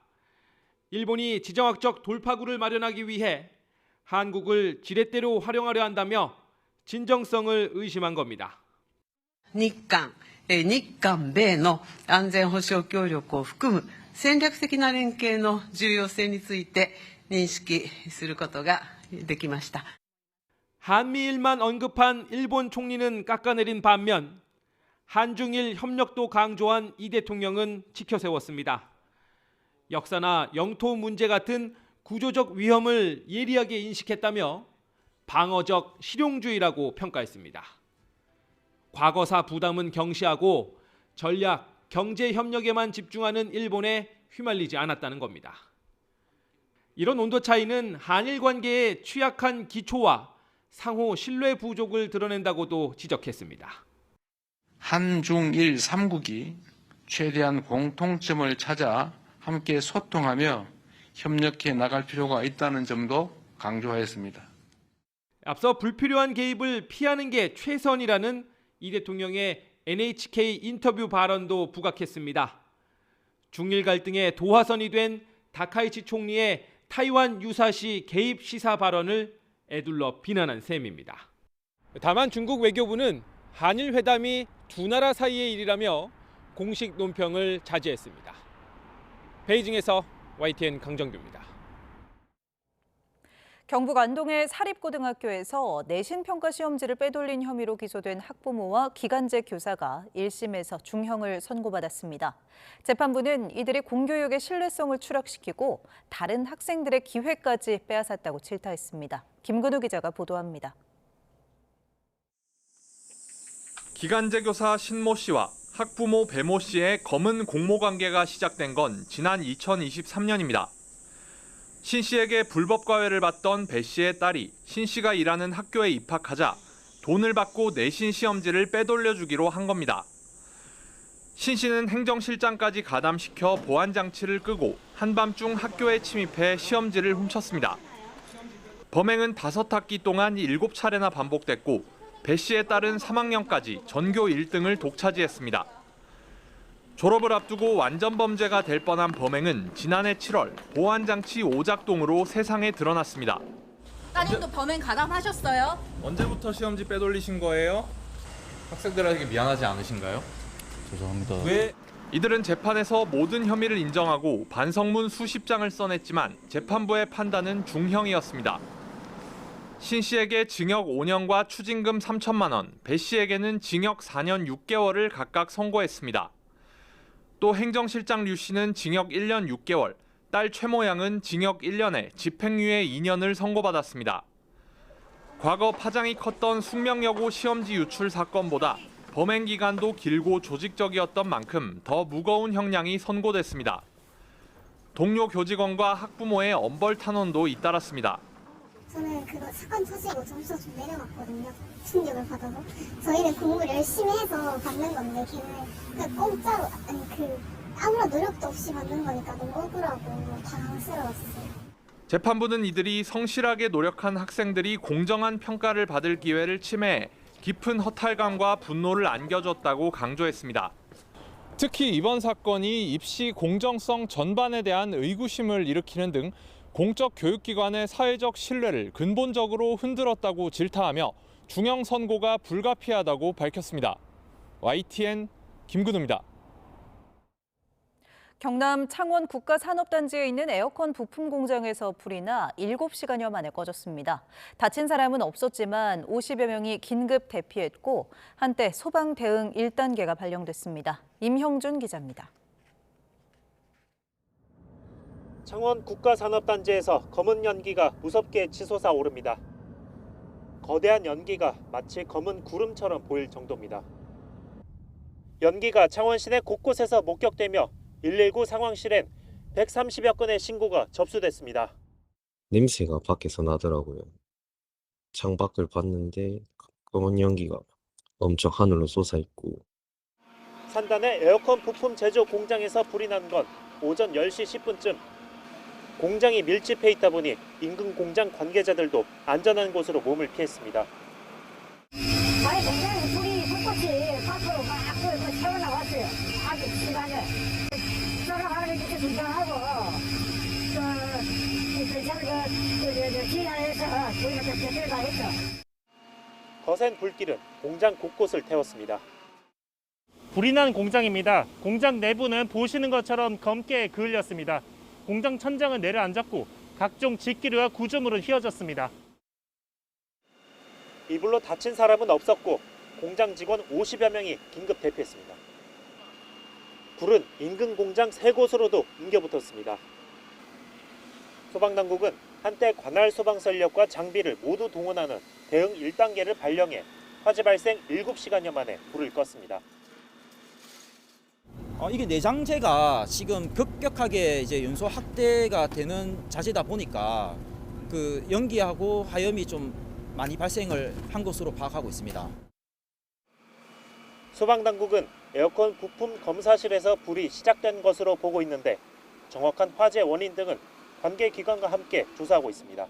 [SPEAKER 16] 일본이 지정학적 돌파구를 마련하기 위해 한국을 지렛대로 활용하려 한다며 진정성을 의심한 겁니다.
[SPEAKER 17] 日韓米の安全保障協力を含む戦略的な連携の重要性について認識することができました.
[SPEAKER 16] 한미일만 언급한 일본 총리는 깎아내린 반면 한중일 협력도 강조한 이 대통령은 치켜세웠습니다. 역사나 영토 문제 같은 구조적 위험을 예리하게 인식했다며 방어적 실용주의라고 평가했습니다. 과거사 부담은 경시하고 전략, 경제 협력에만 집중하는 일본에 휘말리지 않았다는 겁니다. 이런 온도 차이는 한일 관계의 취약한 기초와 상호 신뢰 부족을 드러낸다고도 지적했습니다.
[SPEAKER 18] 한중일 3국이 최대한 공통점을 찾아 함께 소통하며 협력해 나갈 필요가 있다는 점도 강조하였습니다.
[SPEAKER 16] 앞서 불필요한 개입을 피하는 게 최선이라는 이 대통령의 NHK 인터뷰 발언도 부각했습니다. 중일 갈등의 도화선이 된 다카이치 총리의 타이완 유사시 개입 시사 발언을 에둘러 비난한 셈입니다. 다만 중국 외교부는 한일 회담이 두 나라 사이의 일이라며 공식 논평을 자제했습니다. 베이징에서 YTN 강정규입니다.
[SPEAKER 2] 경북 안동의 사립고등학교에서 내신 평가 시험지를 빼돌린 혐의로 기소된 학부모와 기간제 교사가 1심에서 중형을 선고받았습니다. 재판부는 이들이 공교육의 신뢰성을 추락시키고 다른 학생들의 기회까지 빼앗았다고 질타했습니다. 김근우 기자가 보도합니다.
[SPEAKER 3] 기간제 교사 신모 씨와 학부모 배모 씨의 검은 공모 관계가 시작된 건 지난 2023년입니다. 신 씨에게 불법 과외를 받던 배 씨의 딸이 신 씨가 일하는 학교에 입학하자 돈을 받고 내신 시험지를 빼돌려 주기로 한 겁니다. 신 씨는 행정실장까지 가담시켜 보안 장치를 끄고 한밤중 학교에 침입해 시험지를 훔쳤습니다. 범행은 5학기 동안 7차례나 반복됐고 배 씨의 딸은 3학년까지 전교 1등을 독차지했습니다. 졸업을 앞두고 완전 범죄가 될 뻔한 범행은 지난해 7월 보안장치 오작동으로 세상에 드러났습니다.
[SPEAKER 4] 따님도 범행 가담하셨어요?
[SPEAKER 3] 언제부터 시험지 빼돌리신 거예요? 학생들에게 미안하지 않으신가요?
[SPEAKER 7] 죄송합니다.
[SPEAKER 3] 왜? 이들은 재판에서 모든 혐의를 인정하고 반성문 수십 장을 써냈지만 재판부의 판단은 중형이었습니다. 신 씨에게 징역 5년과 추징금 3천만 원, 배 씨에게는 징역 4년 6개월을 각각 선고했습니다. 또 행정실장 류 씨는 징역 1년 6개월, 딸 최모 양은 징역 1년에 집행유예 2년을 선고받았습니다. 과거 파장이 컸던 숙명여고 시험지 유출 사건보다 범행 기간도 길고 조직적이었던 만큼 더 무거운 형량이 선고됐습니다. 동료 교직원과 학부모의 엄벌 탄원도 잇따랐습니다.
[SPEAKER 6] 저는 그거 사건 터지고 점수가 좀 내려갔거든요. 충격을 받아서. 저희는 공부를 열심히 해서 받는 건데 걔는 그냥 공짜로 아무런 노력도 없이 받는 거니까 너무 억울하고 당황스러웠어요.
[SPEAKER 3] 재판부는 이들이 성실하게 노력한 학생들이 공정한 평가를 받을 기회를 침해해 깊은 허탈감과 분노를 안겨줬다고 강조했습니다. 특히 이번 사건이 입시 공정성 전반에 대한 의구심을 일으키는 등 공적 교육기관의 사회적 신뢰를 근본적으로 흔들었다고 질타하며 중형 선고가 불가피하다고 밝혔습니다. YTN 김근우입니다.
[SPEAKER 2] 경남 창원 국가산업단지에 있는 에어컨 부품 공장에서 불이 나 7시간여 만에 꺼졌습니다. 다친 사람은 없었지만 50여 명이 긴급 대피했고 한때 소방 대응 1단계가 발령됐습니다. 임형준 기자입니다.
[SPEAKER 9] 창원 국가산업단지에서 검은 연기가 무섭게 치솟아 오릅니다. 거대한 연기가 마치 검은 구름처럼 보일 정도입니다. 연기가 창원 시내 곳곳에서 목격되며 119 상황실엔 130여 건의 신고가 접수됐습니다.
[SPEAKER 19] 냄새가 밖에서 나더라고요. 창밖을 봤는데 검은 연기가 엄청 하늘로 솟아있고.
[SPEAKER 9] 산단의 에어컨 부품 제조 공장에서 불이 난 건 오전 10시 10분쯤. 공장이 밀집해 있다 보니 인근 공장 관계자들도 안전한 곳으로 몸을 피했습니다.
[SPEAKER 20] 아니 공장에 불이 불꽃이 밖으로 막 새어나왔어요. 아주 시간에 쏘라가는 게 긴장하고 지하에서 불이 좀 했죠.
[SPEAKER 9] 거센 불길은 공장 곳곳을 태웠습니다. 불이 난 공장입니다. 공장 내부는 보시는 것처럼 검게 그을렸습니다. 공장 천장은 내려앉았고 각종 직기류와 구조물은 휘어졌습니다. 이 불로 다친 사람은 없었고 공장 직원 50여 명이 긴급 대피했습니다. 불은 인근 공장 3곳으로도 옮겨붙었습니다. 소방당국은 한때 관할 소방서 인력과 장비를 모두 동원하는 대응 1단계를 발령해 화재 발생 7시간여 만에 불을 껐습니다.
[SPEAKER 21] 이게 내장재가 지금 급격하게 이제 연소 확대가 되는 자재다 보니까 그 연기하고 화염이 좀 많이 발생을 한 것으로 파악하고 있습니다.
[SPEAKER 9] 소방당국은 에어컨 부품 검사실에서 불이 시작된 것으로 보고 있는데 정확한 화재 원인 등은 관계기관과 함께 조사하고 있습니다.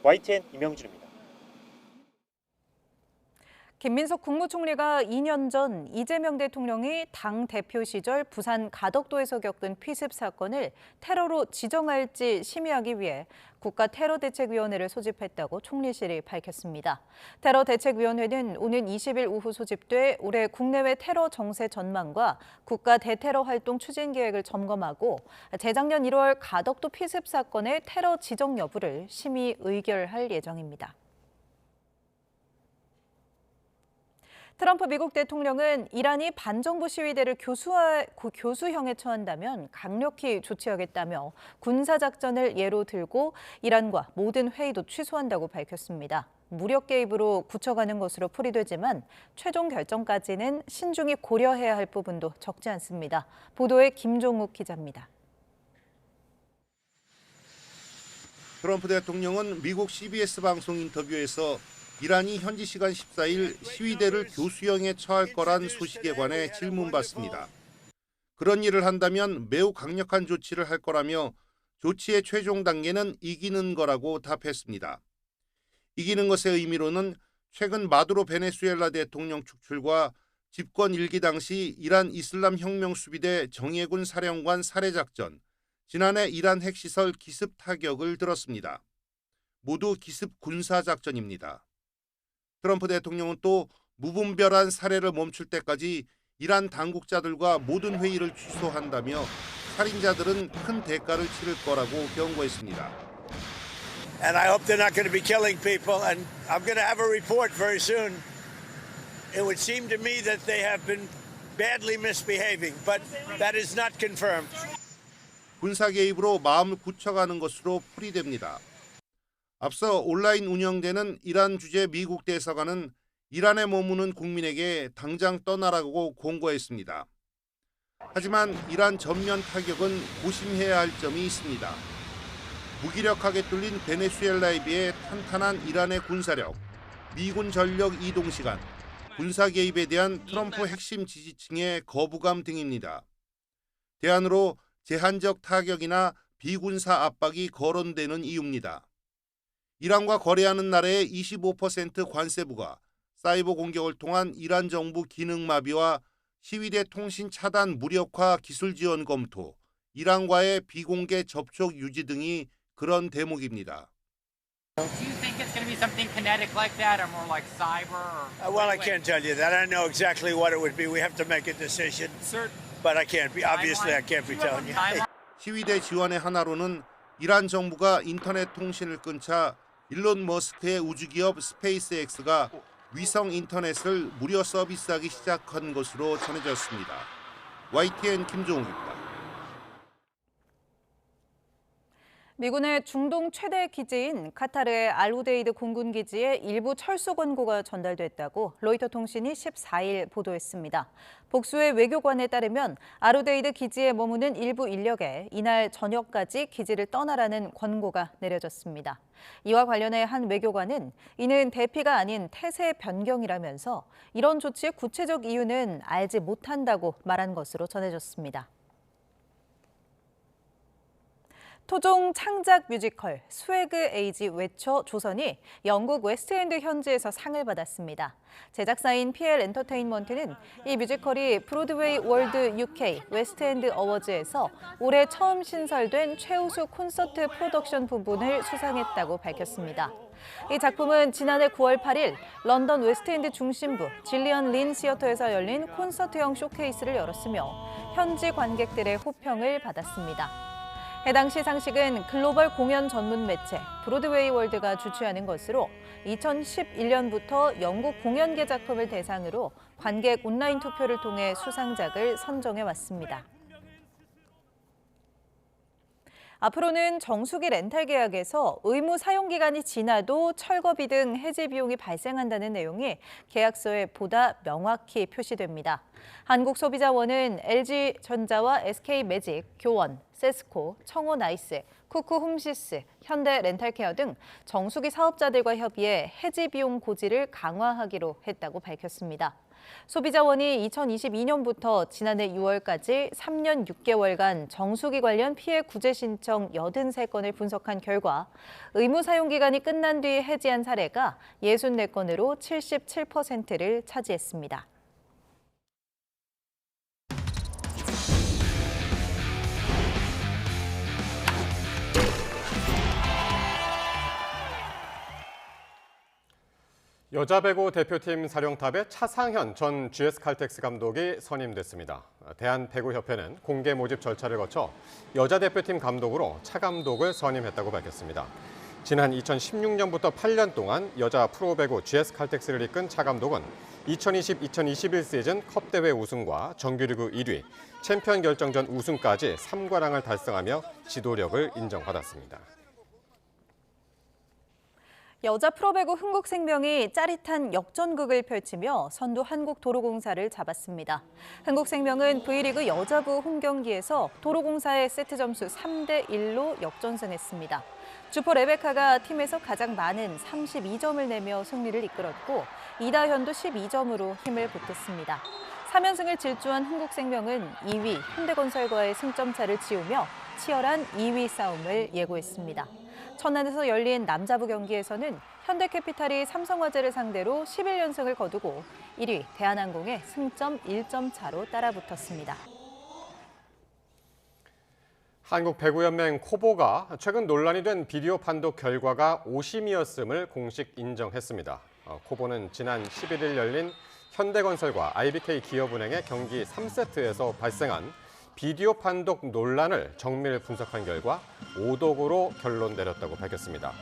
[SPEAKER 9] YTN 임영준입니다.
[SPEAKER 2] 김민석 국무총리가 2년 전 이재명 대통령이 당 대표 시절 부산 가덕도에서 겪은 피습 사건을 테러로 지정할지 심의하기 위해 국가테러대책위원회를 소집했다고 총리실이 밝혔습니다. 테러대책위원회는 오는 20일 오후 소집돼 올해 국내외 테러 정세 전망과 국가 대테러 활동 추진 계획을 점검하고 재작년 1월 가덕도 피습 사건의 테러 지정 여부를 심의 의결할 예정입니다. 트럼프 미국 대통령은 이란이 반정부 시위대를 교수형에 처한다면 강력히 조치하겠다며 군사작전을 예로 들고 이란과 모든 회의도 취소한다고 밝혔습니다. 무력 개입으로 굳혀가는 것으로 풀이되지만 최종 결정까지는 신중히 고려해야 할 부분도 적지 않습니다. 보도에 김종욱 기자입니다.
[SPEAKER 5] 트럼프 대통령은 미국 CBS 방송 인터뷰에서 이란이 현지 시간 14일 시위대를 교수형에 처할 거란 소식에 관해 질문받습니다. 그런 일을 한다면 매우 강력한 조치를 할 거라며 조치의 최종 단계는 이기는 거라고 답했습니다. 이기는 것의 의미로는 최근 마두로 베네수엘라 대통령 축출과 집권 일기 당시 이란 이슬람 혁명 수비대 정예군 사령관 살해 작전, 지난해 이란 핵시설 기습 타격을 들었습니다. 모두 기습 군사 작전입니다. 트럼프 대통령은 또 무분별한 살해를 멈출 때까지 이란 당국자들과 모든 회의를 취소한다며 살인자들은 큰 대가를 치를 거라고 경고했습니다.
[SPEAKER 12] And I hope they're not going to be killing people. And I'm going to have a report very soon. It would seem to me that they have been badly misbehaving, but that is not confirmed.
[SPEAKER 5] 군사 개입으로 마음을 굳혀가는 것으로 풀이됩니다. 앞서 온라인 운영되는 이란 주재 미국 대사관은 이란에 머무는 국민에게 당장 떠나라고 공고했습니다. 하지만 이란 전면 타격은 고심해야 할 점이 있습니다. 무기력하게 뚫린 베네수엘라에 비해 탄탄한 이란의 군사력, 미군 전력 이동 시간, 군사 개입에 대한 트럼프 핵심 지지층의 거부감 등입니다. 대안으로 제한적 타격이나 비군사 압박이 거론되는 이유입니다. 이란과 거래하는 나라의 25% 관세부가 사이버 공격을 통한 이란 정부 기능 마비와 시위대 통신 차단 무력화 기술 지원 검토, 이란과의 비공개 접촉 유지 등이 그런 대목입니다.
[SPEAKER 22] Do you think it's going to be something kinetic like that or more like cyber?
[SPEAKER 12] Well, I can't tell you that. I know exactly what it would be. We have to make a decision. But I can't be, obviously I can't be telling you.
[SPEAKER 5] 시위대 지원의 하나로는 이란 정부가 인터넷 통신을 끊자 일론 머스크의 우주기업 스페이스X가 위성 인터넷을 무료 서비스하기 시작한 것으로 전해졌습니다. YTN 김종욱입니다.
[SPEAKER 2] 미군의 중동 최대 기지인 카타르의 알우데이드 공군 기지에 일부 철수 권고가 전달됐다고 로이터 통신이 14일 보도했습니다. 복수의 외교관에 따르면 알우데이드 기지에 머무는 일부 인력에 이날 저녁까지 기지를 떠나라는 권고가 내려졌습니다. 이와 관련해 한 외교관은 이는 대피가 아닌 태세 변경이라면서 이런 조치의 구체적 이유는 알지 못한다고 말한 것으로 전해졌습니다. 토종 창작 뮤지컬 스웨그 에이지 외쳐 조선이 영국 웨스트엔드 현지에서 상을 받았습니다. 제작사인 PL 엔터테인먼트는 이 뮤지컬이 브로드웨이 월드 UK 웨스트엔드 어워즈에서 올해 처음 신설된 최우수 콘서트 프로덕션 부분을 수상했다고 밝혔습니다. 이 작품은 지난해 9월 8일 런던 웨스트엔드 중심부 질리언 린 시어터에서 열린 콘서트형 쇼케이스를 열었으며 현지 관객들의 호평을 받았습니다. 해당 시상식은 글로벌 공연 전문 매체 브로드웨이 월드가 주최하는 것으로 2011년부터 영국 공연계 작품을 대상으로 관객 온라인 투표를 통해 수상작을 선정해 왔습니다. 앞으로는 정수기 렌탈 계약에서 의무 사용 기간이 지나도 철거비 등 해지 비용이 발생한다는 내용이 계약서에 보다 명확히 표시됩니다. 한국소비자원은 LG전자와 SK매직, 교원, 세스코, 청호나이스, 쿠쿠홈시스, 현대 렌탈케어 등 정수기 사업자들과 협의해 해지 비용 고지를 강화하기로 했다고 밝혔습니다. 소비자원이 2022년부터 지난해 6월까지 3년 6개월간 정수기 관련 피해 구제 신청 83건을 분석한 결과 의무 사용 기간이 끝난 뒤 해지한 사례가 64건으로 77%를 차지했습니다.
[SPEAKER 1] 여자 배구 대표팀 사령탑에 차상현 전 GS칼텍스 감독이 선임됐습니다. 대한배구협회는 공개 모집 절차를 거쳐 여자 대표팀 감독으로 차 감독을 선임했다고 밝혔습니다. 지난 2016년부터 8년 동안 여자 프로배구 GS칼텍스를 이끈 차 감독은 2020-2021 시즌 컵대회 우승과 정규리그 1위, 챔피언 결정전 우승까지 3관왕을 달성하며 지도력을 인정받았습니다.
[SPEAKER 2] 여자 프로배구 흥국생명이 짜릿한 역전극을 펼치며 선두 한국도로공사를 잡았습니다. 흥국생명은 V리그 여자부 홈경기에서 도로공사의 세트 점수 3대1로 역전승했습니다. 주포 레베카가 팀에서 가장 많은 32점을 내며 승리를 이끌었고 이다현도 12점으로 힘을 보탰습니다. 3연승을 질주한 흥국생명은 2위 현대건설과의 승점차를 지우며 치열한 2위 싸움을 예고했습니다. 천안에서 열린 남자부 경기에서는 현대캐피탈이 삼성화재를 상대로 11연승을 거두고 1위 대한항공에 승점 1점 차로 따라붙었습니다.
[SPEAKER 1] 한국배구연맹 코보가 최근 논란이 된 비디오 판독 결과가 오심이었음을 공식 인정했습니다. 코보는 지난 11일 열린 현대건설과 IBK 기업은행의 경기 3세트에서 발생한 비디오 판독 논란을 정밀 분석한 결과 오독으로 결론 내렸다고 밝혔습니다.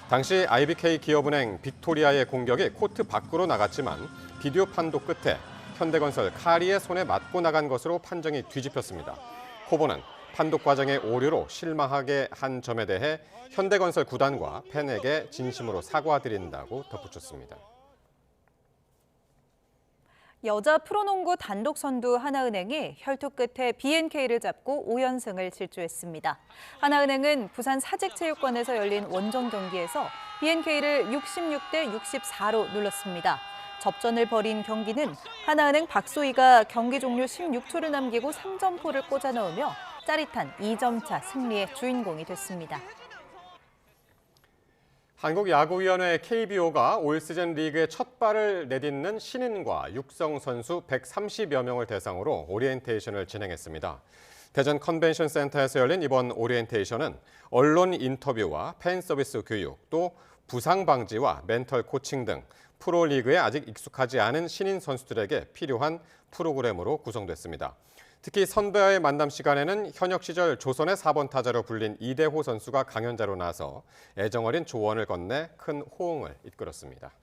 [SPEAKER 1] 당시 IBK 기업은행 빅토리아의 공격이 코트 밖으로 나갔지만 비디오 판독 끝에 현대건설 카리의 손에 맞고 나간 것으로 판정이 뒤집혔습니다. 코보는 판독 과정의 오류로 실망하게 한 점에 대해 현대건설 구단과 팬에게 진심으로 사과드린다고 덧붙였습니다.
[SPEAKER 2] 여자 프로농구 단독 선두 하나은행이 혈투 끝에 BNK를 잡고 5연승을 질주했습니다. 하나은행은 부산 사직체육관에서 열린 원정 경기에서 BNK를 66대 64로 눌렀습니다. 접전을 벌인 경기는 하나은행 박소희가 경기 종료 16초를 남기고 3점포를 꽂아 넣으며 짜릿한 2점차 승리의 주인공이 됐습니다.
[SPEAKER 1] 한국야구위원회 KBO가 올 시즌 리그의 첫 발을 내딛는 신인과 육성 선수 130여 명을 대상으로 오리엔테이션을 진행했습니다. 대전 컨벤션 센터에서 열린 이번 오리엔테이션은 언론 인터뷰와 팬 서비스 교육, 또 부상 방지와 멘털 코칭 등 프로리그에 아직 익숙하지 않은 신인 선수들에게 필요한 프로그램으로 구성됐습니다. 특히 선배와의 만남 시간에는 현역 시절 조선의 4번 타자로 불린 이대호 선수가 강연자로 나서 애정어린 조언을 건네 큰 호응을 이끌었습니다.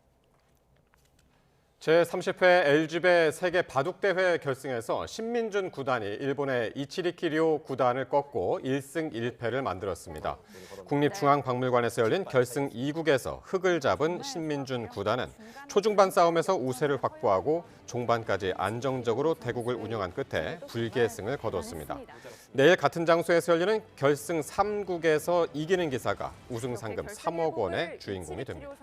[SPEAKER 1] 제30회 LG배 세계 바둑대회 결승에서 신민준 구단이 일본의 이치리키리오 구단을 꺾고 1승 1패를 만들었습니다. 국립중앙박물관에서 열린 결승 2국에서 흑을 잡은 신민준 구단은 초중반 싸움에서 우세를 확보하고 종반까지 안정적으로 대국을 운영한 끝에 불계승을 거뒀습니다. 내일 같은 장소에서 열리는 결승 3국에서 이기는 기사가 우승 상금 3억 원의 주인공이 됩니다.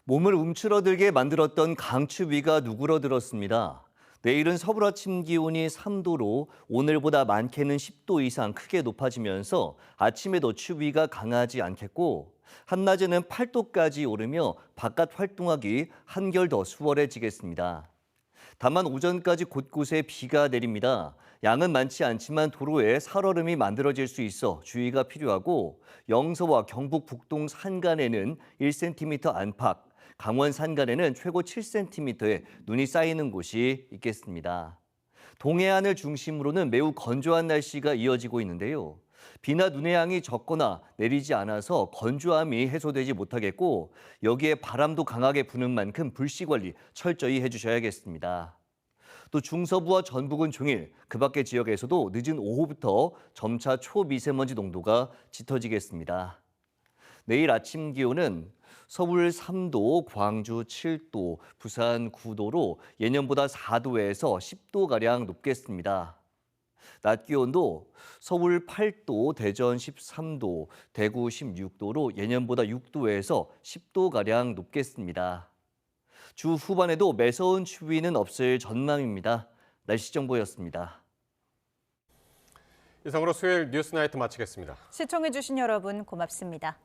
[SPEAKER 8] 몸을 움츠러들게 만들었던 강추위가 누그러들었습니다. 내일은 서울 아침 기온이 3도로 오늘보다 많게는 10도 이상 크게 높아지면서 아침에도 추위가 강하지 않겠고 한낮에는 8도까지 오르며 바깥 활동하기 한결 더 수월해지겠습니다. 다만 오전까지 곳곳에 비가 내립니다. 양은 많지 않지만 도로에 살얼음이 만들어질 수 있어 주의가 필요하고 영서와 경북 북동 산간에는 1cm 안팎, 강원 산간에는 최고 7cm의 눈이 쌓이는 곳이 있겠습니다. 동해안을 중심으로는 매우 건조한 날씨가 이어지고 있는데요. 비나 눈의 양이 적거나 내리지 않아서 건조함이 해소되지 못하겠고 여기에 바람도 강하게 부는 만큼 불씨 관리 철저히 해주셔야겠습니다. 또 중서부와 전북은 종일, 그 밖의 지역에서도 늦은 오후부터 점차 초미세먼지 농도가 짙어지겠습니다. 내일 아침 기온은 서울 3도, 광주 7도, 부산 9도로 예년보다 4도에서 10도가량 높겠습니다. 낮 기온도 서울 8도, 대전 13도, 대구 16도로 예년보다 6도에서 10도가량 높겠습니다. 주 후반에도 매서운 추위는 없을 전망입니다. 날씨 정보였습니다.
[SPEAKER 1] 이상으로 수요일 뉴스나이트 마치겠습니다.
[SPEAKER 2] 시청해주신 여러분 고맙습니다.